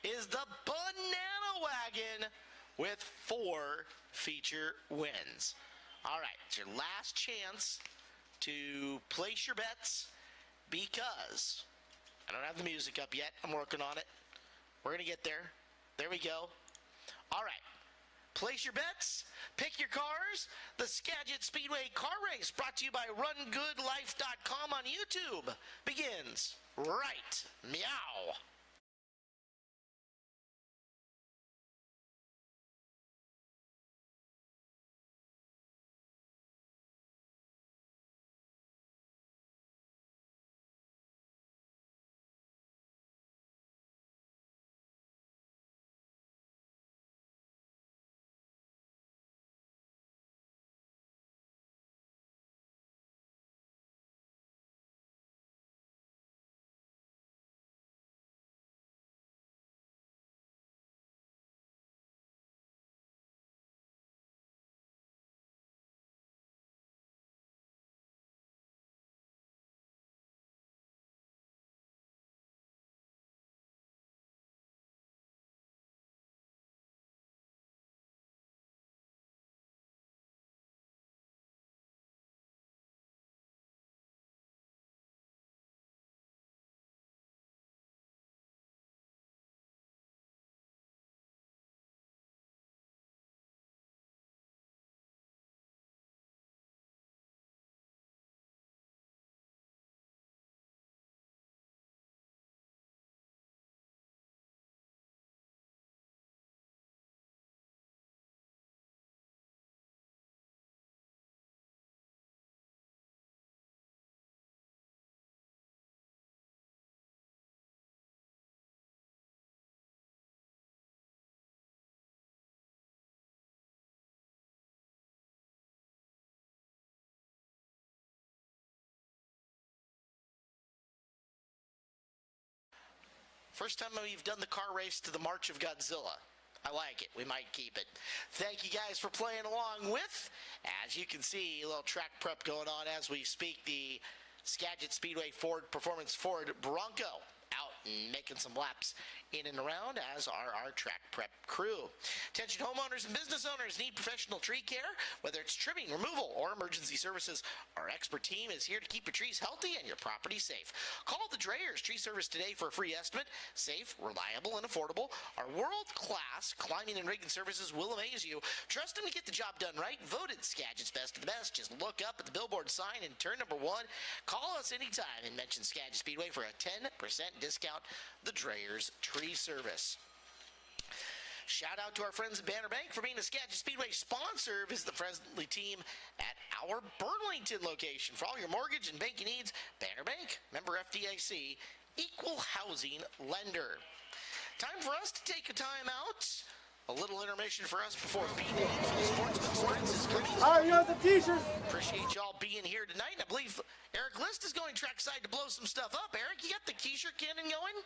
is the Banana Wagon with 4 feature wins. All right, it's your last chance to place your bets because I don't have the music up yet. I'm working on it. We're going to get there. There we go. All right. Place your bets. Pick your cars. The Skagit Speedway car race brought to you by RunGoodLife.com on YouTube begins right meow. First time we've done the car race to the March of Godzilla. I like it. We might keep it. Thank you guys for playing along with. As you can see, a little track prep going on as we speak. The Skagit Speedway Ford Performance Ford Bronco out and making some laps in and around, as are our track prep crew. Attention homeowners and business owners, need professional tree care? Whether it's trimming, removal, or emergency services, our expert team is here to keep your trees healthy and your property safe. Call the Dreyers Tree Service today for a free estimate. Safe, reliable, and affordable. Our world-class climbing and rigging services will amaze you. Trust them to get the job done right. Voted Skagit's best of the best. Just look up at the billboard sign and turn number 1. Call us anytime and mention Skagit Speedway for a 10% discount. The Dreyers Tree Service. Shout out to our friends at Banner Bank for being a Skagit Speedway sponsor. Visit the friendly team at our Burlington location. For all your mortgage and banking needs, Banner Bank, member FDIC, equal housing lender. Time for us to take a time out. A little intermission for us before B-Day for the Sportsman Sports is coming. All right, you got the t-shirts. Appreciate y'all being here tonight. I believe Eric List is going trackside to blow some stuff up. Eric, you got the t-shirt cannon going?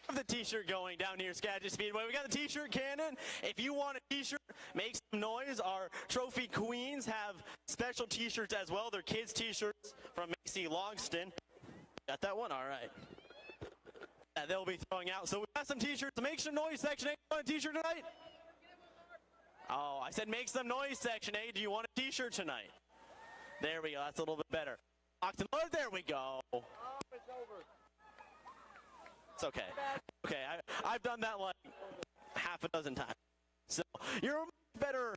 Have the t-shirt going down here at Skagit Speedway. We got the t-shirt cannon. If you want a t-shirt, make some noise. Our trophy queens have special t-shirts as well. They're kids t-shirts from Macy Logston. Got that one? All right. That they'll be throwing out. So we got some t-shirts. Make some noise, Section 8. Want a t-shirt tonight? Oh, I said make some noise, Section 8. Do you want a t-shirt tonight? There we go. That's a little bit better. There we go. Oh, it's over. It's okay. Okay, I've done that like half a dozen times. So you're better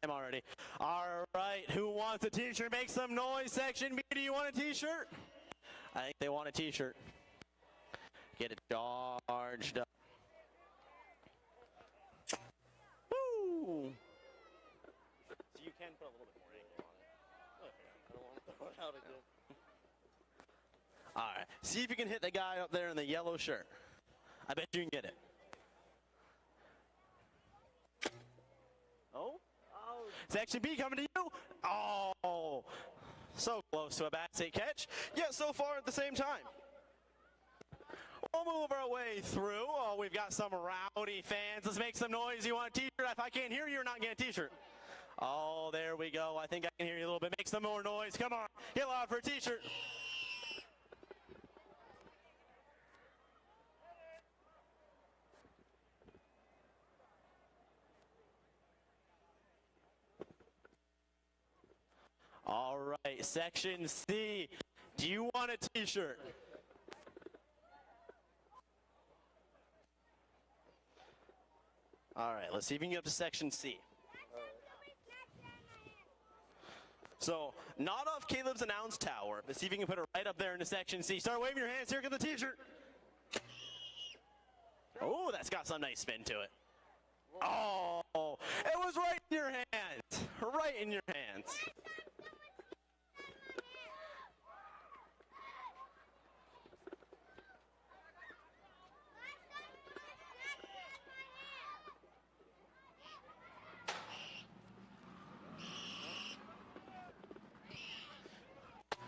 already. All right, who wants a t-shirt? Make some noise, Section B. Do you want a t-shirt? I think they want a t-shirt. Get it charged up. Woo! So you can put a little bit more angle on it. Okay. I don't want to throw it out again. All right. See if you can hit the guy up there in the yellow shirt. I bet you can get it. Oh. Section B coming to you. Oh. So close to a basket catch, yet so far at the same time. We'll move our way through. Oh, we've got some rowdy fans. Let's make some noise. You want a t-shirt? If I can't hear you, you're not getting a t-shirt. Oh, there we go. I think I can hear you a little bit. Make some more noise. Come on. Get loud for a t-shirt. All right, Section C. Do you want a t-shirt? All right, let's see if we can get up to Section C. So, not off Caleb's announce tower, but see if you can put it right up there into Section C. Start waving your hands. Here comes the t-shirt. Oh, that's got some nice spin to it. Oh, it was right in your hands. Right in your hands.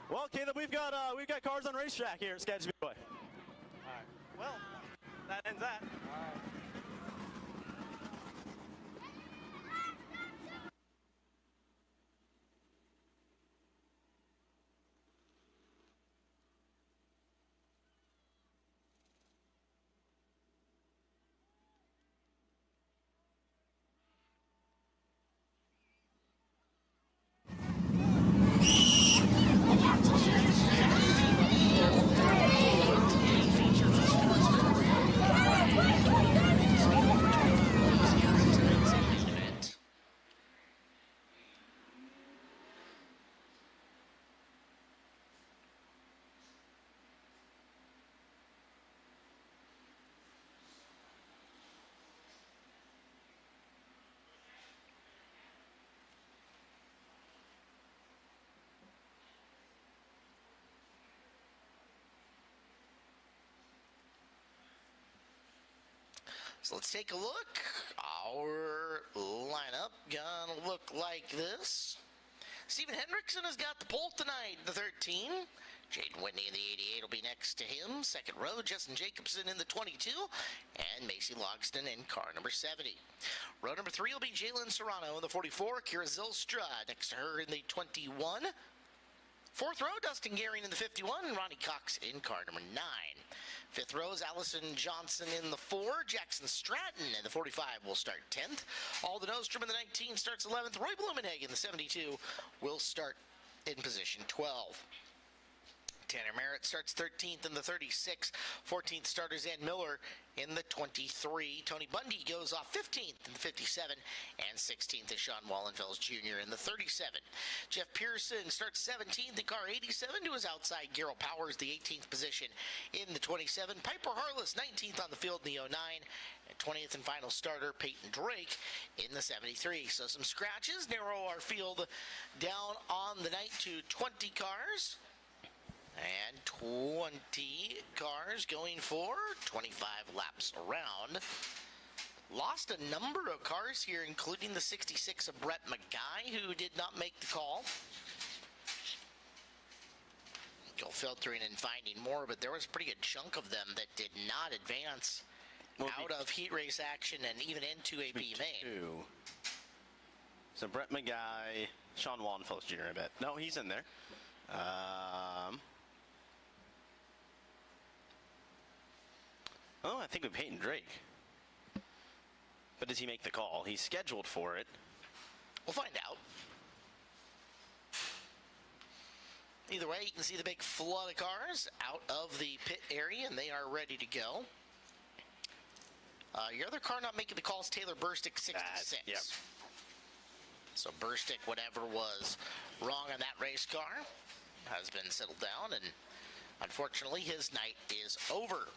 Well, Caleb, we've got cars on racetrack here at Skagit Speedway. All right. Well, that ends that. All right. So let's take a look. Our lineup gonna look like this. Steven Hendrickson has got the pole tonight, the 13. Jaden Whitney in the 88 will be next to him. Second row, Justin Jacobson in the 22, and Macy Logston in car number 70. Row number 3 will be Jalen Serrano in the 44, Kira Zylstra next to her in the 21. Fourth row, Dustin Gehring in the 51, and Ronnie Cox in car number 9. Fifth row is Allison Johnson in the 4. Jackson Stratton in the 45 will start 10th. Alden Ostrom in the 19 starts 11th. Roy Blumenegg in the 72 will start in position 12. Tanner Merritt starts 13th in the 36. 14th starters Ann Miller in the 23. Tony Bundy goes off 15th in the 57. And 16th is Sean Wallenfels Jr. in the 37. Jeff Pearson starts 17th in car 87 to his outside. Gerald Powers, the 18th position in the 27. Piper Harless, 19th on the field in the 09. And 20th and final starter Peyton Drake in the 73. So some scratches narrow our field down on the night to 20 cars. And 20 cars going for 25 laps around. Lost a number of cars here, including the 66 of Brett McGuy, who did not make the call. Go filtering and finding more, but there was a pretty good chunk of them that did not advance out of heat race action and even into a B main. So Brett McGuy, Sean Wallenfels Jr., I bet. No, he's in there. Oh, I think with Peyton Drake. But does he make the call? He's scheduled for it. We'll find out. Either way, you can see the big flood of cars out of the pit area, and they are ready to go. Your other car not making the call is Taylor Burstick, 66. Yep. So Burstick, whatever was wrong on that race car, has been settled down, and unfortunately, his night is over.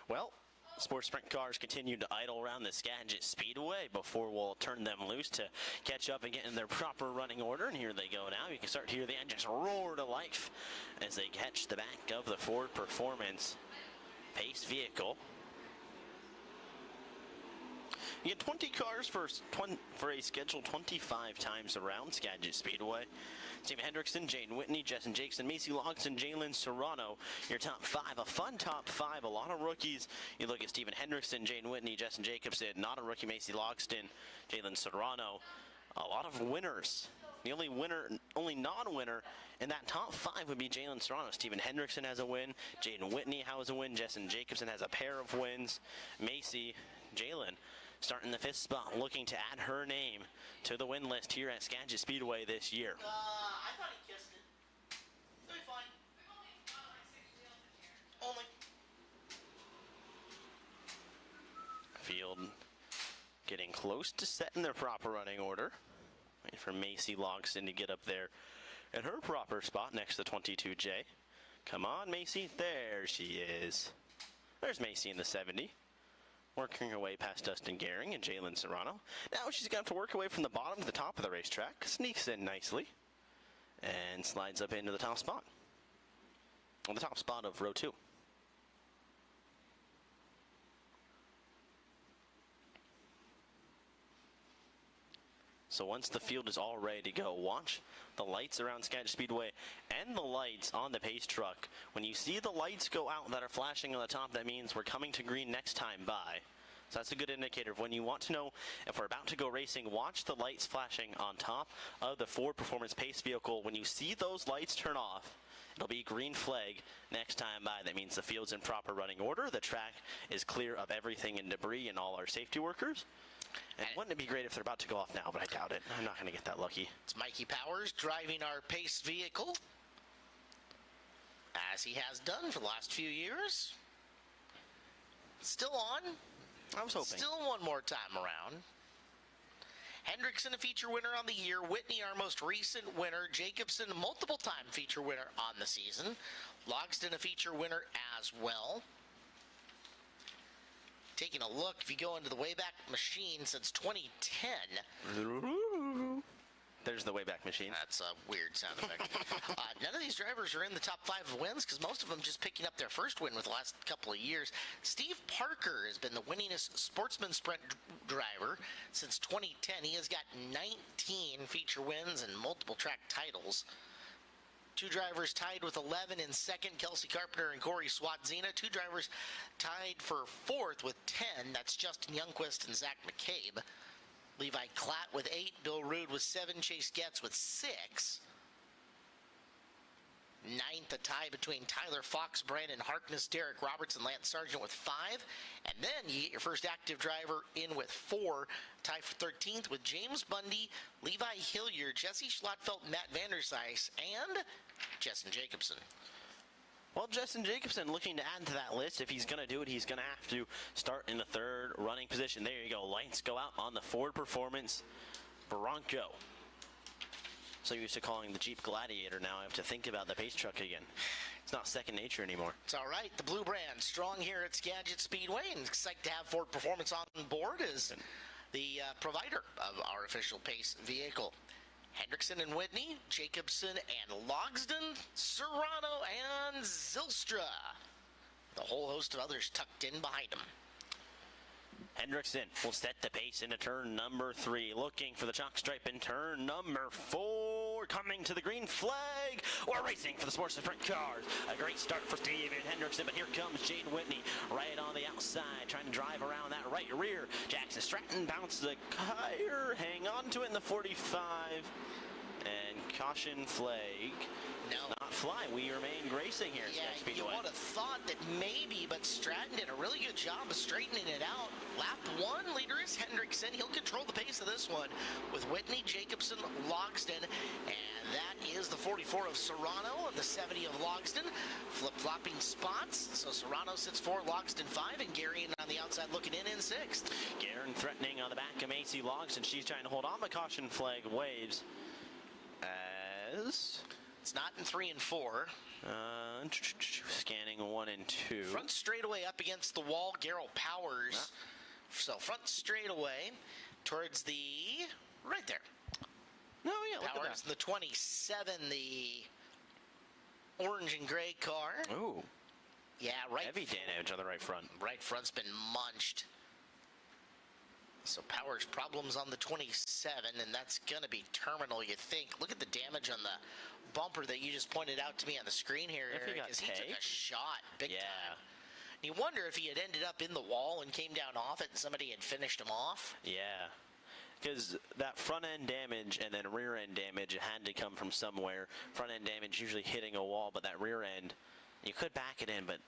Well, sports sprint cars continue to idle around the Skagit Speedway before we'll turn them loose to catch up and get in their proper running order. And here they go now. You can start to hear the engines roar to life as they catch the back of the Ford Performance pace vehicle. You get 20 cars for a scheduled 25 times around Skagit Speedway. Stephen Hendrickson, Jane Whitney, Justin Jackson, Macy Logston, Jalen Serrano. Your top 5, a fun top 5, a lot of rookies. You look at Stephen Hendrickson, Jane Whitney, Justin Jacobson, not a rookie, Macy Logston, Jalen Serrano. A lot of winners. The only non-winner in that top 5 would be Jalen Serrano. Stephen Hendrickson has a win. Jaden Whitney has a win. Justin Jacobson has a pair of wins. Macy, Jalen, starting the 5th spot, looking to add her name to the win list here at Skagit Speedway this year. I thought he kissed it. It'll be fine. Only. Field getting close to setting their proper running order. Waiting for Macy Logston to get up there in her proper spot next to 22J. Come on, Macy. There she is. There's Macy in the 70. Working her way past Dustin Gehring and Jalen Serrano. Now she's got to work her way from the bottom to the top of the racetrack. Sneaks in nicely. And slides up into the top spot. On the top spot of row 2. So once the field is all ready to go, watch the lights around Skagit Speedway and the lights on the pace truck. When you see the lights go out that are flashing on the top, that means we're coming to green next time by. So that's a good indicator of when you want to know if we're about to go racing. Watch the lights flashing on top of the Ford Performance Pace vehicle. When you see those lights turn off, it'll be green flag next time by. That means the field's in proper running order. The track is clear of everything and debris and all our safety workers. And wouldn't it be great if they're about to go off now, but I doubt it. I'm not going to get that lucky. It's Mikey Powers driving our pace vehicle. as he has done for the last few years. Still on. I was hoping. Still one more time around. Hendrickson, a feature winner on the year. Whitney, our most recent winner. Jacobson, a multiple-time feature winner on the season. Logsdon, a feature winner as well. Taking a look, if you go into the Wayback Machine since 2010. There's the Wayback Machine. That's a weird sound effect. None of these drivers are in the top 5 of wins because most of them just picking up their first win with the last couple of years. Steve Parker has been the winningest Sportsman Sprint driver since 2010. He has got 19 feature wins and multiple track titles. 2 drivers tied with 11 in second, Kelsey Carpenter and Corey Swatzina. 2 drivers tied for 4th with 10. That's Justin Youngquist and Zach McCabe. Levi Klatt with 8, Bill Rude with 7, Chase Getz with 6. 9th, a tie between Tyler Fox, Brandon Harkness, Derek Roberts, and Lance Sargent with 5. And then you get your first active driver in with 4. Tie for 13th with James Bundy, Levi Hilliard, Jesse Schlotfelt, Matt Vandersijs, and Justin Jacobson. Well, Justin Jacobson looking to add to that list. If he's going to do it, he's going to have to start in the 3rd running position. There you go. Lights go out on the Ford Performance Bronco. So used to calling the Jeep Gladiator now. I have to think about the pace truck again. It's not second nature anymore. It's all right. The blue brand strong here at Skagit Speedway, and excited to have Ford Performance on board as the provider of our official pace vehicle. Hendrickson and Whitney, Jacobson and Logsdon, Serrano and Zylstra. The whole host of others tucked in behind him. Hendrickson will set the pace into turn number 3, looking for the chalk stripe in turn number 4, coming to the green flag. We're racing for the Sportsman Sprint cars. A great start for Steven Hendrickson, but here comes Jaden Whitney right on the outside, trying to drive around that right rear. Jackson Stratton bounces a tire, hang on to it in the 45, and caution flag. No. Not fly. We remain racing here. Yeah, you would have thought that maybe, but Stratton did a really good job of straightening it out. Lap 1, leader is Hendrickson. He'll control the pace of this one with Whitney, Jacobson, Logsdon, and that is the 44 of Serrano and the 70 of Logsdon. Flip-flopping spots. So Serrano sits 4, Logsdon 5, and Garion on the outside looking in 6th. Garen threatening on the back of Macy Logsdon. She's trying to hold on. The caution flag waves as... It's not in 3 and 4. Scanning 1 and 2. Front straightaway up against the wall, Garrell Powers. So front straightaway towards the right there. No, yeah, look Powers at that. in the 27, the orange and gray car. Ooh, Yeah, right. heavy damage on the right front. Right front's been munched. So Powers problems on the 27, and that's going to be terminal, you think. Look at the damage on the bumper that you just pointed out to me on the screen here, If he Eric, got because he took tagged. a shot big Yeah. time. You wonder if he had ended up in the wall and came down off it and somebody had finished him off. Yeah, because that front end damage and then rear end damage had to come from somewhere. Front end damage usually hitting a wall, but that rear end, you could back it in, but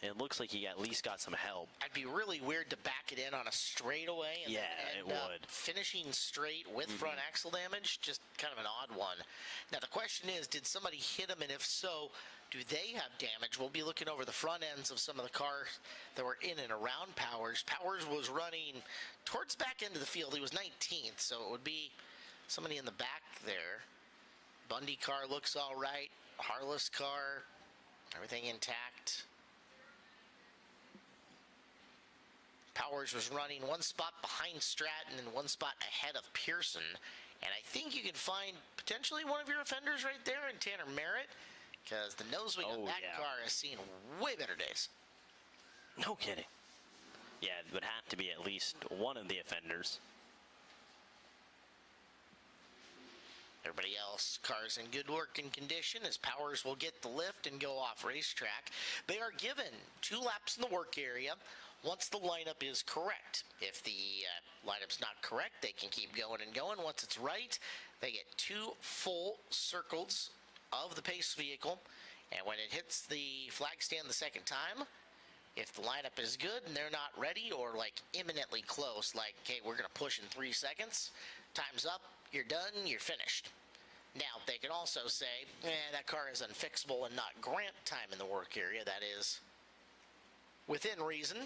it looks like you at least got some help. It'd be really weird to back it in on a straightaway and Yeah, then it end up would. finishing straight with front axle damage. Just kind of an odd one. Now the question is, did somebody hit him, and if so, do they have damage? We'll be looking over the front ends of some of the cars that were in and around Powers. Powers was running towards back end of the field. He was 19th, so it would be somebody in the back there. Bundy car looks all right. Harless car, everything intact. Powers was running one spot behind Stratton and one spot ahead of Pearson. And I think you can find potentially one of your offenders right there in Tanner Merritt, because the nose wing on Oh, that yeah. car has seen way better days. No kidding. Yeah, it would have to be at least one of the offenders. Everybody else, cars in good working condition as Powers will get the lift and go off racetrack. They are given 2 laps in the work area once the lineup is correct. If the lineup's not correct, they can keep going and going. Once it's right, they get 2 full circles of the pace vehicle. And when it hits the flag stand the second time, if the lineup is good and they're not ready or like imminently close, like, okay, we're going to push in 3 seconds, time's up, you're done, you're finished. Now, they can also say, that car is unfixable and not grant time in the work area. That is within reason.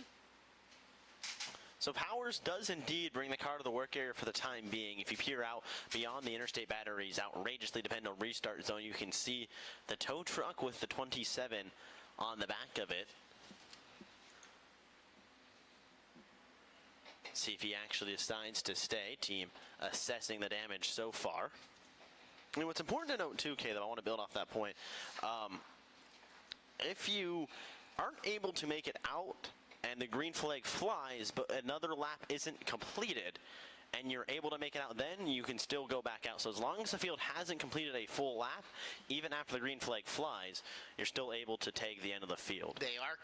So Powers does indeed bring the car to the work area for the time being. If you peer out beyond the interstate batteries, outrageously dependent on restart zone, you can see the tow truck with the 27 on the back of it. See if he actually decides to stay. Team assessing the damage so far. I mean, what's important to note too, Caleb, I want to build off that point. If you aren't able to make it out and the green flag flies, but another lap isn't completed, and you're able to make it out, then you can still go back out. So as long as the field hasn't completed a full lap, even after the green flag flies, you're still able to take the end of the field. They are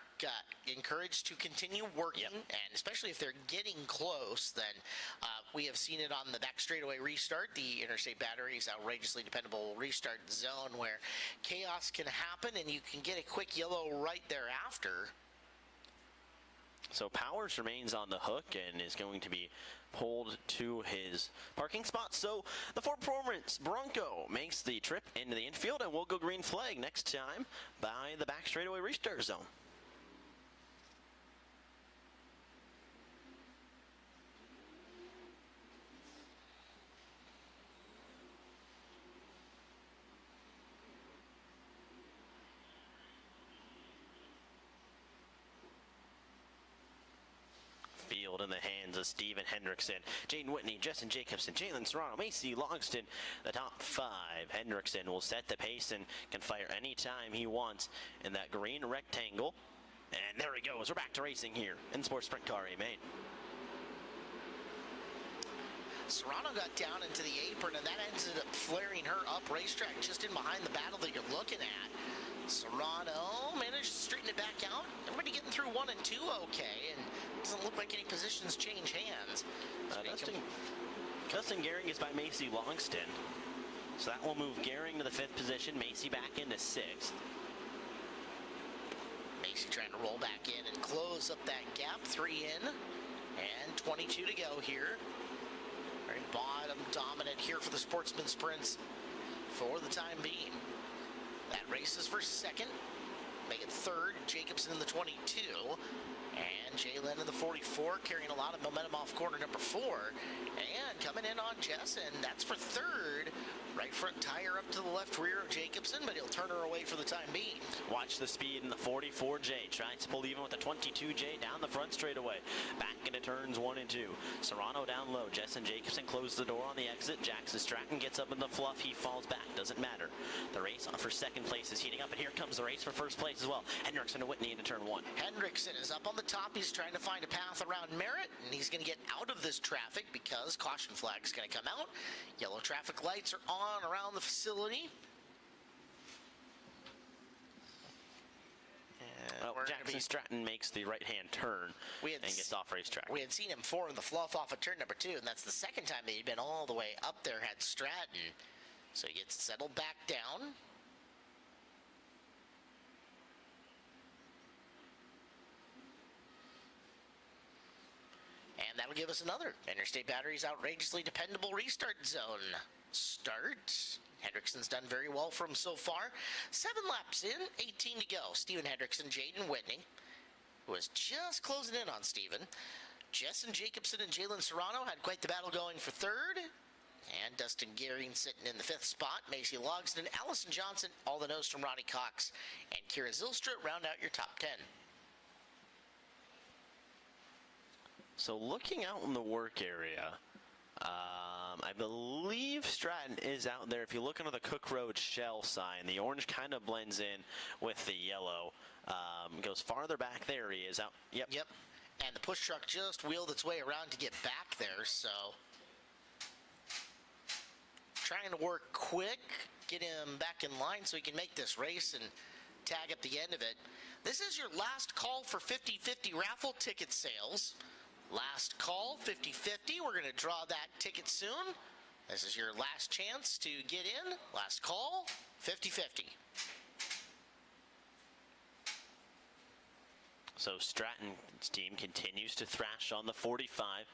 encouraged to continue working, and especially if they're getting close, then we have seen it on the back straightaway restart, the interstate batteries outrageously dependable restart zone, where chaos can happen and you can get a quick yellow right thereafter. So Powers remains on the hook and is going to be pulled to his parking spot. So the Ford Performance Bronco makes the trip into the infield, and we'll go green flag next time by the back straightaway restart zone. Field in the hands of Steven Hendrickson, Jaden Whitney, Justin Jacobson, Jalen Serrano, Macy Longston, the top five. Hendrickson will set the pace and can fire anytime he wants in that green rectangle. And there he goes. We're back to racing here in Sports Sprint Car A main. Serrano got down into the apron, and that ended up flaring her up racetrack just in behind the battle that you're looking at. Serrano managed to straighten it back out. Everybody getting through 1 and 2 okay, and doesn't look like any positions change hands. Dustin Gehring is by Macy Longston. So that will move Gehring to the 5th position, Macy back into 6th. Macy trying to roll back in and close up that gap. 3 in and 22 to go here. Very bottom dominant here for the Sportsman Sprints for the time being. That race is for 2nd. Make it 3rd. Jacobson in the 22. And Jalen in the 44, carrying a lot of momentum off corner number 4. And coming in on Jess, and that's for 3rd. Right front tire up to the left rear of Jacobson, but he'll turn her away for the time being. Watch the speed in the 44J. Tries to pull even with the 22J down the front straightaway. Back into turns 1 and 2. Serrano down low. Jess and Jacobson close the door on the exit. Jackson Stratton gets up in the fluff. He falls back. Doesn't matter. The race for 2nd place is heating up, and here comes the race for 1st place as well. Hendrickson and Whitney into turn 1. Hendrickson is up on the top. He's trying to find a path around Merritt, and he's going to get out of this traffic because caution flag is going to come out. Yellow traffic lights are on around the facility. Jackson Stratton makes the right-hand turn and gets off racetrack. We had seen him four in the fluff off of turn number 2, and that's the 2nd time that he'd been all the way up there, had Stratton. So he gets settled back down. And that'll give us another Interstate Batteries outrageously dependable restart zone start. Hendrickson's done very well for him so far. 7 laps in, 18 to go. Steven Hendrickson, Jaden Whitney, who was just closing in on Steven. Jess and Jacobson and Jalen Serrano had quite the battle going for 3rd. And Dustin Gehring sitting in the 5th spot. Macy Logston, Allison Johnson, all the nose from Ronnie Cox, and Kira Zylstra round out your top 10. So looking out in the work area, I believe Stratton is out there. If you look under the Cook Road Shell sign, the orange kind of blends in with the yellow. Goes farther back there. He is out. Yep. And the push truck just wheeled its way around to get back there, so trying to work quick, get him back in line so he can make this race and tag up the end of it. This is your last call for 50-50 raffle ticket sales. Last call, 50-50. We're going to draw that ticket soon. This is your last chance to get in. Last call, 50-50. So Stratton's team continues to thrash on the 45.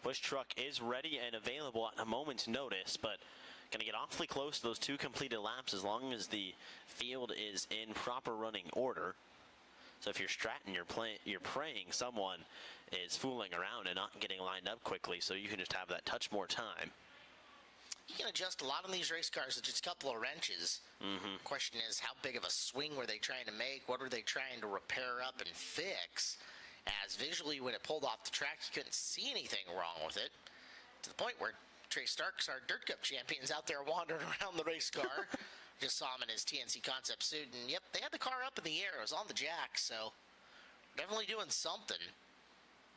Push truck is ready and available at a moment's notice, but Going to get awfully close to those 2 completed laps as long as the field is in proper running order. So if you're Stratton, you're praying someone is fooling around and not getting lined up quickly, so you can just have that touch more time. You can adjust a lot on these race cars with just a couple of wrenches. Question is, how big of a swing were they trying to make? What were they trying to repair up and fix? As visually, when it pulled off the track, you couldn't see anything wrong with it. To the point where Trey Starks, our Dirt Cup champions, out there wandering around the race car. Just saw him in his TNC Concept suit, and yep, they had the car up in the air. It was on the jack, so definitely doing something.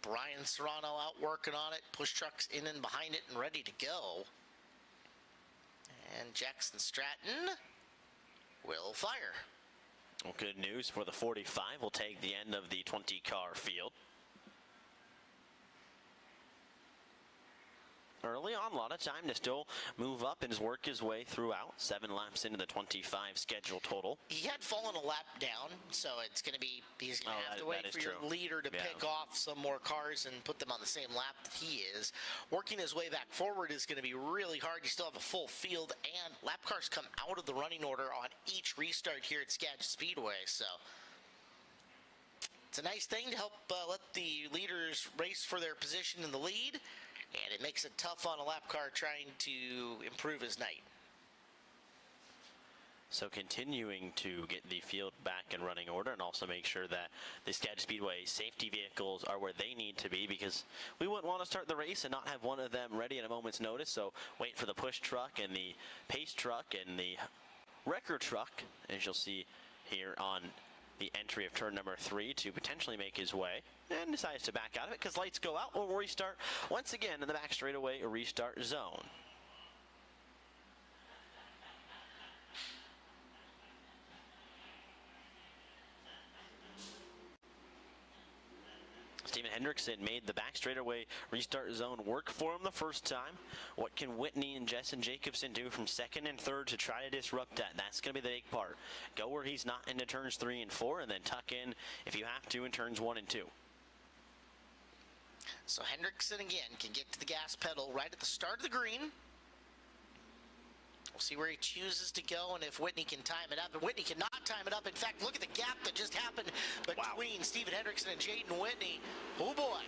Brian Serrano out working on it. Push trucks in and behind it and ready to go. And Jackson Stratton will fire. Well, good news for the 45. We'll take the end of the 20-car field. Early on, a lot of time to still move up and just work his way throughout. 7 laps into the 25 schedule total. He had fallen a lap down, so it's going to be, he's going to have to wait for your leader to pick off some more cars and put them on the same lap that he is. Working his way back forward is going to be really hard. You still have a full field, and lap cars come out of the running order on each restart here at Skagit Speedway, so it's a nice thing to help let the leaders race for their position in the lead. And it makes it tough on a lap car trying to improve his night. So continuing to get the field back in running order and also make sure that the Skagit Speedway safety vehicles are where they need to be, because we wouldn't want to start the race and not have one of them ready at a moment's notice. So wait for the push truck and the pace truck and the wrecker truck, as you'll see here on the entry of turn number 3, to potentially make his way, and decides to back out of it because lights go out. We'll restart once again in the back straightaway restart zone. Steven Hendrickson made the back straightaway restart zone work for him the first time. What can Whitney and Jessen Jacobson do from 2nd and 3rd to try to disrupt that? That's going to be the big part. Go where he's not into turns 3 and 4, and then tuck in if you have to in turns 1 and 2. So Hendrickson again can get to the gas pedal right at the start of the green. We'll see where he chooses to go and if Whitney can time it up. And Whitney cannot time it up. In fact, look at the gap that just happened between Steven Hendrickson and Jaden Whitney. Oh boy.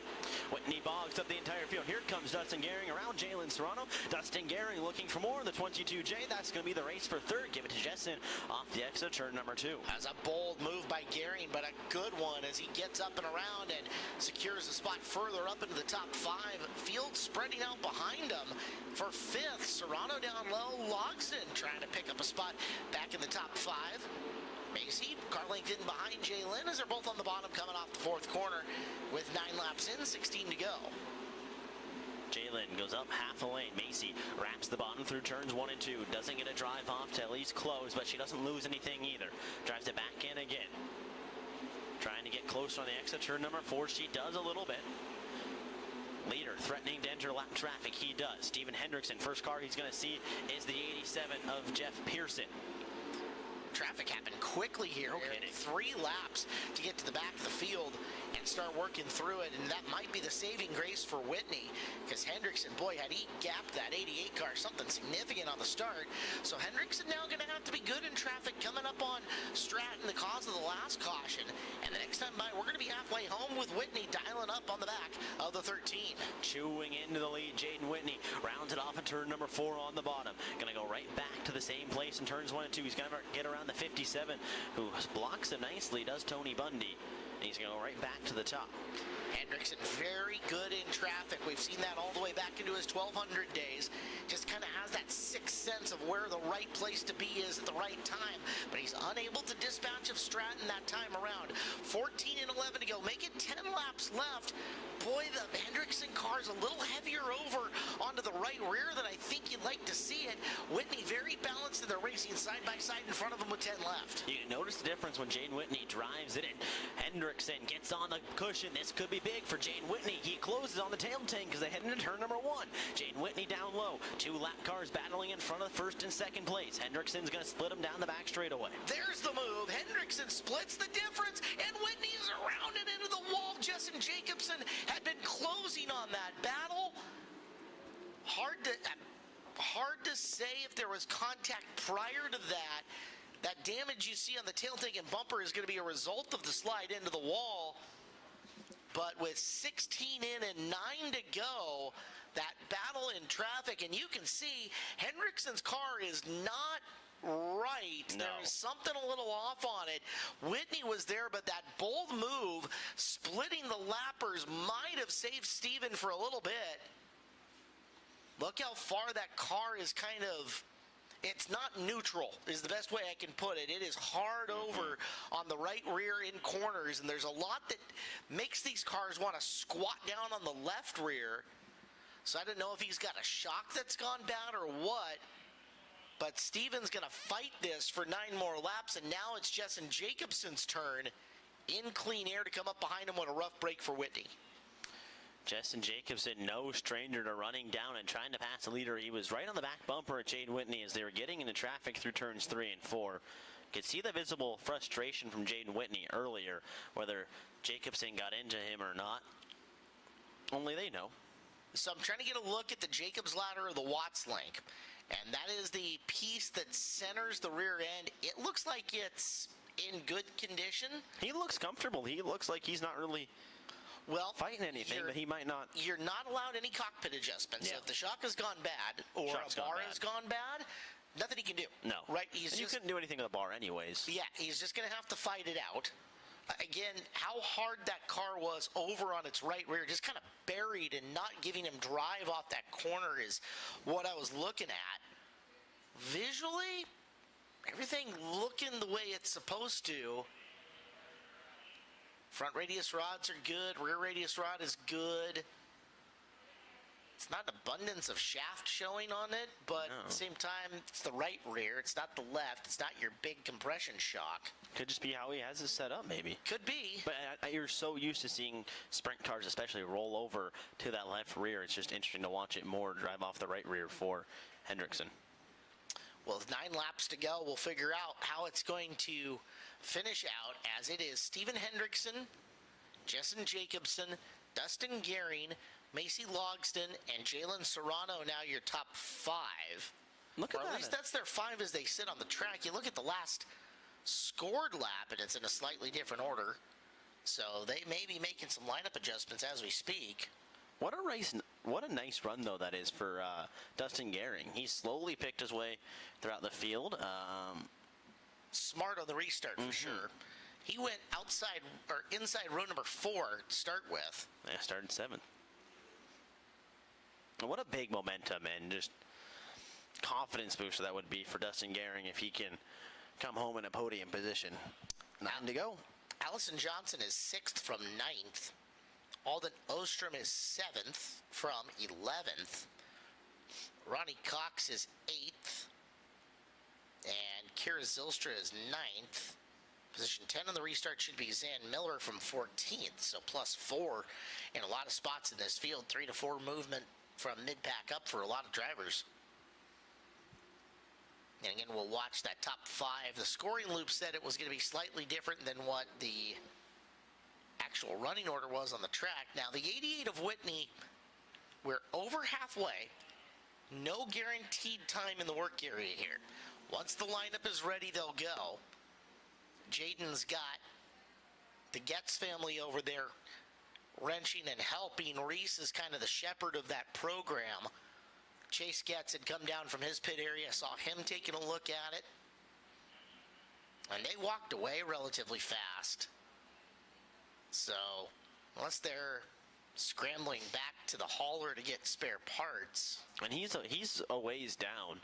Whitney bogs up the entire field. Here comes Dustin Gehring around Jalen Serrano. Dustin Gehring looking for more in the 22J. That's going to be the race for 3rd. Give it to Jessen off the exit, turn number 2. That's a bold move by Gehring, but a good one as he gets up and around and secures a spot further up into the top 5. Field spreading out behind him for 5th. Serrano down low. Logson trying to pick up a spot back in the top 5. Macy, car length in behind Jalen as they're both on the bottom coming off the 4th corner with 9 laps in, 16 to go. Jalen goes up half a lane. Macy wraps the bottom through turns 1 and 2. Doesn't get a drive off to at least close, but she doesn't lose anything either. Drives it back in again. Trying to get closer on the exit turn number 4. She does a little bit. Leader threatening to enter lap traffic. He does. Steven Hendrickson, first car he's going to see is the 87 of Jeff Pearson. Traffic happened quickly here. 3 laps to get to the back of the field and start working through it, and that might be the saving grace for Whitney, because Hendrickson, boy, had he gapped that 88 car, something significant on the start. So Hendrickson now going to have to be good in traffic coming up on Stratton, the cause of the last caution. And the next time by, we're going to be halfway home with Whitney dialing up on the back of the 13. Chewing into the lead, Jaden Whitney rounds it off in turn number 4 on the bottom. Going to go right back to the same place in turns 1 and 2. He's going to get around the 57, who blocks him nicely, does Tony Bundy. And he's going to go right back to the top. Hendrickson very good in traffic. We've seen that all the way back into his 1200 days. Just kind of has that sixth sense of where the right place to be is at the right time. But he's unable to dispatch of Stratton that time around. 14 and 11 to go. Make it 10 laps left. Boy, the Hendrickson car's a little heavier over onto the right rear than I think you'd like to see it. Whitney very balanced, and they're racing side by side in front of him with 10 left. You can notice the difference when Jane Whitney drives it in. Hendrickson gets on the cushion. This could be big for Jane Whitney. He closes on the tail tank because they head into turn number 1. Jane Whitney down low. 2 lap cars battling in front of first and second place. Hendrickson's going to split them down the back straightaway. There's the move. Hendrickson splits the difference, and Whitney is around and into the wall. Jessen Jacobson had been closing on that battle. Hard to... hard to say if there was contact prior to that. That damage you see on the tail tank and bumper is going to be a result of the slide into the wall. But with 16 in and 9 to go, that battle in traffic, and you can see Hendrickson's car is not right. No. There's something a little off on it. Whitney was there, but that bold move, splitting the lappers, might have saved Steven for a little bit. Look how far that car is kind of, it's not neutral, is the best way I can put it. It is hard over on the right rear in corners, and there's a lot that makes these cars want to squat down on the left rear. So I don't know if he's got a shock that's gone bad or what, but Steven's going to fight this for 9 more laps, and now it's Justin Jacobson's turn in clean air to come up behind him with a rough break for Whitney. Justin Jacobson, no stranger to running down and trying to pass the leader. He was right on the back bumper of Jaden Whitney as they were getting into traffic through turns 3 and 4. Could see the visible frustration from Jaden Whitney earlier, whether Jacobson got into him or not. Only they know. So I'm trying to get a look at the Jacobs ladder or the Watts link, and that is the piece that centers the rear end. It looks like it's in good condition. He looks comfortable. He looks like he's not really fighting anything, but he might not. You're not allowed any cockpit adjustments. Yeah. So if the shock has gone bad or Shock's a bar gone bad. has gone bad, nothing he can do. No. Right? And you couldn't do anything with the bar anyways. Yeah, he's just going to have to fight it out. Again, how hard that car was over on its right rear, just kind of buried and not giving him drive off that corner is what I was looking at. Visually, everything looking the way it's supposed to. Front radius rods are good. Rear radius rod is good. It's not an abundance of shaft showing on it, but at the same time, it's the right rear. It's not the left. It's not your big compression shock. Could just be how he has it set up, maybe. Could be. But you're so used to seeing sprint cars, especially roll over to that left rear. It's just interesting to watch it more drive off the right rear for Hendrickson. Well, with 9 laps to go, we'll figure out how it's going to finish out, as it is Steven Hendrickson, Justin Jacobson, Dustin Gehring, Macy Logston, and Jalen Serrano now your top 5. Look at or that. at least that's their 5 as they sit on the track. You look at the last scored lap, and it's in a slightly different order. So they may be making some lineup adjustments as we speak. What a race! What a nice run though that is for Dustin Gehring. He slowly picked his way throughout the field. Smart on the restart for sure. He went outside or inside row number 4 to start with. Yeah, started 7th. What a big momentum and just confidence booster that would be for Dustin Gehring if he can come home in a podium position. 9 to go. Allison Johnson is 6th from 9th. Alden Ostrom is 7th from 11th. Ronnie Cox is 8th. And Kira Zylstra is 9th. Position 10 on the restart should be Zan Miller from 14th, so +4 in a lot of spots in this field. 3 to 4 movement from mid-pack up for a lot of drivers. And again, we'll watch that top 5. The scoring loop said it was going to be slightly different than what the actual running order was on the track. Now, the 88 of Whitney, we're over halfway. No guaranteed time in the work area here. Once the lineup is ready, they'll go. Jaden's got the Getz family over there wrenching and helping. Reese is kind of the shepherd of that program. Chase Getz had come down from his pit area, saw him taking a look at it, and they walked away relatively fast. So, unless they're scrambling back to the hauler to get spare parts. And he's a ways down.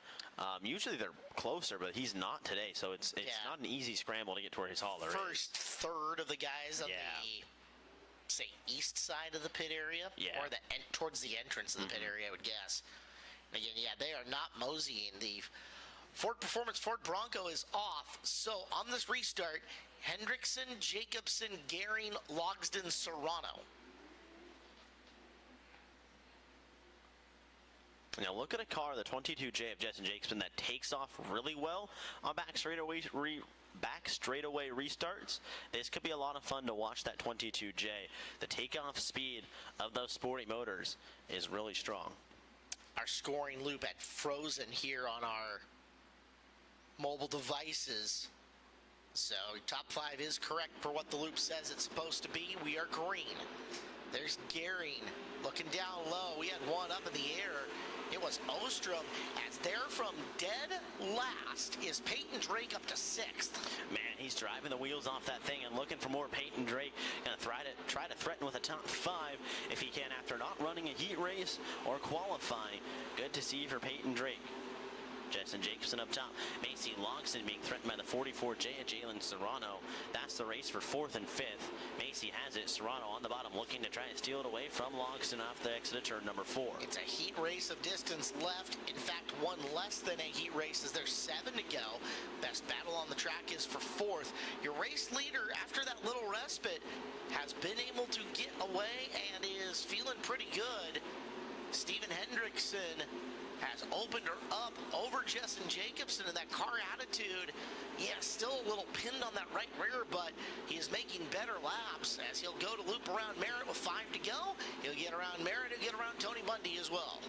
Usually they're closer, but he's not today, so it's not an easy scramble to get to where his hauler is. First third of the guys on the, say, east side of the pit area, or towards the entrance of the pit area, I would guess. And again, they are not moseying. The Ford Performance Ford Bronco is off. So on this restart, Hendrickson, Jacobson, Gehring, Logsdon, Serrano. Now look at a car, the 22J of Justin Jacobson, that takes off really well on back straightaway restarts. This could be a lot of fun to watch that 22J. The takeoff speed of those sporty motors is really strong. Our scoring loop had frozen here on our mobile devices. So top 5 is correct for what the loop says it's supposed to be. We are green. There's Gehring looking down low. We had one up in the air. It was Ostrom. As there from dead last is Peyton Drake up to 6th. Man, he's driving the wheels off that thing and looking for more Peyton Drake. Gonna try to threaten with a top 5 if he can after not running a heat race or qualifying. Good to see for Peyton Drake. Justin Jacobson up top. Macy Logston being threatened by the 44J of Jalen Serrano. That's the race for 4th and 5th. Macy has it. Serrano on the bottom looking to try and steal it away from Logston off the exit of turn number 4. It's a heat race of distance left. In fact, one less than a heat race as there's 7 to go. Best battle on the track is for 4th. Your race leader, after that little respite, has been able to get away and is feeling pretty good. Steven Hendrickson has opened her up over Justin Jacobson, and that car attitude, yeah, still a little pinned on that right rear, but he is making better laps as he'll go to loop around Merritt with 5 to go. He'll get around Merritt, he'll get around Tony Bundy as well.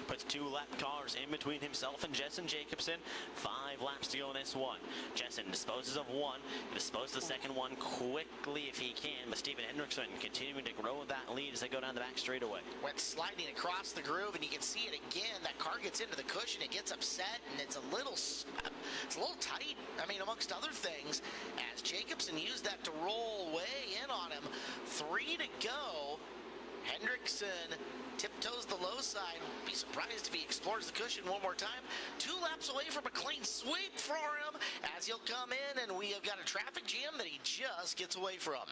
Puts 2 lap cars in between himself and Justin Jacobson. 5 laps to go in this one. Justin disposes of one, disposes of the second one quickly if he can, but Steven Hendrickson continuing to grow that lead as they go down the back straightaway. Went sliding across the groove, and you can see it again. That car gets into the cushion, it gets upset, and it's a little tight. I mean, amongst other things, as Jacobson used that to roll way in on him. 3 to go. Hendrickson tiptoes the low side. Be surprised if he explores the cushion one more time. 2 laps away from a clean sweep for him as he'll come in, and we have got a traffic jam that he just gets away from.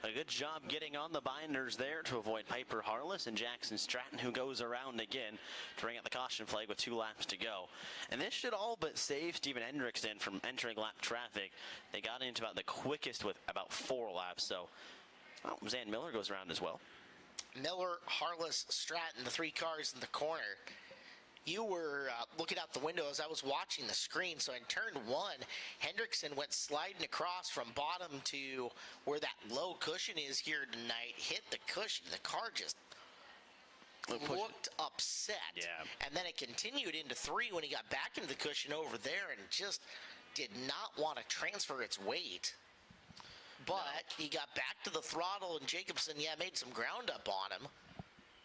A good job getting on the binders there to avoid Piper Harless and Jackson Stratton, who goes around again to bring out the caution flag with 2 laps to go. And this should all but save Steven Hendrickson from entering lap traffic. They got into about the quickest with about 4 laps. So, well, Zan Miller goes around as well. Miller, Harless, Stratton, the 3 cars in the corner. You were looking out the window as I was watching the screen. So in turn 1, Hendrickson went sliding across from bottom to where that low cushion is here tonight. Hit the cushion. The car just looked upset. Yeah. And then it continued into 3 when he got back into the cushion over there and just did not want to transfer its weight. But he got back to the throttle, and Jacobson, made some ground up on him.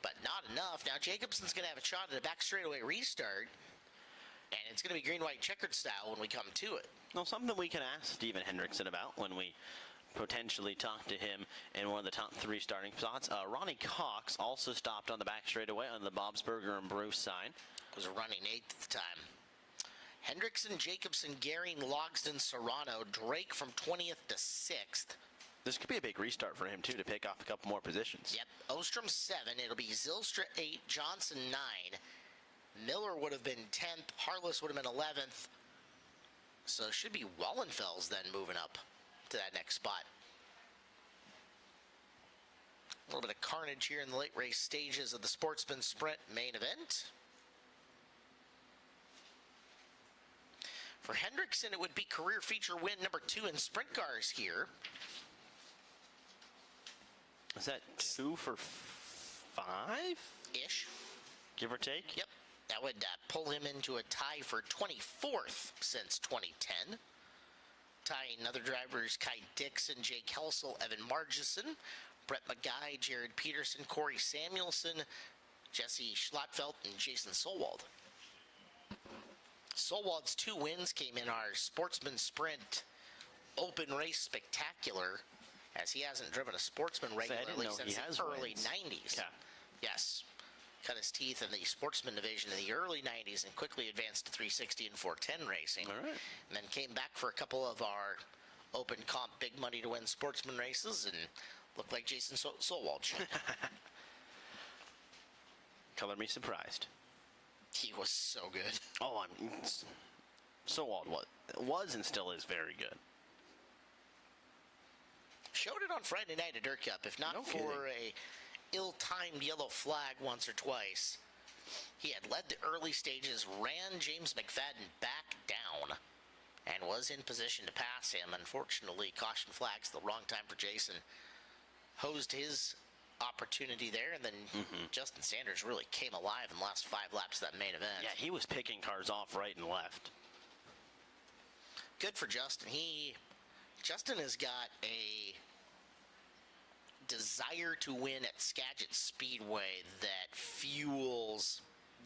But not enough. Now Jacobson's going to have a shot at a back straightaway restart. And it's going to be green-white checkered style when we come to it. Well, something we can ask Steven Hendrickson about when we potentially talk to him in one of the top 3 starting spots. Ronnie Cox also stopped on the back straightaway on the Bobsburger and Bruce sign. Was running 8th at the time. Hendrickson, Jacobson, Gehring, Logston, Serrano, Drake from 20th to 6th. This could be a big restart for him, too, to pick off a couple more positions. Yep, Ostrom 7. It'll be Zylstra 8, Johnson 9. Miller would have been 10th. Harless would have been 11th. So it should be Wallenfels then moving up to that next spot. A little bit of carnage here in the late race stages of the Sportsman Sprint main event. For Hendrickson, it would be career feature win number 2 in sprint cars here. Is that 2 for 5-ish? Give or take? Yep. That would pull him into a tie for 24th since 2010. Tying other drivers Kai Dixon, Jake Helsel, Evan Margison, Brett McGuy, Jared Peterson, Corey Samuelson, Jesse Schlattfeld, and Jason Solwald. Solwald's 2 wins came in our Sportsman Sprint Open Race Spectacular, as he hasn't driven a Sportsman regularly since the early 90s. Yeah. Yes. Cut his teeth in the Sportsman division in the early 90s and quickly advanced to 360 and 410 racing. All right. And then came back for a couple of our Open Comp Big Money to Win Sportsman races and looked like Jason Solwald. Color me surprised. He was so good. Oh, Solwald was and still is very good. Showed it on Friday night at Dirt Cup, if not for a ill-timed yellow flag once or twice. He had led the early stages, ran James McFadden back down, and was in position to pass him. Unfortunately, caution flags the wrong time for Jason. Hosed his opportunity there, and then Justin Sanders really came alive in the last 5 laps of that main event. Yeah, he was picking cars off right and left. Good for Justin. Justin has got a desire to win at Skagit Speedway that fuels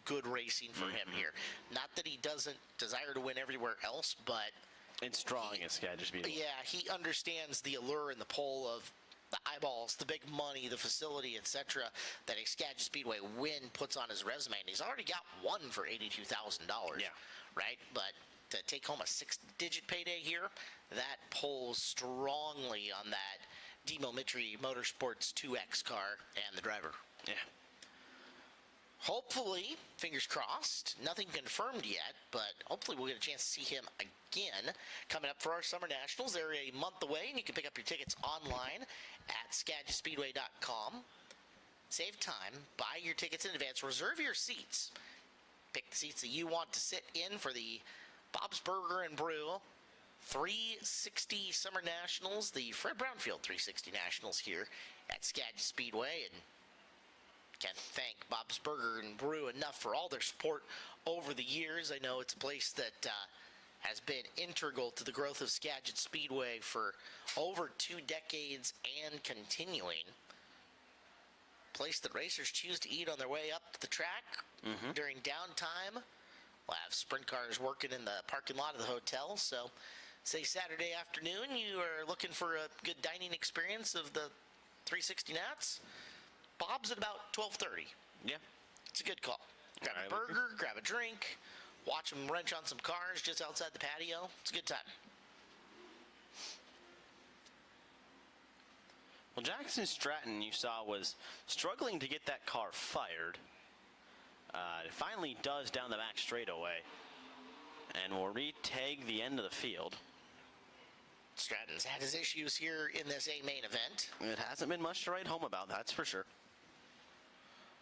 good racing for him here. Not that he doesn't desire to win everywhere else, but it's strong at Skagit Speedway. Yeah, he understands the allure and the pull of the eyeballs, the big money, the facility, etc. that a Skagit Speedway win puts on his resume, and he's already got one for $82,000. Yeah. Right? But to take home a 6-digit payday here, that pulls strongly on that Demo Mitri Motorsports 2X car and the driver. Yeah. Hopefully, fingers crossed, nothing confirmed yet, but hopefully we'll get a chance to see him again coming up for our Summer Nationals. They're a month away, and you can pick up your tickets online at SkagitSpeedway.com. Save time, buy your tickets in advance, reserve your seats. Pick the seats that you want to sit in for the Bob's Burger and Brew 360 Summer Nationals, the Fred Brownfield 360 Nationals here at Skagit Speedway. And can't thank Bob's Burger and Brew enough for all their support over the years. I know it's a place that has been integral to the growth of Skagit Speedway for over 2 decades and continuing. Place that racers choose to eat on their way up to the track during downtime. We'll have sprint cars working in the parking lot of the hotel. So, say Saturday afternoon, you are looking for a good dining experience of the 360 Nats. Bob's at about 12:30. Yeah. It's a good call. Grab a burger, grab a drink, watch them wrench on some cars just outside the patio. It's a good time. Well, Jackson Stratton, you saw, was struggling to get that car fired. It finally does down the back straightaway, and will retag the end of the field. Stratton's had his issues here in this A main event. It hasn't been much to write home about, that's for sure.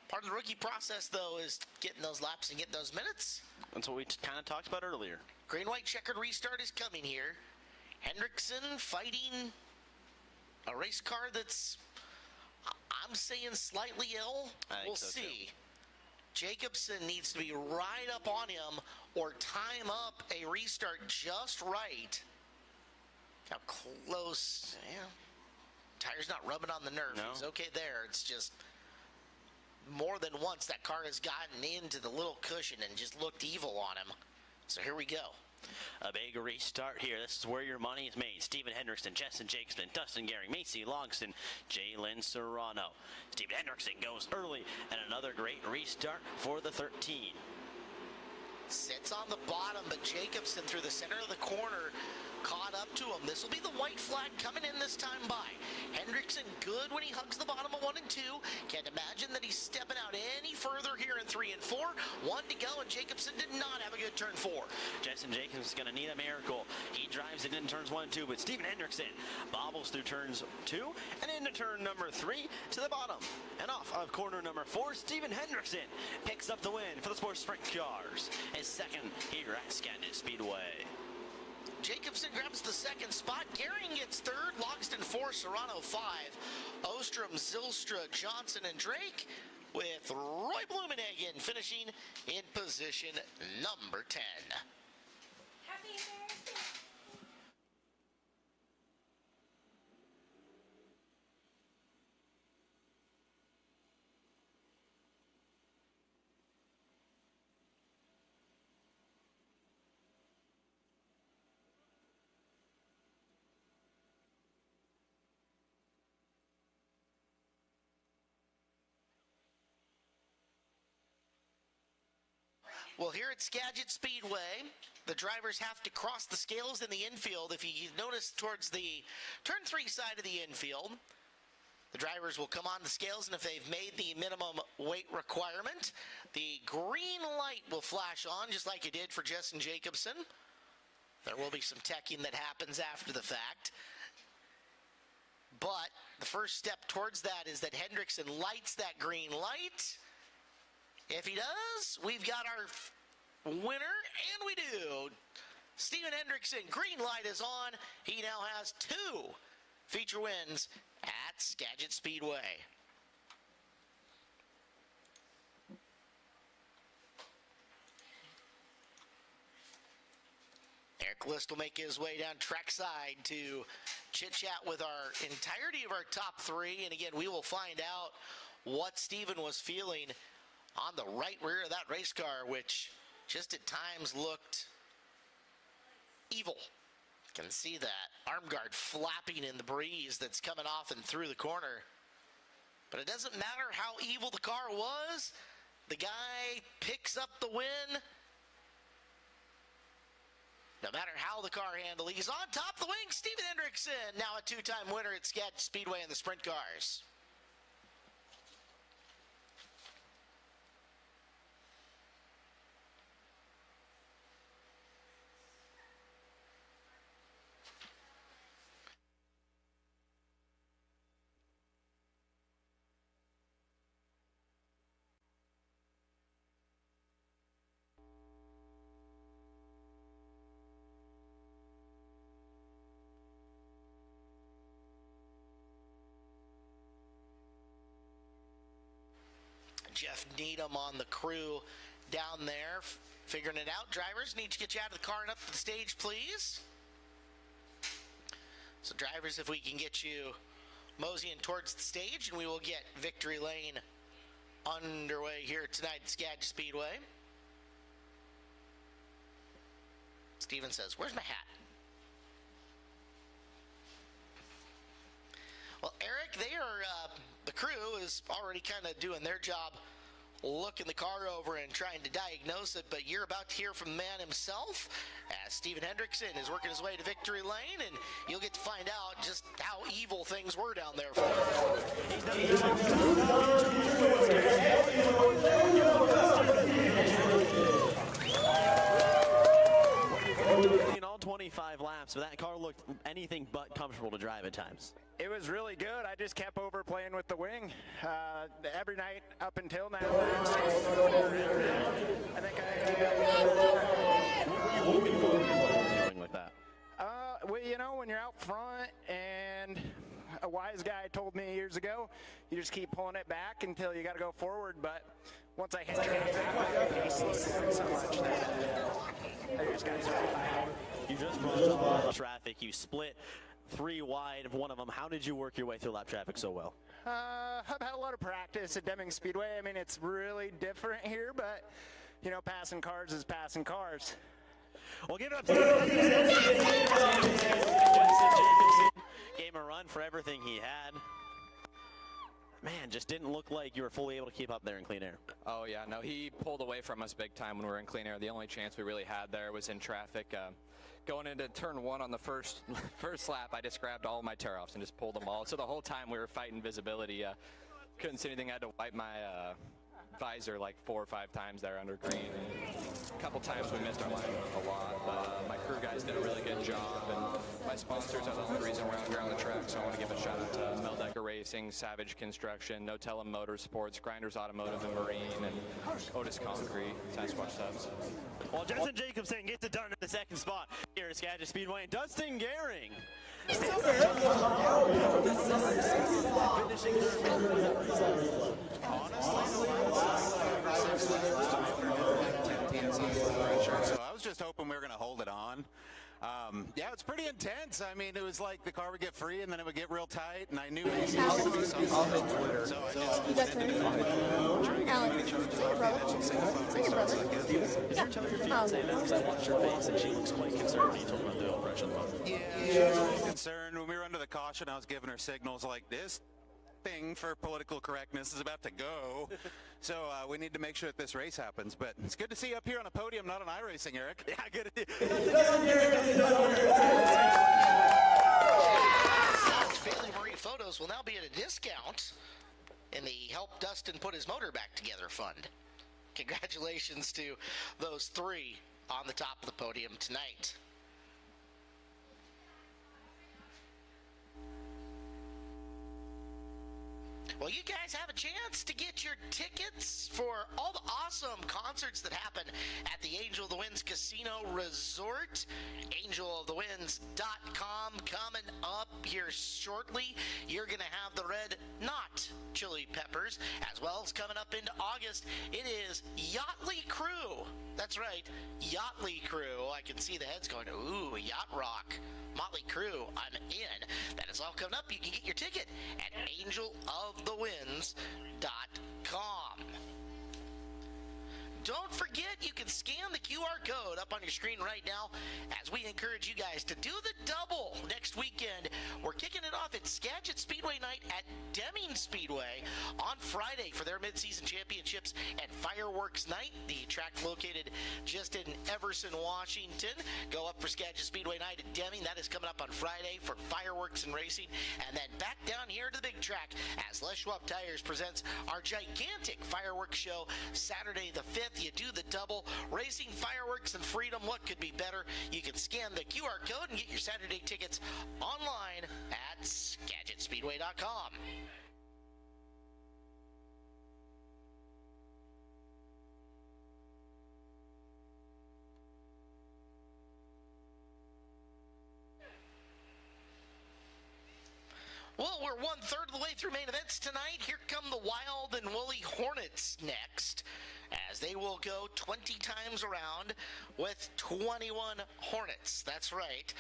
Part of the rookie process, though, is getting those laps and getting those minutes. That's what we kind of talked about earlier. Green-white checkered restart is coming here. Hendrickson fighting a race car that's, I'm saying, slightly ill. We'll see. Jacobson needs to be right up on him or time up a restart just right. How close, yeah. Tire's not rubbing on the nerve. No. He's okay there. It's just more than once that car has gotten into the little cushion and just looked evil on him. So here we go. A big restart here. This is where your money is made. Steven Hendrickson, Justin Jacobson, Dustin Gehring, Macy Longston, Jalen Serrano. Steven Hendrickson goes early, and another great restart for the 13. Sits on the bottom, but Jacobson through the center of the corner caught up to him. This will be the white flag coming in this time by. Hendrickson good when he hugs the bottom of 1 and 2. Can't imagine that he's stepping out any further here in 3 and 4. 1 to go, and Jacobson did not have a good turn 4. Justin Jacobs is going to need a miracle. He drives it in turns 1 and 2, but Steven Hendrickson bobbles through turns 2 and into turn number 3 to the bottom. And off of corner number 4, Steven Hendrickson picks up the win for the Sports Sprint Cars. His second here at Skagit Speedway. Jacobson grabs the second spot. Gehring gets third. Longston 4, Serrano 5. Ostrom, Zylstra, Johnson, and Drake with Roy Blumenhagen finishing in position number 10. Happy birthday. Well, here at Skagit Speedway, the drivers have to cross the scales in the infield. If you notice towards the turn 3 side of the infield, the drivers will come on the scales, and if they've made the minimum weight requirement, the green light will flash on, just like it did for Justin Jacobson. There will be some teching that happens after the fact. But the first step towards that is that Hendrickson lights that green light. If he does, we've got our winner, and we do. Steven Hendrickson, green light is on. He now has 2 feature wins at Skagit Speedway. Eric List will make his way down trackside to chit-chat with our entirety of our top three. And again, we will find out what Steven was feeling on the right rear of that race car, which just at times looked evil. Can see that arm guard flapping in the breeze that's coming off and through the corner. But it doesn't matter how evil the car was. The guy picks up the win. No matter how the car handled, he's on top of the wing. Steven Hendrickson, now a two-time winner at Skagit Speedway in the sprint cars. Jeff Needham on the crew down there, figuring it out. Drivers, need to get you out of the car and up to the stage, please. So drivers, if we can get you moseying towards the stage, and we will get Victory Lane underway here tonight at Skagit Speedway. Steven says, where's my hat? Well, Eric, they are, the crew is already kind of doing their job, looking the car over and trying to diagnose it, but you're about to hear from the man himself as Steven Hendrickson is working his way to Victory Lane, and you'll get to find out just how evil things were down there for In all 25 laps, but that car looked anything but comfortable to drive at times. It was really good. I just kept over playing with the wing every night up until now. I think Doing like that. well, you know, when you're out front, and a wise guy told me years ago, you just keep pulling it back until you got to go forward. But once I hit traffic, he slowed down so much that I just got started. You just brought up lap traffic. You split 3 wide of one of them. How did you work your way through lap traffic so well? I've had a lot of practice at Deming Speedway. I mean, it's really different here, but, you know, passing cars is passing cars. Well, give it up to Jacobson. Gave him a run for everything he had. Man, just didn't look like you were fully able to keep up there in clean air. Oh, yeah. No, he pulled away from us big time when we were in clean air. The only chance we really had there was in traffic. Going into turn 1 on the first lap, I just grabbed all my tear-offs and just pulled them all. So the whole time we were fighting visibility, couldn't see anything. I had to wipe my visor like 4 or 5 times there under green. And a couple times we missed our line a lot, but my crew guys did a really good job, and my sponsors are the only reason we're out here on the track, so I want to give a shout out to Meldecker Racing, Savage Construction, No Tellem Motorsports, Grinders Automotive and Marine, and Otis Concrete, Sasquatch Subs. Well, Jensen Jacobson gets it done in the second spot here at Skagit Speedway, and Dustin Gehring finishing third. So I was just hoping we were going to hold it on. Yeah, it's pretty intense. I mean, it was like the car would get free and then it would get real tight, and I knew it was going to be something. So I just ended up Did you tell your fiancée that? Because I watched her face and she looks quite concerned when you told her about the oil pressure. Yeah, she was a little concerned. When we were under the caution, I was giving her signals like this thing for political correctness is about to go. So we need to make sure that this race happens. But it's good to see you up here on a podium, not on iRacing, Eric. Yeah, good to Bailey Marie Photos will now be at a discount in the Help Dustin Put His Motor Back Together fund. Congratulations to those 3 on the top of the podium tonight. Well, you guys have a chance to get your tickets for all the awesome concerts that happen at the Angel of the Winds Casino Resort. AngeloftheWinds.com coming up here shortly, you're going to have the red, not chili peppers, as well as coming up into August, it is Yachtly Crew. That's right, Yachtly Crew. I can see the heads going, ooh, yacht rock. Motley Crue, I'm in. That is all coming up. You can get your ticket at angelofthewinds.com. Don't forget, you can scan the QR code up on your screen right now as we encourage you guys to do the double next weekend. We're kicking it off at Skagit Speedway night at Deming Speedway on Friday for their midseason championships and fireworks night. The track located just in Everson, Washington. Go up for Skagit Speedway night at Deming. That is coming up on Friday for fireworks and racing. And then back down here to the big track as Les Schwab Tires presents our gigantic fireworks show Saturday the 5th. You do the double, racing, fireworks, and freedom. What could be better? You can scan the QR code and get your Saturday tickets online at SkagitSpeedway.com. Well, we're 1/3 of the way through main events tonight. Here come the Wild and Woolly Hornets next, as they will go 20 times around with 21 Hornets. That's right.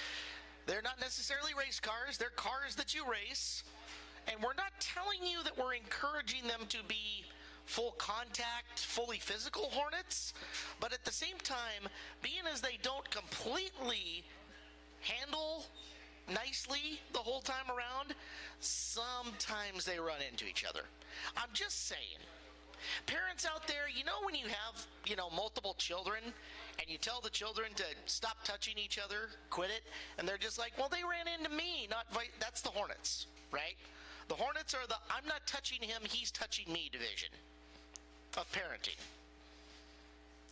They're not necessarily race cars. They're cars that you race. And we're not telling you that we're encouraging them to be full contact, fully physical Hornets. But at the same time, being as they don't completely handle nicely the whole time around, sometimes they run into each other. I'm just saying. Parents out there, when you have, multiple children and you tell the children to stop touching each other, quit it, and they're just like, well, they ran into me, that's the Hornets, right? The Hornets are the I'm not touching him, he's touching me division of parenting.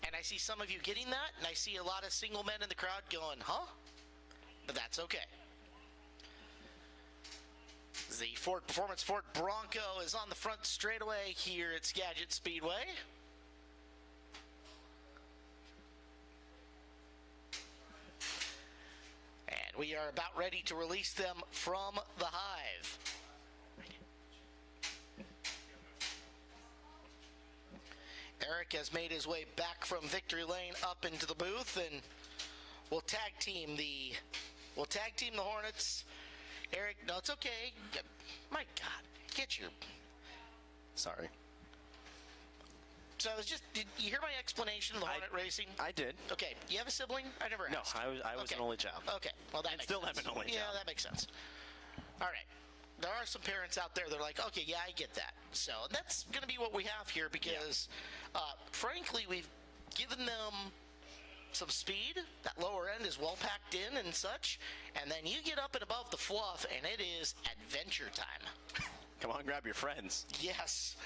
And I see some of you getting that, and I see a lot of single men in the crowd going, huh? But that's okay. The Ford Performance Ford Bronco is on the front straightaway here at Skagit Speedway. And we are about ready to release them from the hive. Eric has made his way back from Victory Lane up into the booth, and we'll tag team the Hornets. Eric, no, it's okay. My God, get your... Sorry. So it's just, did you hear my explanation of the Hornet racing? I did. Okay, you have a sibling? I never asked. No, I was an only child. Okay, well that makes still sense. have an only child. Yeah, that makes sense. All right. There are some parents out there that are like, okay, yeah, I get that. So that's going to be what we have here because, frankly, we've given them some speed. That lower end is well packed in and such. And then you get up and above the fluff, and it is adventure time. Come on, grab your friends. Yes.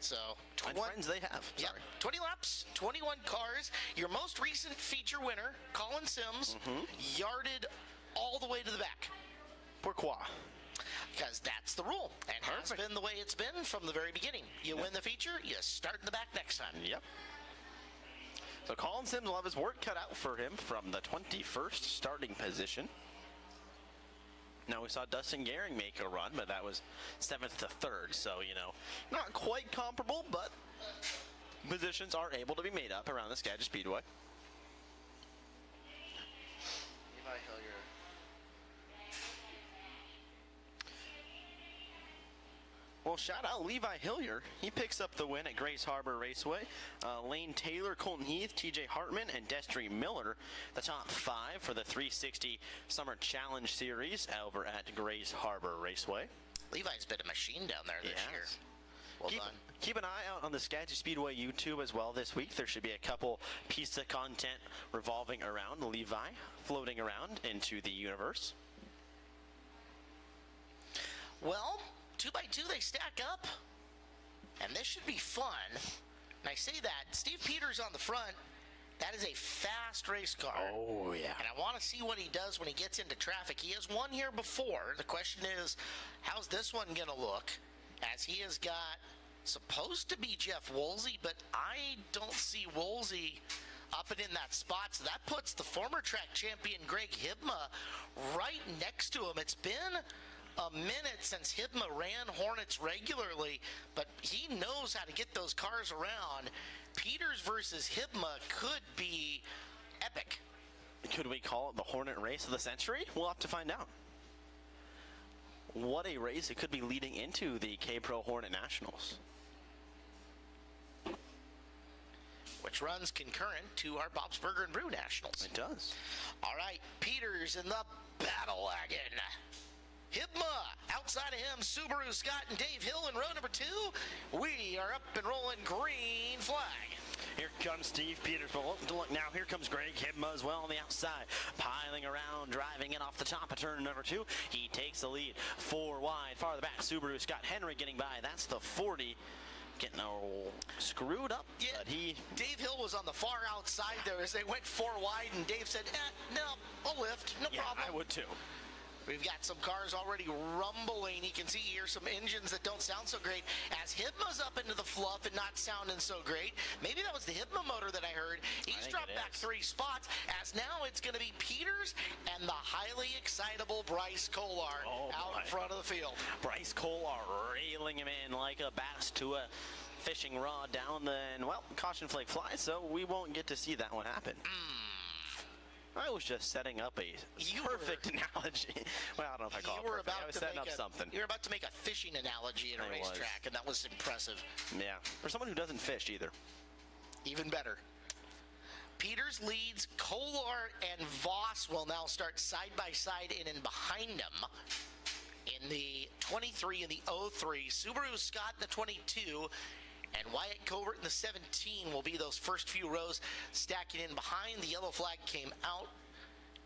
So, friends they have. Yeah, 20 laps, 21 cars. Your most recent feature winner, Colin Sims, yarded all the way to the back. Pourquoi? Because that's the rule, and has been the way it's been from the very beginning. You win the feature, you start in the back next time. Yep. So Colin Sims will have his work cut out for him from the 21st starting position. Now we saw Dustin Gehring make a run, but that was 7th to 3rd, so, not quite comparable, but positions are able to be made up around the Skagit Speedway. Levi Hillier. Well, shout out Levi Hillier. He picks up the win at Grace Harbor Raceway. Lane Taylor, Colton Heath, TJ Hartman, and Destry Miller, the top 5 for the 360 Summer Challenge Series over at Grace Harbor Raceway. Levi's been a machine down there this year. Well done. Keep an eye out on the Skagit Speedway YouTube as well this week. There should be a couple pieces of content revolving around Levi floating around into the universe. Well, 2x2 they stack up, and this should be fun. And I say that, Steve Peters on the front, that is a fast race car. Oh, yeah. And I want to see what he does when he gets into traffic. He has won here before. The question is, how's this one going to look? As he has got, supposed to be Jeff Woolsey, but I don't see Woolsey up and in that spot. So that puts the former track champion Greg Hibma right next to him. It's been a minute since Hibma ran Hornets regularly, but he knows how to get those cars around. Peters versus Hibma could be epic. Could we call it the Hornet race of the century? We'll have to find out. What a race it could be leading into the K-Pro Hornet Nationals. Which runs concurrent to our Bob's Burger and Brew Nationals. It does. All right, Peters in the battle wagon. Hibma, outside of him, Subaru, Scott, and Dave Hill in row number 2. We are up and rolling, green flag. Here comes Steve Peters, but look now, here comes Greg Hibma as well on the outside, piling around, driving in off the top of turn number 2. He takes the lead, 4 wide, farther back, Subaru, Scott Henry getting by. That's the 40. Getting all screwed up, yeah, but he... Dave Hill was on the far outside there as they went 4 wide, and Dave said, no, I'll lift, no problem. I would too. We've got some cars already rumbling. You can see here some engines that don't sound so great as Hibma's up into the fluff and not sounding so great. Maybe that was the Hibma motor that I heard. He's dropped back 3 spots as now it's going to be Peters and the highly excitable Bryce Kolar out in front of the field. Bryce Kolar reeling him in like a bass to a fishing rod down the, and well, caution flag flies, so we won't get to see that one happen. I was just setting up a perfect analogy. Well, I don't know if I call it perfect. I was setting up something. You were about to make a fishing analogy at a racetrack, and that was impressive. Yeah, for someone who doesn't fish either. Even better. Peters leads. Kolar and Voss will now start side by side in and behind him. In the 23 and the 03, Subaru Scott in the 22, and Wyatt Covert in the 17 will be those first few rows stacking in behind. The yellow flag came out.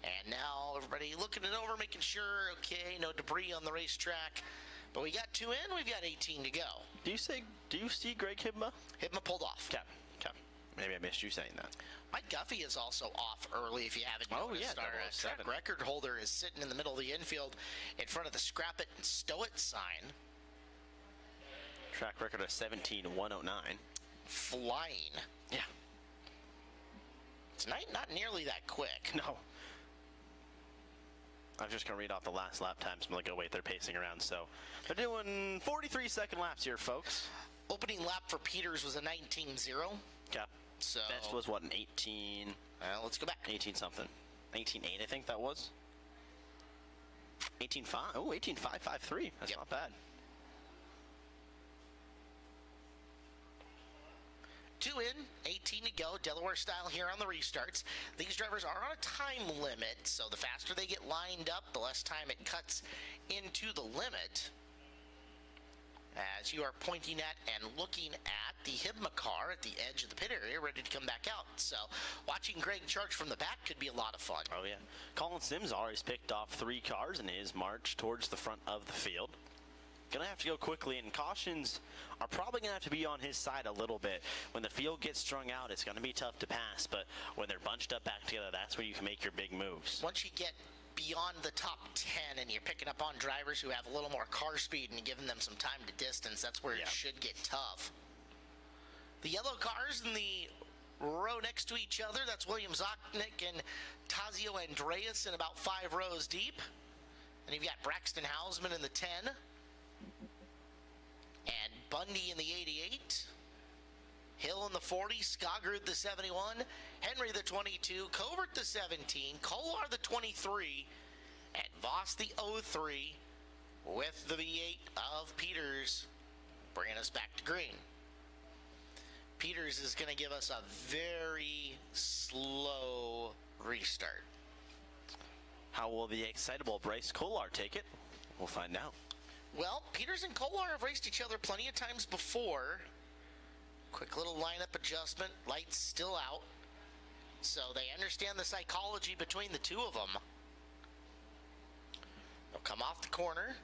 And now everybody looking it over, making sure, okay, no debris on the racetrack. But we got 2 in, we've got 18 to go. Do you see Greg Hibma? Hibma pulled off. Okay. Maybe I missed you saying that. Mike Guffey is also off early, if you haven't noticed. Our track record holder is sitting in the middle of the infield in front of the Scrap It and Stow It sign. Track record of 17-109. Flying. Yeah. Tonight, not nearly that quick. No. I was just going to read off the last lap times. I'm like, oh, wait, they're pacing around. So they're doing 43-second laps here, folks. Opening lap for Peters was a 19.0. Okay. So best was, what, an 18? Let's go back. 18-something. 18.8, I think that was. 18.5. Oh, 18.553. That's not bad. 2 in, 18 to go, Delaware style here on the restarts. These drivers are on a time limit, so the faster they get lined up, the less time it cuts into the limit. As you are pointing at and looking at the Hibma car at the edge of the pit area, ready to come back out. So watching Greg charge from the back could be a lot of fun. Oh, yeah. Colin Sims already picked off 3 cars in his march towards the front of the field. Gonna have to go quickly, and cautions are probably gonna have to be on his side a little bit. When the field gets strung out, it's gonna be tough to pass, but when they're bunched up back together, that's where you can make your big moves. Once you get beyond the top 10 and you're picking up on drivers who have a little more car speed and giving them some time to distance, that's where it should get tough. The yellow cars in the row next to each other, that's William Zochnik and Tazio Andreas in about 5 rows deep. And you've got Braxton Hausman in the 10. And Bundy in the 88. Hill in the 40, Skagit the 71, Henry the 22, Covert the 17, Kolar the 23, and Voss the 03 with the V8 of Peters, bringing us back to green. Peters is going to give us a very slow restart. How will the excitable Bryce Kolar take it? We'll find out. Well, Peters and Kolar have raced each other plenty of times before. Quick little lineup adjustment, lights still out. So they understand the psychology between the two of them. They'll come off the corner,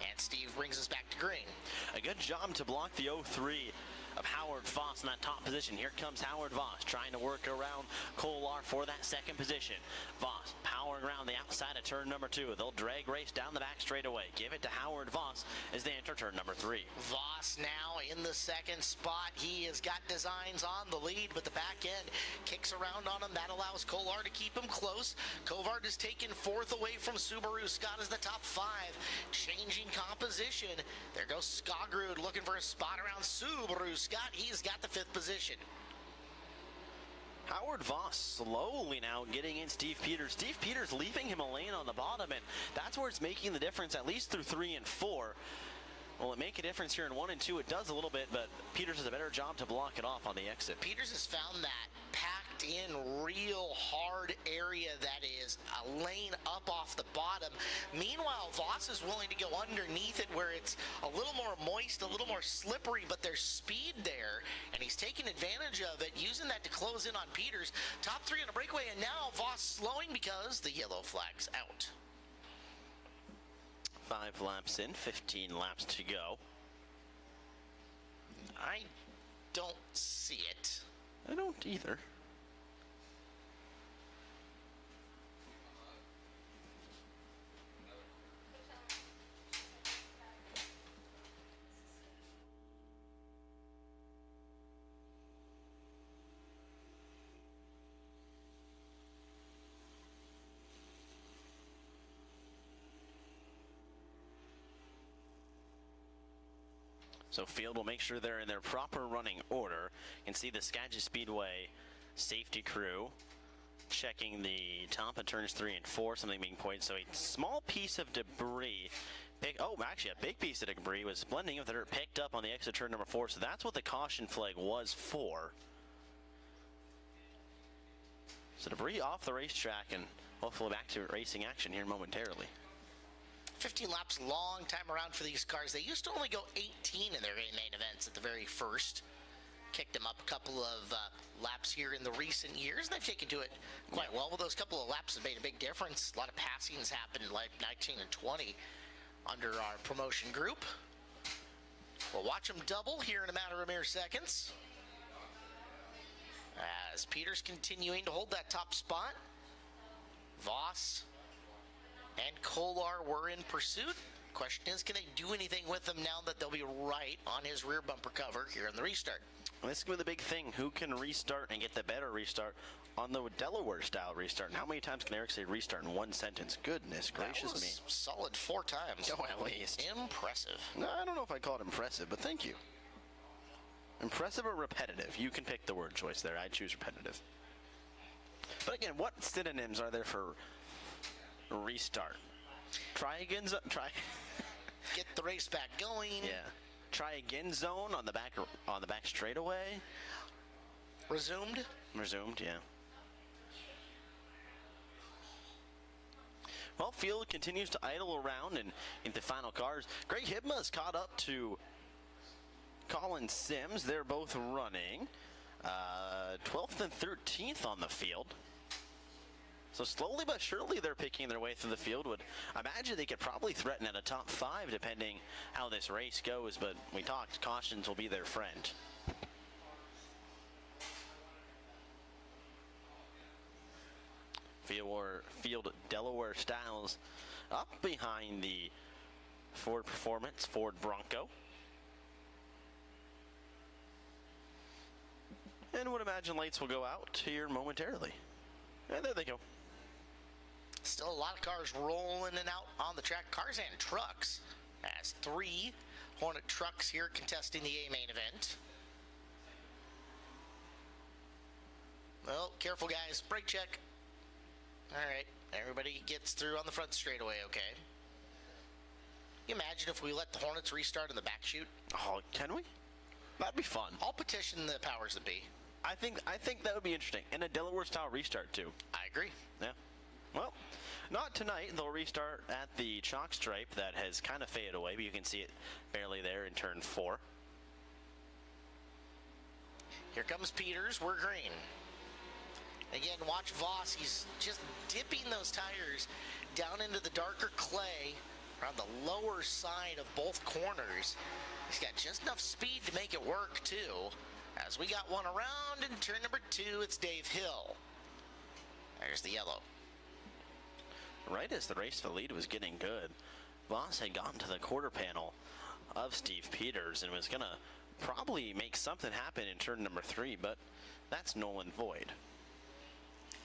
and Steve brings us back to green. A good job to block the 03 of Howard Voss in that top position. Here comes Howard Voss trying to work around Kolar for that second position. Voss powering around the outside of turn number 2. They'll drag race down the back straightaway. Give it to Howard Voss as they enter turn number 3. Voss now in the second spot. He has got designs on the lead, but the back end kicks around on him. That allows Kolar to keep him close. Kovard is taken 4th away from Subaru. Scott is the top 5. Changing composition. There goes Skagrud looking for a spot around Subaru Scott. He's got the 5th position. Howard Voss slowly now getting in Steve Peters. Steve Peters leaving him a lane on the bottom, and that's where it's making the difference, at least through 3 and 4. Will it make a difference here in 1 and 2? It does a little bit, but Peters does a better job to block it off on the exit. Peters has found that packed in real hard area that is a lane up off the bottom. Meanwhile, Voss is willing to go underneath it where it's a little more moist, a little more slippery, but there's speed there, and he's taking advantage of it, using that to close in on Peters. Top 3 on a breakaway, and now Voss slowing because the yellow flag's out. 5 laps in, 15 laps to go. I don't see it. I don't either. So field will make sure they're in their proper running order. You can see the Skagit Speedway safety crew checking the top of turns 3 and 4, something being pointed. So a small piece of debris, actually a big piece of debris was blending with the dirt, picked up on the exit turn number 4. So that's what the caution flag was for. So debris off the racetrack, and hopefully back to racing action here momentarily. 15 laps, long time around for these cars. They used to only go 18 in their main events at the very first. Kicked them up a couple of laps here in the recent years, and they've taken to it quite well. Well, those couple of laps have made a big difference. A lot of passings happened like 19 and 20 under our promotion group. We'll watch them double here in a matter of mere seconds. As Peters continuing to hold that top spot. Voss and Kolar were in pursuit. Question is, can they do anything with them now that they'll be right on his rear bumper cover here in the restart? Well, this is going to be the big thing. Who can restart and get the better restart on the Delaware-style restart? And how many times can Eric say restart in one sentence? Goodness gracious me. Solid 4 times. Oh, at least. Impressive. No, I don't know if I'd call it impressive, but thank you. Impressive or repetitive? You can pick the word choice there. I choose repetitive. But again, what synonyms are there for restart? Try again. Get the race back going. Yeah. Try again zone on the back straightaway. Resumed. Yeah. Well, field continues to idle around and into final cars. Greg Hibma has caught up to Colin Sims. They're both running 12th and 13th on the field. So slowly but surely they're picking their way through the field. Would imagine they could probably threaten at a top 5 depending how this race goes, but we talked, cautions will be their friend. Field Delaware Styles up behind the Ford Performance Ford Bronco. And would imagine lights will go out here momentarily. And there they go. Still a lot of cars rolling in and out on the track. Cars and trucks. As 3 Hornet trucks here contesting the A main event. Well, careful guys. Brake check. All right. Everybody gets through on the front straightaway okay. Can you imagine if we let the Hornets restart in the back chute? Oh, can we? That'd be fun. I'll petition the powers that be. I think that would be interesting. And a Delaware-style restart, too. I agree. Yeah. Well, not tonight. They'll restart at the chalk stripe that has kind of faded away, but you can see it barely there in turn 4. Here comes Peters. We're green. Again, watch Voss. He's just dipping those tires down into the darker clay around the lower side of both corners. He's got just enough speed to make it work, too. As we got one around in turn number 2, it's Dave Hill. There's the yellow. Right as the race for the lead was getting good, Voss had gotten to the quarter panel of Steve Peters and was going to probably make something happen in turn number 3, but that's null and void.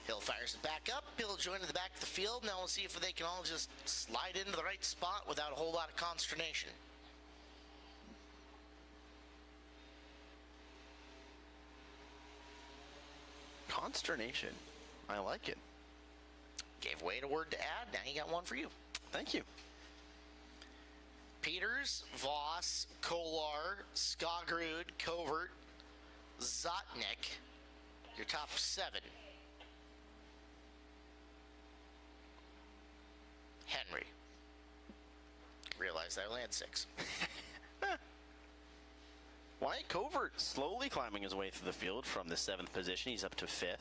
Hill fires it back up. He'll join to the back of the field. Now we'll see if they can all just slide into the right spot without a whole lot of consternation. Consternation. I like it. Gave Wade a word to add. Now you got one for you. Thank you. Peters, Voss, Kolar, Skagerud, Covert, Zotnik. Your top 7. Henry. Realized I only had 6. Wyatt Covert slowly climbing his way through the field from the 7th position. He's up to 5th.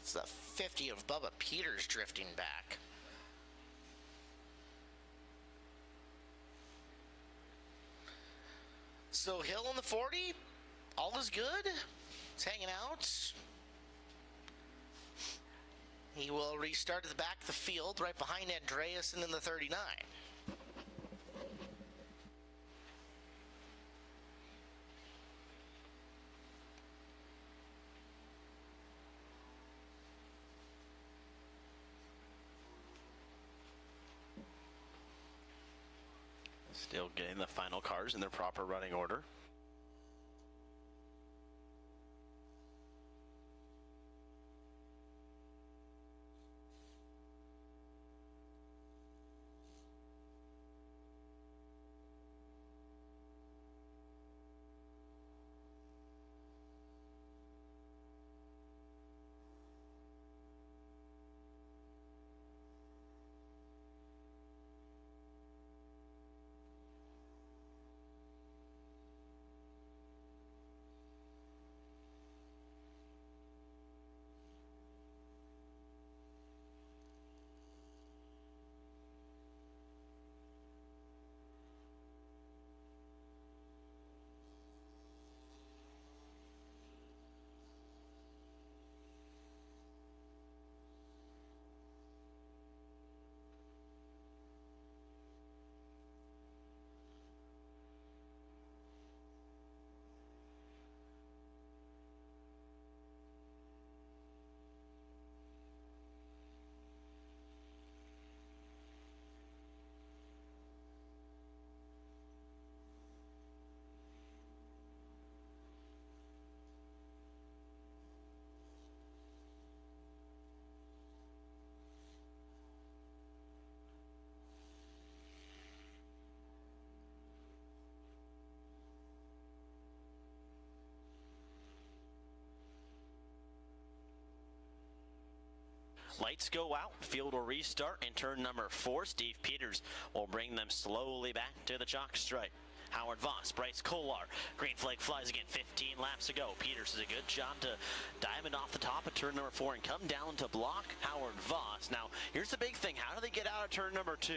It's the 50 of Bubba Peters drifting back. So Hill in the 40, all is good. It's hanging out. He will restart at the back of the field, right behind Andreasen in the 39. Still getting the final cars in their proper running order. Lights go out, field will restart in turn number 4. Steve Peters will bring them slowly back to the chalk stripe. Howard Voss, Bryce Kolar, green flag flies again, 15 laps to go. Peters does a good job to diamond off the top of turn number 4 and come down to block Howard Voss. Now, here's the big thing. How do they get out of turn number 2?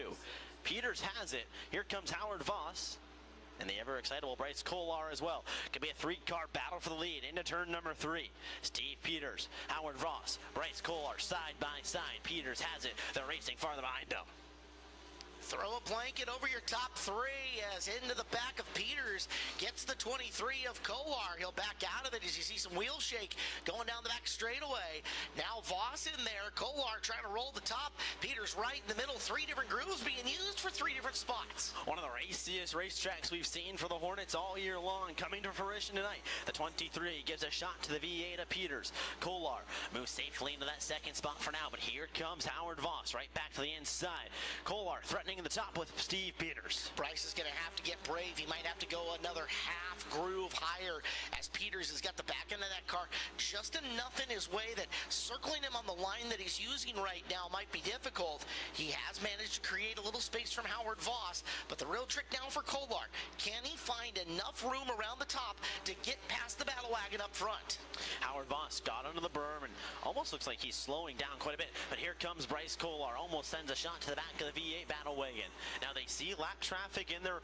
Peters has it. Here comes Howard Voss. And the ever-excitable Bryce Kolar as well. Could be a 3-car battle for the lead into turn number 3. Steve Peters, Howard Voss, Bryce Kolar, side by side. Peters has it. They're racing farther behind him. Throw a blanket over your top 3 as into the back of Peters gets the 23 of Kolar. He'll back out of it as you see some wheel shake going down the back straightaway. Now Voss in there. Kolar trying to roll the top. Peters right in the middle. 3 different grooves being used for 3 different spots. One of the raciest racetracks we've seen for the Hornets all year long coming to fruition tonight. The 23 gives a shot to the V8 of Peters. Kolar moves safely into that 2nd spot for now, but here comes Howard Voss right back to the inside. Kolar threatening running the top with Steve Peters. Bryce is going to have to get brave. He might have to go another half groove higher as Peters has got the back end of that car just enough in his way that circling him on the line that he's using right now might be difficult. He has managed to create a little space from Howard Voss, but the real trick now for Kolar, can he find enough room around the top to get past the battle wagon up front? Howard Voss got under the berm and almost looks like he's slowing down quite a bit, but here comes Bryce Kolar, almost sends a shot to the back of the V8 battle wagon. Now they see lap traffic in their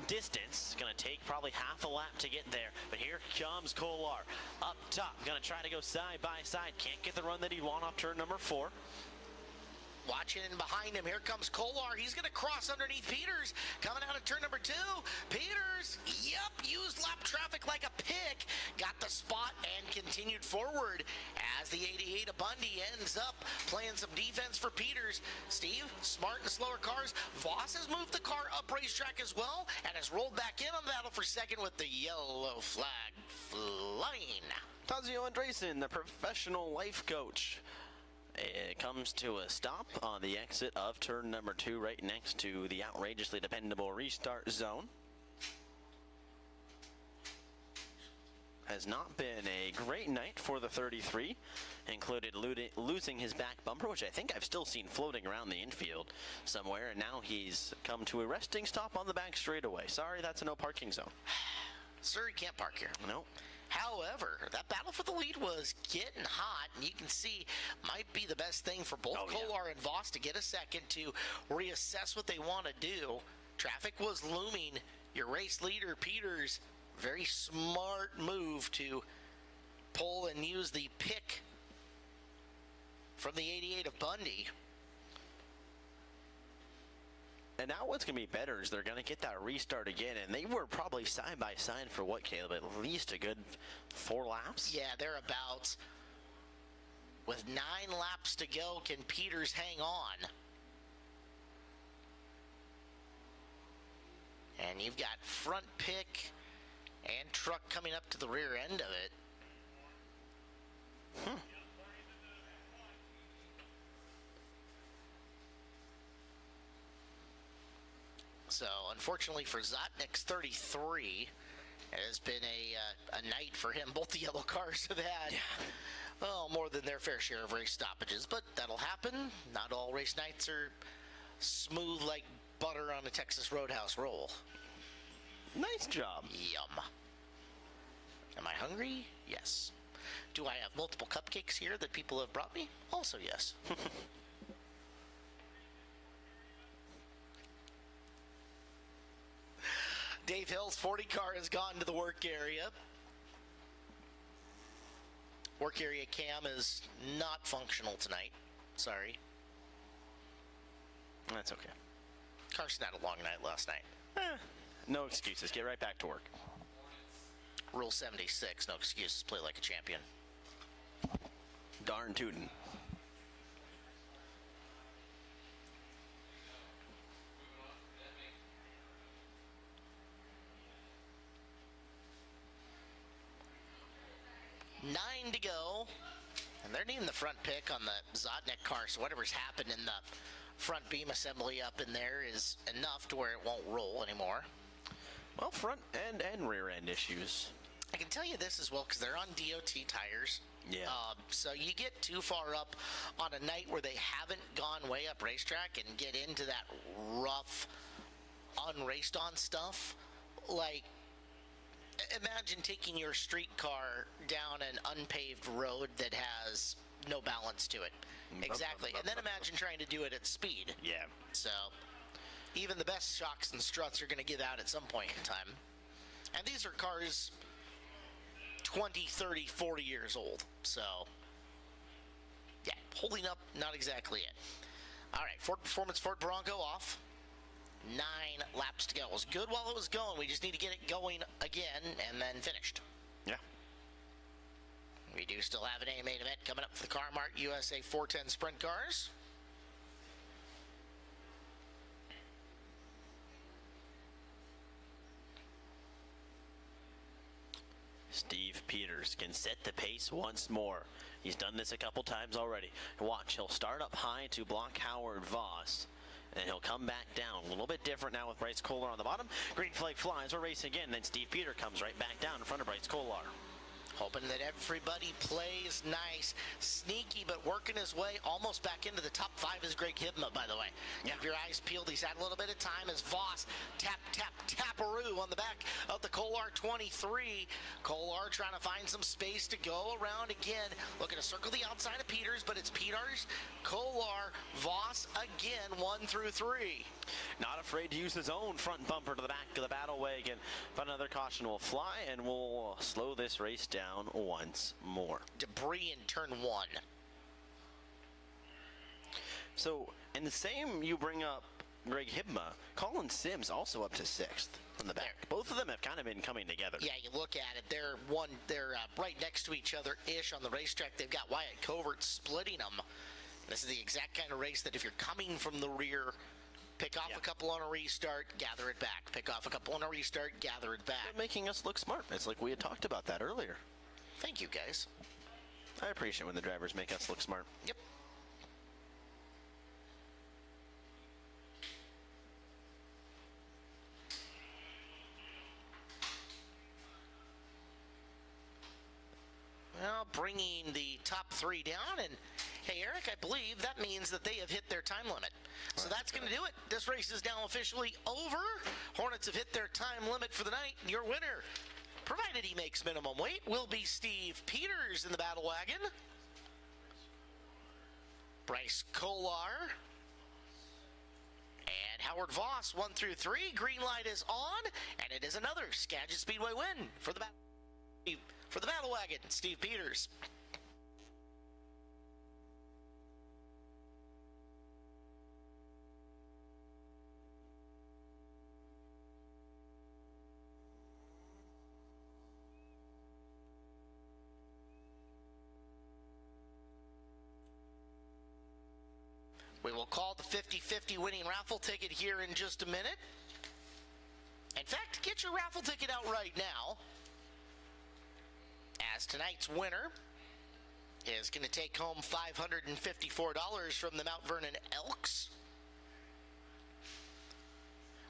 distance. It's going to take probably half a lap to get there, but here comes Kolar up top, going to try to go side by side. Can't get the run that he'd want off turn number 4. Watching in behind him, here comes Kolar. He's going to cross underneath Peters. Coming out of turn number 2. Peters, yep, used lap traffic like a pick. Got the spot and continued forward as the 88 of Bundy ends up playing some defense for Peters. Steve, smart and slower cars. Voss has moved the car up racetrack as well and has rolled back in on the battle for second with the yellow flag flying. Tazio Andresen, the professional life coach. It comes to a stop on the exit of turn number 2 right next to the outrageously dependable restart zone. Has not been a great night for the 33. Included losing his back bumper, which I think I've still seen floating around the infield somewhere, and now he's come to a resting stop on the back straightaway. Sorry, that's a no parking zone. Sir, you can't park here. No. However, that battle for the lead was getting hot, and you can see might be the best thing for both Kolar and Voss to get a second to reassess what they want to do. Traffic was looming. Your race leader, Peters, very smart move to pull and use the pick from the 88 of Bundy. And now what's going to be better is they're going to get that restart again, and they were probably side by side for what, Caleb? At least a good 4 laps? Yeah, they're about. With 9 laps to go, can Peters hang on? And you've got front pick and truck coming up to the rear end of it. So, unfortunately for Zotnik's 33, it has been a night for him. Both the yellow cars have had more than their fair share of race stoppages, but that'll happen. Not all race nights are smooth like butter on a Texas Roadhouse roll. Nice job. Yum. Am I hungry? Yes. Do I have multiple cupcakes here that people have brought me? Also yes. Dave Hill's 40 car has gone to the work area. Work area cam is not functional tonight. Sorry. That's okay. Carson had a long night last night. No excuses. Get right back to work. Rule 76, no excuses. Play like a champion. Darn tootin'. Nine to go, and they're needing the front pick on the Zotnik car, so whatever's happened in the front beam assembly up in there is enough to where it won't roll anymore. Well, front end and rear end issues. I can tell you this as well, because they're on DOT tires. Yeah. So you get too far up on a night where they haven't gone way up racetrack and get into that rough, unraced on stuff. Like, imagine taking your street car down an unpaved road that has no balance to it. Exactly. And then imagine trying to do it at speed. Yeah. So even the best shocks and struts are going to give out at some point in time. And these are cars 20, 30, 40 years old. So, yeah, holding up, not exactly it. All right, Ford Performance Ford Bronco off. 9 laps to go. It was good while it was going. We just need to get it going again and then finished. Yeah. We do still have an main event coming up for the Car Mart USA 410 Sprint Cars. Steve Peters can set the pace once more. He's done this a couple times already. Watch, he'll start up high to block Howard Voss. And he'll come back down. A little bit different now with Bryce Kolar on the bottom. Green flag flies. We're racing again. Then Steve Peter comes right back down in front of Bryce Kolar. Hoping that everybody plays nice, sneaky, but working his way almost back into the top 5 is Greg Hibma, by the way. Keep your eyes peeled. He's had a little bit of time as Voss taparoo on the back of the Kolar 23. Kolar trying to find some space to go around again. Looking to circle the outside of Peters, but it's Peters, Kolar, Voss again, 1 through 3. Not afraid to use his own front bumper to the back of the battle wagon. But another caution will fly, and we'll slow this race down once more. Debris in turn 1. So, in the same, you bring up Greg Hibma, Colin Sims also up to 6th from the back. Both of them have kind of been coming together. Yeah, you look at it, they're right next to each other-ish on the racetrack. They've got Wyatt Covert splitting them. This is the exact kind of race that if you're coming from the rear, pick off a couple on a restart, gather it back. Pick off a couple on a restart, gather it back. They're making us look smart. It's like we had talked about that earlier. Thank you, guys. I appreciate when the drivers make us look smart. Yep. Well, bringing the top 3 down, and hey, Eric, I believe that means that they have hit their time limit. So that's going to do it. This race is now officially over. Hornets have hit their time limit for the night. Your winner, provided he makes minimum weight, will be Steve Peters in the battle wagon. Bryce Kolar and Howard Voss, 1 through 3. Green light is on, and it is another Skagit Speedway win for the battle wagon, Steve Peters. We will call the 50-50 winning raffle ticket here in just a minute. In fact, get your raffle ticket out right now, as tonight's winner is going to take home $554 from the Mount Vernon Elks.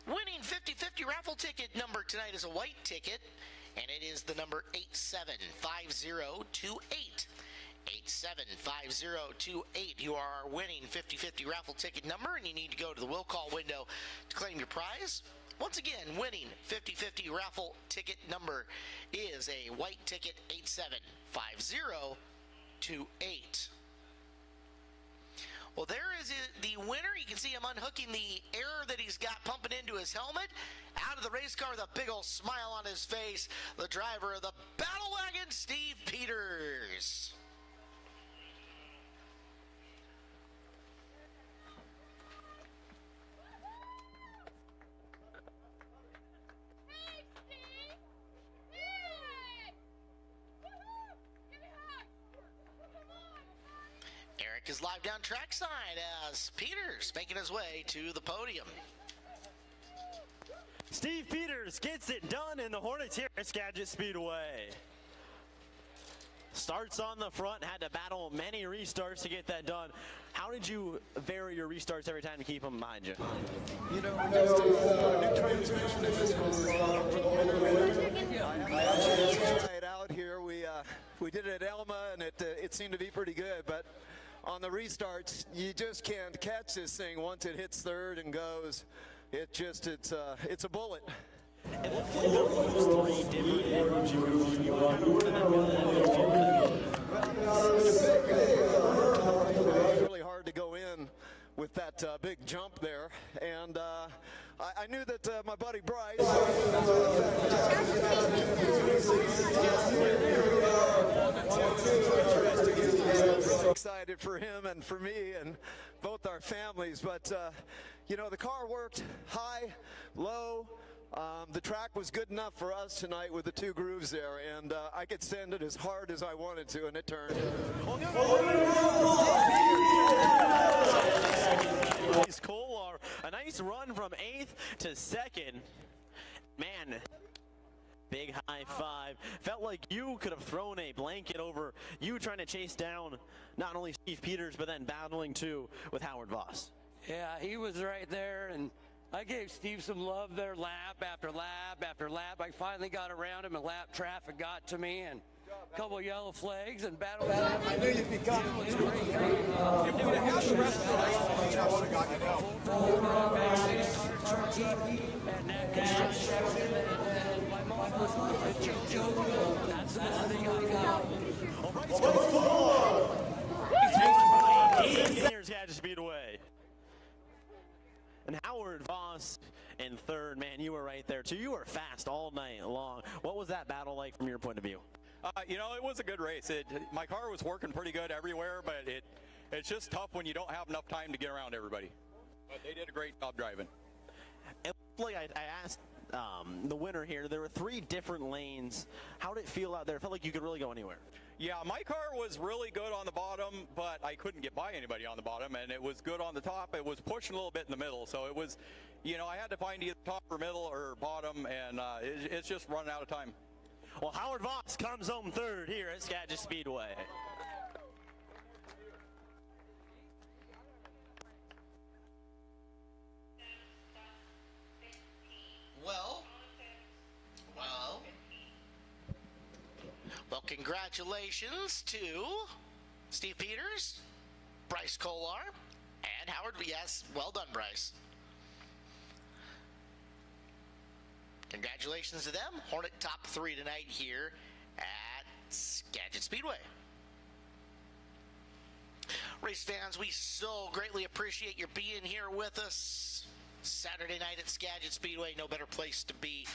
Winning 50-50 raffle ticket number tonight is a white ticket, and it is the number 875028. 875028. You are our winning 50-50 raffle ticket number, and you need to go to the will call window to claim your prize. Once again, winning 50-50 raffle ticket number is a white ticket, 875028. Well, there is the winner. You can see him unhooking the air that he's got pumping into his helmet. Out of the race car with a big old smile on his face, the driver of the battle wagon, Steve Peters. Eric is live down trackside as Peters making his way to the podium. Steve Peters gets it done in the Hornets here at Skagit Speedway. Starts on the front, had to battle many restarts to get that done. How did you vary your restarts every time to keep them behind you? You know, just new transmission in this car. Right out here, we did it at Elma, and it seemed to be pretty good, but on the restarts, you just can't catch this thing once it hits third and goes. It's a bullet. It looked like there was 3 different areas you were going. You were kind of working It's really hard to go in with that big jump there, and I knew that my buddy Bryce. Excited for him and for me and both our families, but you know, the car worked high, low. The track was good enough for us tonight with the 2 grooves there, and I could send it as hard as I wanted to, and it turned. Kolar, a nice run from 8th to 2nd. Man, big high five. Felt like you could have thrown a blanket over you trying to chase down not only Steve Peters, but then battling too with Howard Voss. Yeah, he was right there, and I gave Steve some love there lap after lap after lap. I finally got around him, and lap traffic got to me, and a couple of yellow flags and battle. I knew you'd be coming. It was great. If we'd have had the rest of the race, I would have gotten it out. And that construction, and my mom was a Joe. That's the thing I got. Here, Skagit Speedway. And Howard Voss in third. Man, you were right there too. You were fast all night long. What was that battle like from your point of view? You know, it was a good race. My car was working pretty good everywhere, but it's just tough when you don't have enough time to get around everybody. But they did a great job driving. And like I asked the winner here, there were 3 different lanes. How did it feel out there? It felt like you could really go anywhere. Yeah, my car was really good on the bottom, but I couldn't get by anybody on the bottom, and it was good on the top. It was pushing a little bit in the middle, so it was, you know, I had to find either top or middle or bottom, and it's just running out of time. Well, Howard Voss comes home third here at Skagit Speedway. Well, congratulations to Steve Peters, Bryce Kolar, and Howard. Yes, well done, Bryce. Congratulations to them. Hornet top 3 tonight here at Skagit Speedway. Race fans, we so greatly appreciate your being here with us Saturday night at Skagit Speedway. No better place to be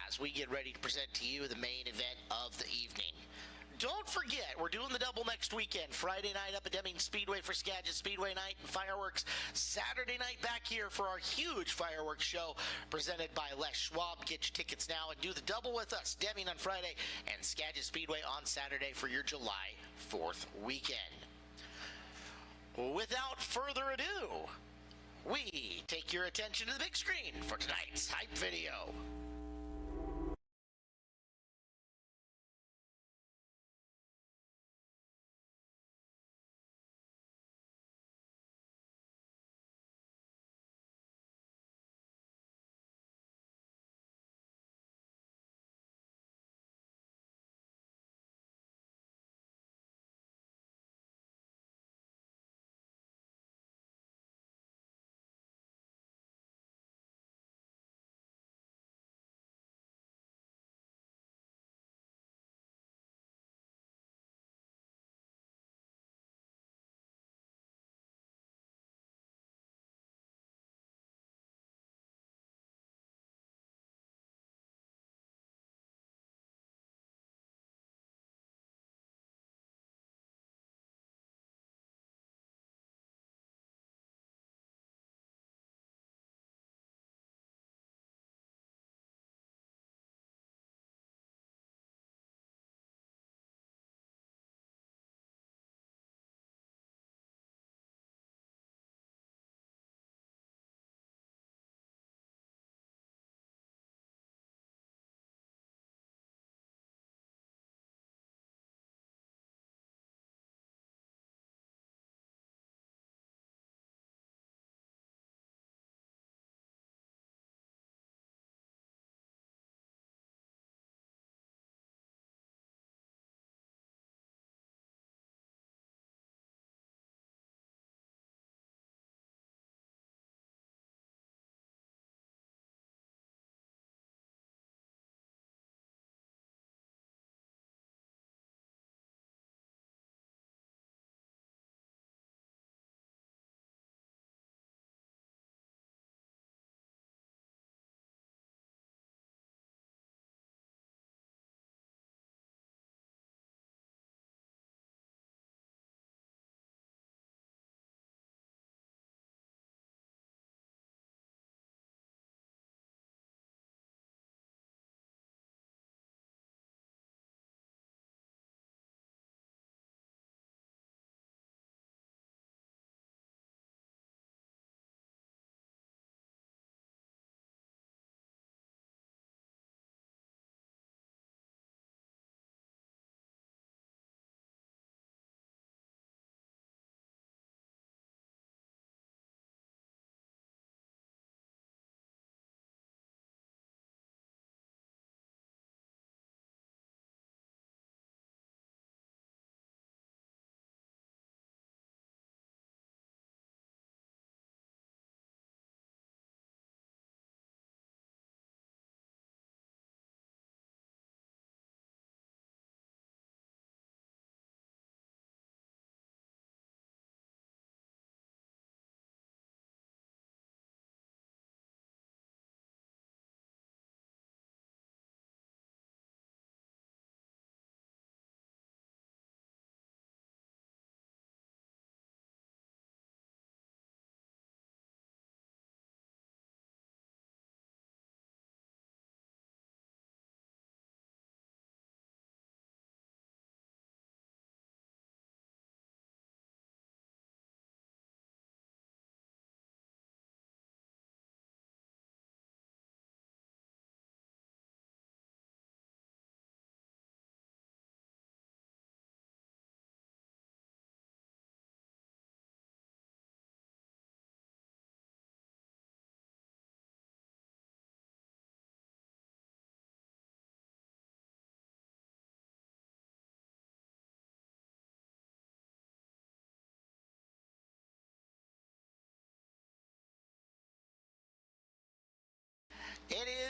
as we get ready to present to you the main event of the evening. Don't forget, we're doing the double next weekend. Friday night up at Deming Speedway for Skagit Speedway night and fireworks. Saturday night back here for our huge fireworks show presented by Les Schwab. Get your tickets now and do the double with us. Deming on Friday and Skagit Speedway on Saturday for your July 4th weekend. Without further ado, we take your attention to the big screen for tonight's hype video.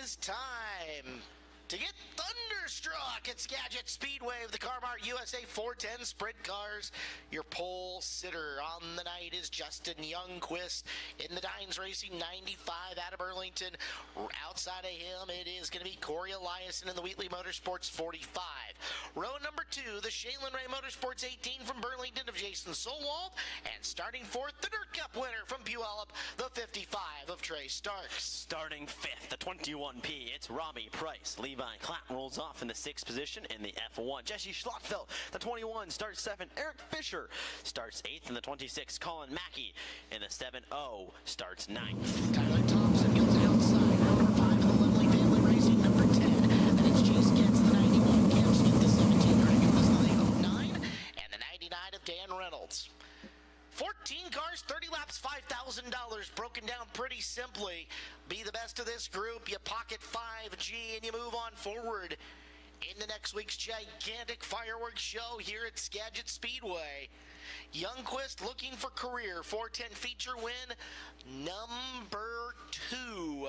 is time to get thunderstruck at Skagit Speedway with the Car-Mart USA 410 Sprint Cars. Your pole sitter on the night is Justin Youngquist in the Dines Racing 95 out of Burlington. Outside of him, it is going to be Corey Eliason in the Wheatley Motorsports 45. Row number 2, the Shaylin Ray Motorsports 18 from Burlington of Jason Solwald. And starting fourth, the Dirt Cup winner from Puyallup, the 55 of Trey Starks. Starting fifth, the 21P, it's Robbie Price. Levi Klatt rolls off in the 6th position in the F1. Jesse Schlottfeld, the 21, starts 7th. Eric Fisher starts 8th in the 26. Colin Mackey in the 7-0 starts 9th. Tyler Thompson goes outside. Number 5 of the Lindley Family Racing, number 10. And it's Chase Getz, the 91. Cam Smith, the 17. Dragon was the 09. And the 99 of Dan Reynolds. 14 cars, 30 laps, $5,000 broken down pretty simply. Be the best of this group, you pocket 5G, and you move on forward into next week's gigantic fireworks show here at Skagit Speedway. Youngquist looking for career 410 feature win. Number 2,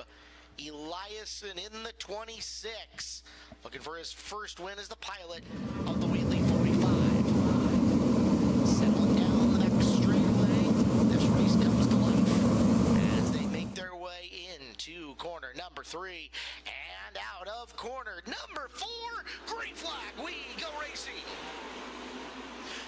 Eliason in the 26. Looking for his first win as the pilot of the Wheatley 45. Settling down the next straightaway. This race comes to life as they make their way into corner number 3 and out of corner number 4. Green flag, we go racing.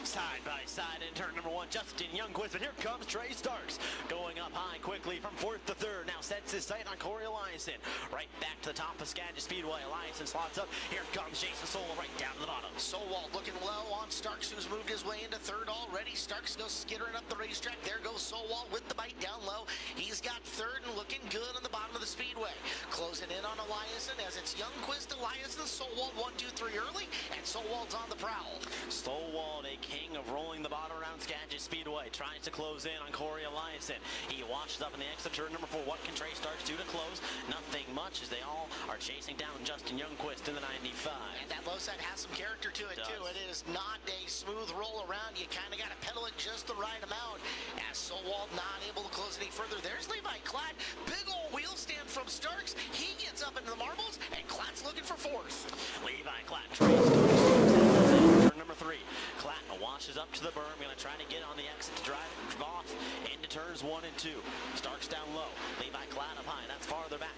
Side by side in turn number 1, Justin Youngquist, but here comes Trey Starks. Going up high quickly from 4th to 3rd. Now sets his sight on Corey Eliason. Right back to the top of Skagit Speedway. Eliason slots up. Here comes Jason Solwald right down to the bottom. Solwald looking low on Starks, who's moved his way into 3rd already. Starks goes skittering up the racetrack. There goes Solwald with the bite down low. He's got 3rd and looking good on the bottom of the speedway. Closing in on Eliason as it's Youngquist, Eliason, Solwald 1, 2, 3 early, and Solwald's on the prowl. Solwald, a king of rolling the bottom around Skagit Speedway, tries to close in on Corey Eliason. He washes up in the exit turn number 4. What can Trey Starks do to close? Nothing much, as they all are chasing down Justin Youngquist in the 95. And that low side has some character to it, too. It is not a smooth roll around. You kind of got to pedal it just the right amount. As Solwald not able to close any further. There's Levi Klatt. Big old wheel stand from Starks. He gets up into the marbles, and Klatt's looking for 4th. Levi Klatt, Trey Starks, turn number 3. Klatt washes up to the berm, going to try to get on the exit to drive off into turns 1 and 2. Starks down low. Levi Klatt up high. That's farther back.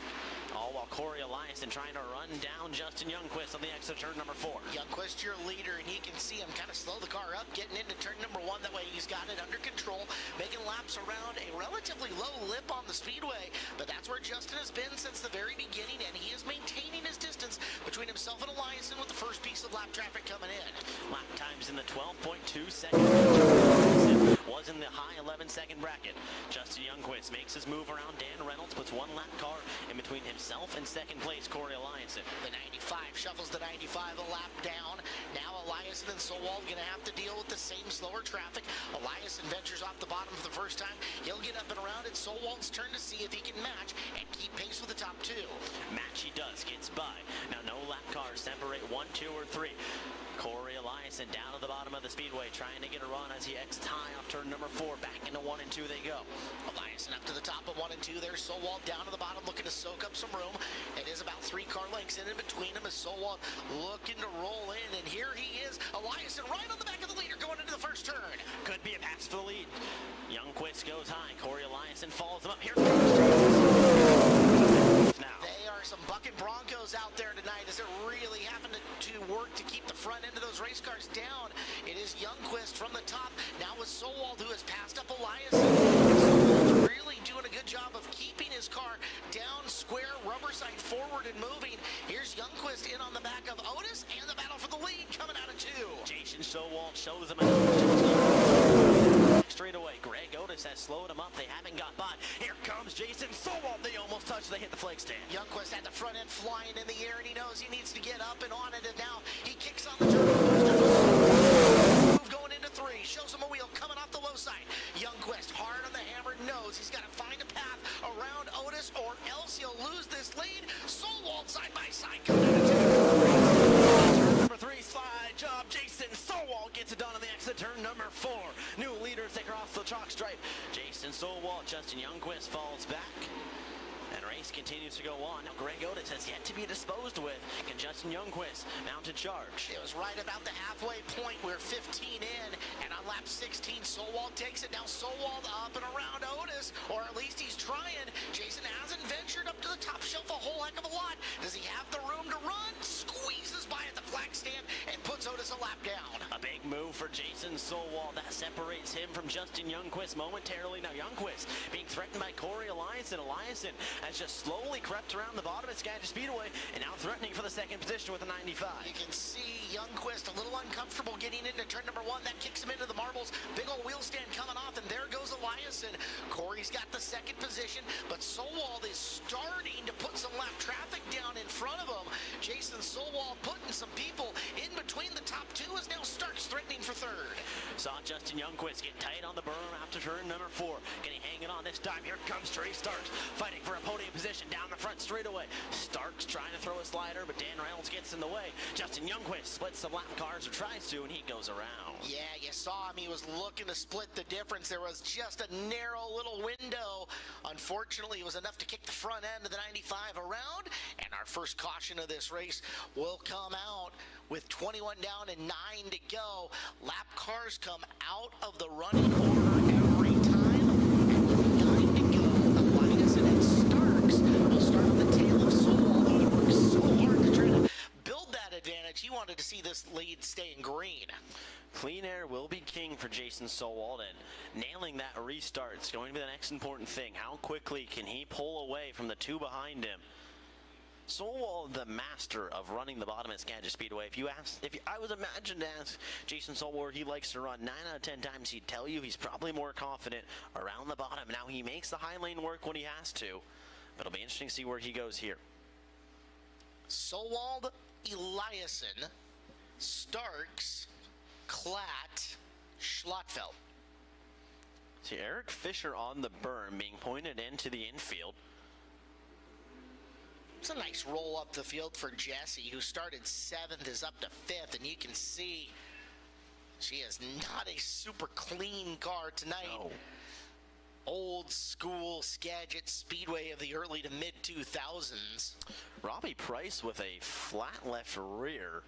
All while Corey Eliason trying to run down Justin Youngquist on the exit turn number 4. Youngquist, your leader, and you can see him kind of slow the car up, getting into turn number 1. That way he's got it under control, making laps around a relatively low lip on the speedway. But that's where Justin has been since the very beginning, and he is maintaining his distance between himself and Eliason with the first piece of lap traffic coming in. Lap times in the 12.2 seconds. Was in the high 11-second bracket. Justin Youngquist makes his move around Dan Reynolds, puts one lap car in between himself and second place Corey Eliason. The 95 shuffles the 95 a lap down. Now Eliason and Solwald going to have to deal with the same slower traffic. Eliason ventures off the bottom for the first time. He'll get up and around. It's Solwald's turn to see if he can match and keep pace with the top 2. Match he does, gets by. Now no lap cars separate 1, 2, or 3. Corey Eliason down at the bottom of the speedway trying to get a run as he exits high off turn number 4. Back into 1 and 2 they go. Eliason up to the top of 1 and 2. There's Solwald down to the bottom looking to soak up some room. It is about 3 car lengths in between them as Solwald looking to roll in. And here he is. Eliason right on the back of the leader going into the first turn. Could be a pass for the lead. Youngquist goes high. Corey Eliason follows him up. Here now. They are some bucket Broncos out there tonight as they're really having to work to keep the front end of those race cars down. It is Youngquist from the top. Now with Solwald, who has passed up Eliason. Solwald's really doing a good job of keeping his car down, square, rubber side forward and moving. Here's Youngquist in on the back of Otis, and the battle for the lead coming out of 2. Jason Solwald shows him straight away. Greg Otis has slowed him up. They haven't got by. Here comes Jason Solwald. They almost touched. They hit the flag stand. Youngquist had the front end flying in the air, and he knows he needs to get up and on it. And now he kicks on the turbo booster. Move going into 3. Shows him a wheel coming off the low side. Youngquist hard on the hammer. Knows he's got to find a path around Otis, or else he'll lose this lead. Solwald side by side coming out of 2. Number 3 slide job. Jason Solwald gets it done on the exit turn number 4. New leaders, they cross the chalk stripe. Jason Solwald, Justin Youngquist falls back. And race continues to go on. Now Greg Otis has yet to be disposed with. Can Justin Youngquist mount a charge? It was right about the halfway point. We're 15 in, and on lap 16, Solwald takes it. Now Solwald up and around Otis, or at least he's trying. Jason hasn't ventured up to the top shelf a whole heck of a lot. Does he have the room to run? Squeezes by at the flag stand and puts Otis a lap down. A big move for Jason Solwald. That separates him from Justin Youngquist momentarily. Now Youngquist being threatened by Corey Eliason. Eliason has just slowly crept around the bottom at Skagit Speedway and now threatening for the second position with a 95. You can see Youngquist a little uncomfortable getting into turn number 1. That kicks him into the marbles. Big old wheel stand coming off, and there goes Eliason. Corey's got the second position, but Solwald is starting to put some lap traffic down in front of him. Jason Solwald putting some people in between the top two as now Starks threatening for third. Saw Justin Youngquist get tight on the berm after turn number 4. Getting hanging on this time. Here comes Trey Starks fighting for a podium position down the front straightaway. Starks trying to throw a slider, but Dan Reynolds gets in the way. Justin Youngquist splits some lap cars, or tries to, and he goes around. Yeah, you saw him. He was looking to split the difference. There was just a narrow little window. Unfortunately, it was enough to kick the front end of the 95 around, and our first caution of this race will come out with 21 down and 9 to go. Lap cars come out of the running order every time, and with 9 to go, Eliason and Starks will start on the tail of Solwald. He works so hard to try to build that advantage. He wanted to see this lead stay in green. Clean air will be king for Jason Solwald, and nailing that restart is going to be the next important thing. How quickly can he pull away from the two behind him? Solwald, the master of running the bottom at Skagit Speedway. If I was imagined to ask Jason Solwald where he likes to run, 9 out of 10 times he'd tell you he's probably more confident around the bottom. Now he makes the high lane work when he has to, but it'll be interesting to see where he goes here. Solwald, Eliason, Starks, Klatt, Schlotfeld. See Eric Fisher on the berm being pointed into the infield. It's a nice roll up the field for Jessie, who started 7th, is up to 5th, and you can see she is not a super clean car tonight. No. Old school Skagit Speedway of the early to mid 2000s. Robbie Price with a flat left rear.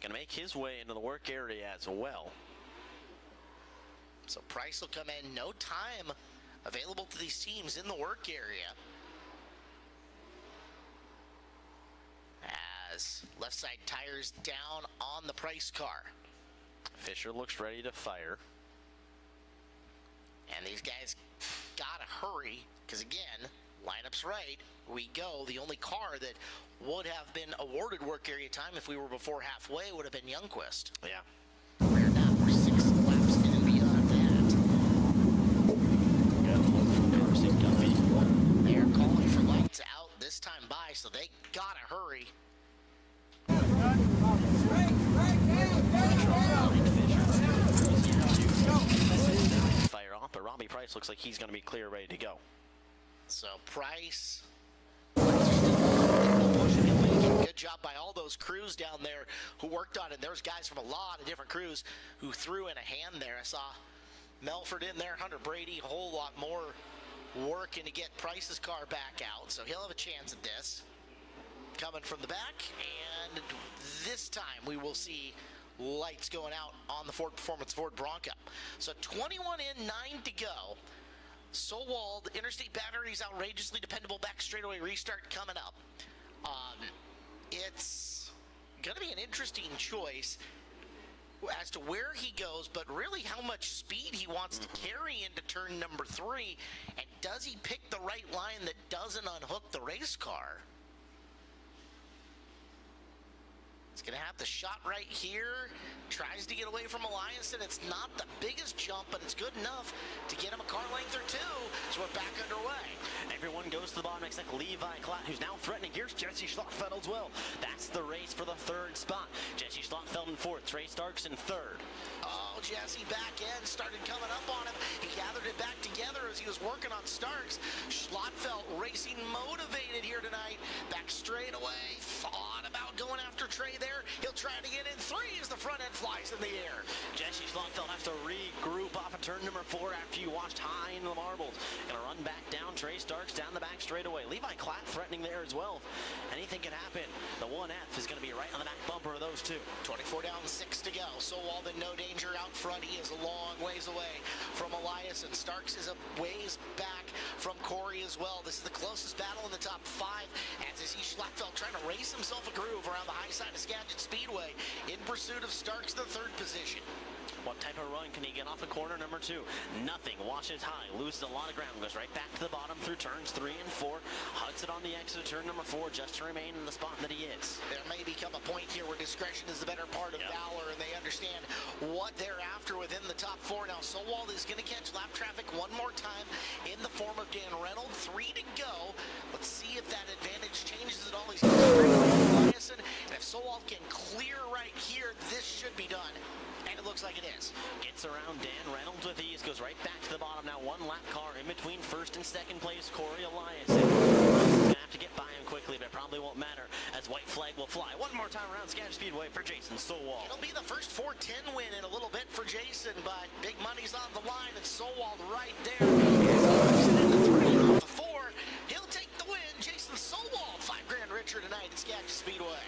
Gonna make his way into the work area as well. So Price will come in, no time available to these teams in the work area. As left side tires down on the Price car. Fisher looks ready to fire. And these guys gotta hurry, because again, lineup's right. We go. The only car that would have been awarded work area time if we were before halfway would have been Youngquist. Yeah. We're now 6 laps in and beyond that. They're calling for lights out this time by, so they gotta hurry. Fire off, but Robbie Price looks like he's going to be clear, ready to go. So Price, good job by all those crews down there who worked on it. There's guys from a lot of different crews who threw in a hand there. I saw Melford in there, Hunter Brady, a whole lot more working to get Price's car back out. So he'll have a chance at this. Coming from the back, and this time we will see lights going out on the Ford Performance Ford Bronco. So 21 in, 9 to go. Solwald, Interstate Batteries, outrageously dependable back straightaway restart coming up. It's going to be an interesting choice as to where he goes, but really how much speed he wants to carry into turn number 3, and does he pick the right line that doesn't unhook the race car? He's going to have the shot right here. Tries to get away from Eliason. It's not the biggest jump, but it's good enough to get him a car length or 2. So we're back underway. Everyone goes to the bottom except Levi Klatt, who's now threatening. Here's Jesse Schlockfeld as well. That's the race for the 3rd spot. Jesse Schlockfeld in 4th. Trey Starks in 3rd. Oh, Jesse back end started coming up on him. He gathered it back together as he was working on Starks. Schlotfeld racing motivated here tonight. Back straight away. Thought about going after Trey there. He'll try to get in 3 as the front end flies in the air. Jesse Schlotfeld has to regroup off of turn number 4 after you watched high into the marbles. Gonna run back down. Trey Starks down the back straight away. Levi Klatt threatening there as well. Anything can happen. The 1F is going to be right on the back bumper of those 2. 24 down, 6 to go. So Walden, no danger out front. He is a long ways away from Elias, and Starks is a ways back from Corey as well. This is the closest battle in the top 5 as you see Schlotfeld trying to race himself a groove around the high side of Skagit Speedway in pursuit of Starks, the 3rd position. What type of run can he get off of corner number 2? Nothing. Washes high. Loses a lot of ground. Goes right back to the bottom through turns 3 and 4. Hugs it on the exit of turn number 4 just to remain in the spot that he is. There may become a point here where discretion is the better part of valor, and they understand what they're after within the top 4. Now, Sowald is going to catch lap traffic one more time in the form of Dan Reynolds. 3 to go. Let's see if that advantage changes at all. He's going to Eliason, and if Sowald can clear right here, this should be done. And it looks like it is. Gets around Dan Reynolds with ease, goes right back to the bottom. Now 1 lap car in between 1st and 2nd place, Corey Elias. He's going to have to get by him quickly, but it probably won't matter as white flag will fly. One more time around Skagit Speedway for Jason Sowald. It'll be the first 410 win in a little bit for Jason, but big money's on the line, and Sowald right there. Off the 4, he'll take the win. Jason Sowald, $5 grand richer tonight at Skagit Speedway.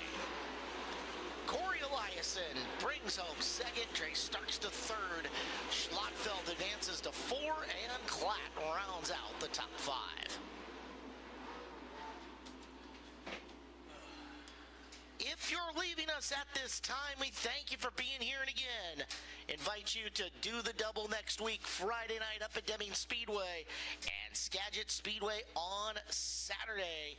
Corey Eliason brings home 2nd. Trey Starks to 3rd. Schlotfeld advances to 4, and Klatt rounds out the top 5. If you're leaving us at this time, we thank you for being here, and again, invite you to do the double next week, Friday night up at Deming Speedway and Skagit Speedway on Saturday,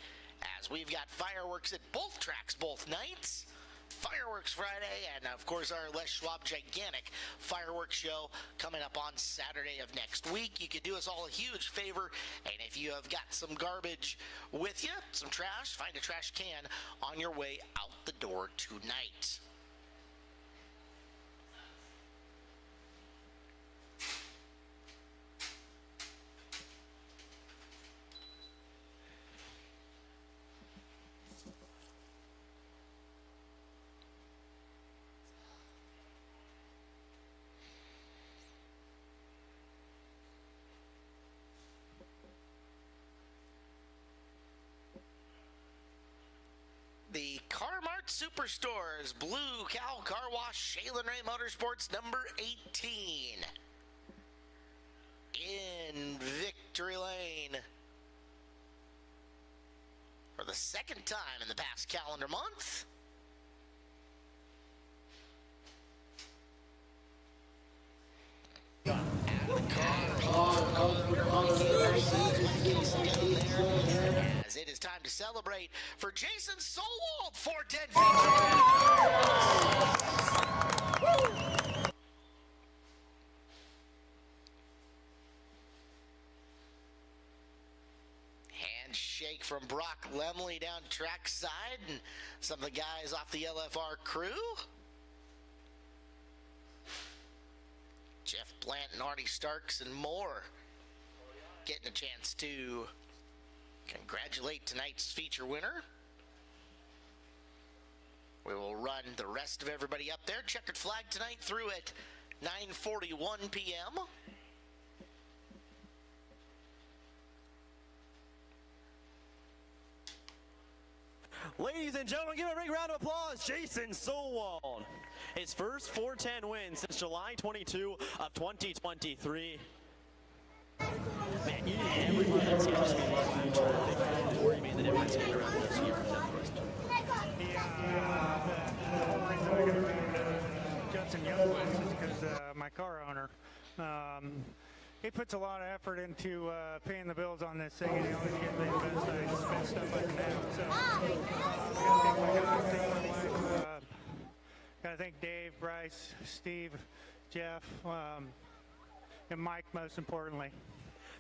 as we've got fireworks at both tracks, both nights. Fireworks Friday, and of course our Les Schwab gigantic fireworks show coming up on Saturday of next week. You could do us all a huge favor, and if you have got some garbage with you, some trash, find a trash can on your way out the door tonight. The Car-Mart Superstores, Blue Cow Car Wash, Shaylin Ray Motorsports, number 18. In Victory Lane. For the 2nd time in the past calendar month. As it is time to celebrate for Jason Sowald, 410 feature. Handshake from Brock Lemley down trackside, and some of the guys off the LFR crew. Jeff Plant and Artie Starks and more getting a chance to congratulate tonight's feature winner. We will run the rest of everybody up there. Checkered flag tonight through at 9:41 p.m. Ladies and gentlemen, give a big round of applause, Jason Sowald. His first 410 win since July 22 of 2023. Man, you need everyone that's here to speed up. Corey made the difference in around this year. The whole reason I got around Justin Youngwitz is because my car owner. He puts a lot of effort into paying the bills on this thing, and he always gives me the best stuff I can have. So, gotta thank Dave, Bryce, Steve, Jeff, and Mike most importantly.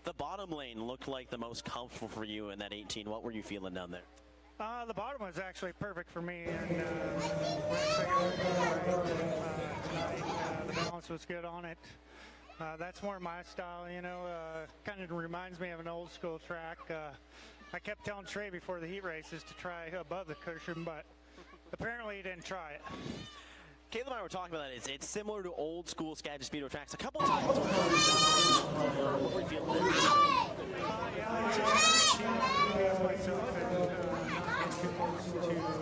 The bottom lane looked like the most comfortable for you in that 18. What were you feeling down there? The bottom was actually perfect for me, and we actually got it tonight. The balance was good on it. That's more my style, you know. Kind of reminds me of an old school track. I kept telling Trey before the heat races to try above the cushion, but apparently he didn't try it. Caleb and I were talking about it. It's similar to old school Skagit Speedway tracks. A couple times. What were you feeling there? Yeah, it's just to myself and not get too close to cars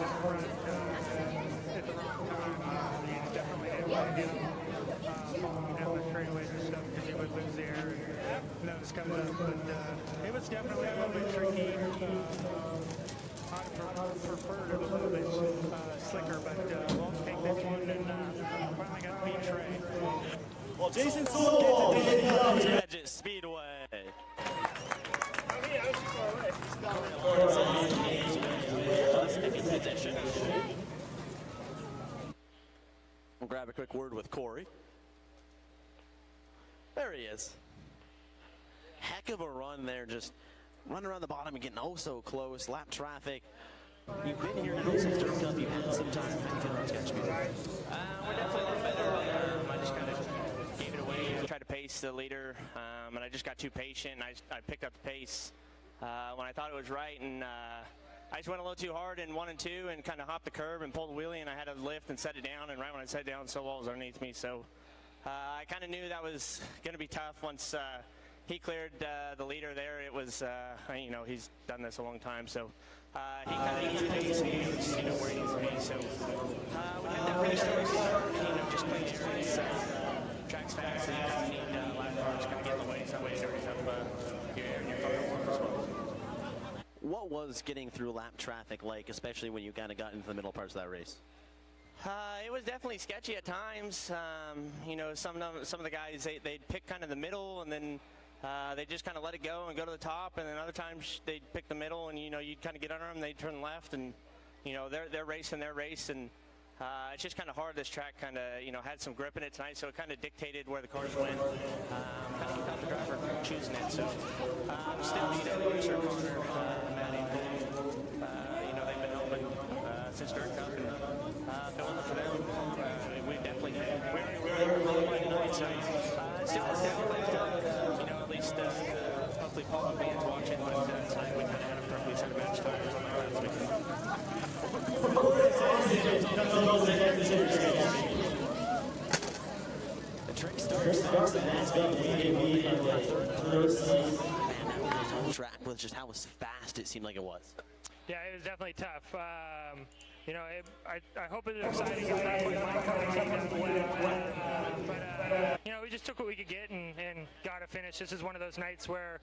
in front at the wrong time. You definitely didn't want to do following down the straightaways and stuff because you would lose the air and those comes up. But it was definitely a little bit tricky. I'd preferred it a little bit slicker, but we'll take this one and finally got to beat Trey. Well, Jason Sewell gets it. Skagit Speedway. We'll grab a quick word with Corey. There he is. Heck of a run there, just running around the bottom and getting oh so close. Lap traffic. You've been here since Dirt Cup. You've had some time. How do you feel about Skagit Speedway? We're definitely a lot better. I just kind of gave it away. I tried to pace the leader, and I just got too patient. And I picked up the pace when I thought it was right, and I just went a little too hard in 1 and 2 and kind of hopped the curb and pulled the wheelie, and I had to lift and set it down. And right when I set it down, Sewell was underneath me. So I kind of knew that was going to be tough once he cleared the leader there. It was, you know, he's done this a long time, so he kind of needs to pace. He knows, you know, where he needs to be. So we had that restart, you know, just clean areas, tracks fast, so you kind of need lap cars kind of get in the way, so that way it dirties up your air and your car as well. What was getting through lap traffic like, especially when you kind of got into the middle parts of that race? It was definitely sketchy at times. You know, some of the guys, they'd pick kind of the middle, and then they just kind of let it go and go to the top, and then other times they'd pick the middle, and you know, you'd kind of get under them, they'd turn left, and you know, they're racing their race, and it's just kind of hard. This track kind of, you know, had some grip in it tonight, so it kind of dictated where the cars went. Kind of without the driver choosing it, so still need a producer, Connor, Maddie, you know, they've been helping since Dirt Cup, and filling for them. We definitely we're qualified tonight, so still has down left, you know, at least hopefully Paul and Van's watching, but tonight we kind of had a perfectly set of match tires on the last weekend. The trick starts the last track with just how fast it seemed like it was. Yeah, it was definitely tough. You know, I hope it was exciting. It's not putting my car down the way. But, you know, we just took what we could get and got a finish. This is one of those nights where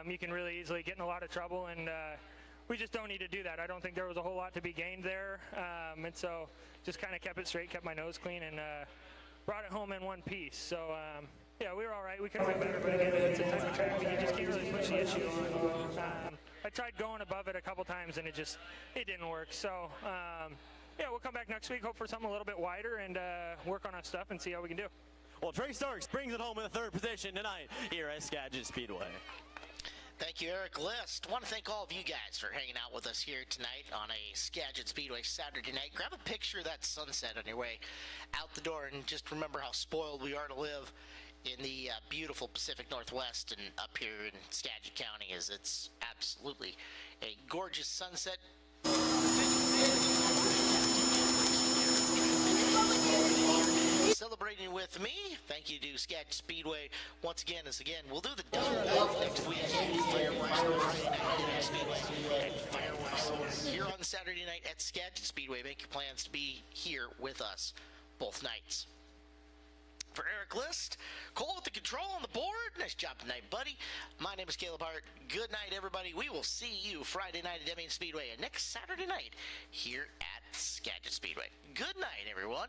you can really easily get in a lot of trouble, and we just don't need to do that. I don't think there was a whole lot to be gained there. And so just kind of kept it straight, kept my nose clean, and brought it home in one piece. So, yeah, we were all right. We could have been better, but again, it's a type of track that you just can't really push the issue on. I tried going above it a couple times, and it didn't work. So, yeah, we'll come back next week, hope for something a little bit wider, and work on our stuff and see how we can do. Well, Trey Starks brings it home in the third position tonight here at Skagit Speedway. Thank you, Eric List. I want to thank all of you guys for hanging out with us here tonight on a Skagit Speedway Saturday night. Grab a picture of that sunset on your way out the door, and just remember how spoiled we are to live in the beautiful Pacific Northwest and up here in Skagit County, as it's absolutely a gorgeous sunset. Celebrating with me, thank you to Skagit Speedway once again. We'll do the double next week. Fireworks on Friday night at Speedway, and fireworks here on Saturday night at Skagit Speedway. Make your plans to be here with us both nights. For Eric List, Cole with the control on the board. Nice job tonight, buddy. My name is Caleb Hart. Good night, everybody. We will see you Friday night at Deming Speedway and next Saturday night here at Skagit Speedway. Good night, everyone.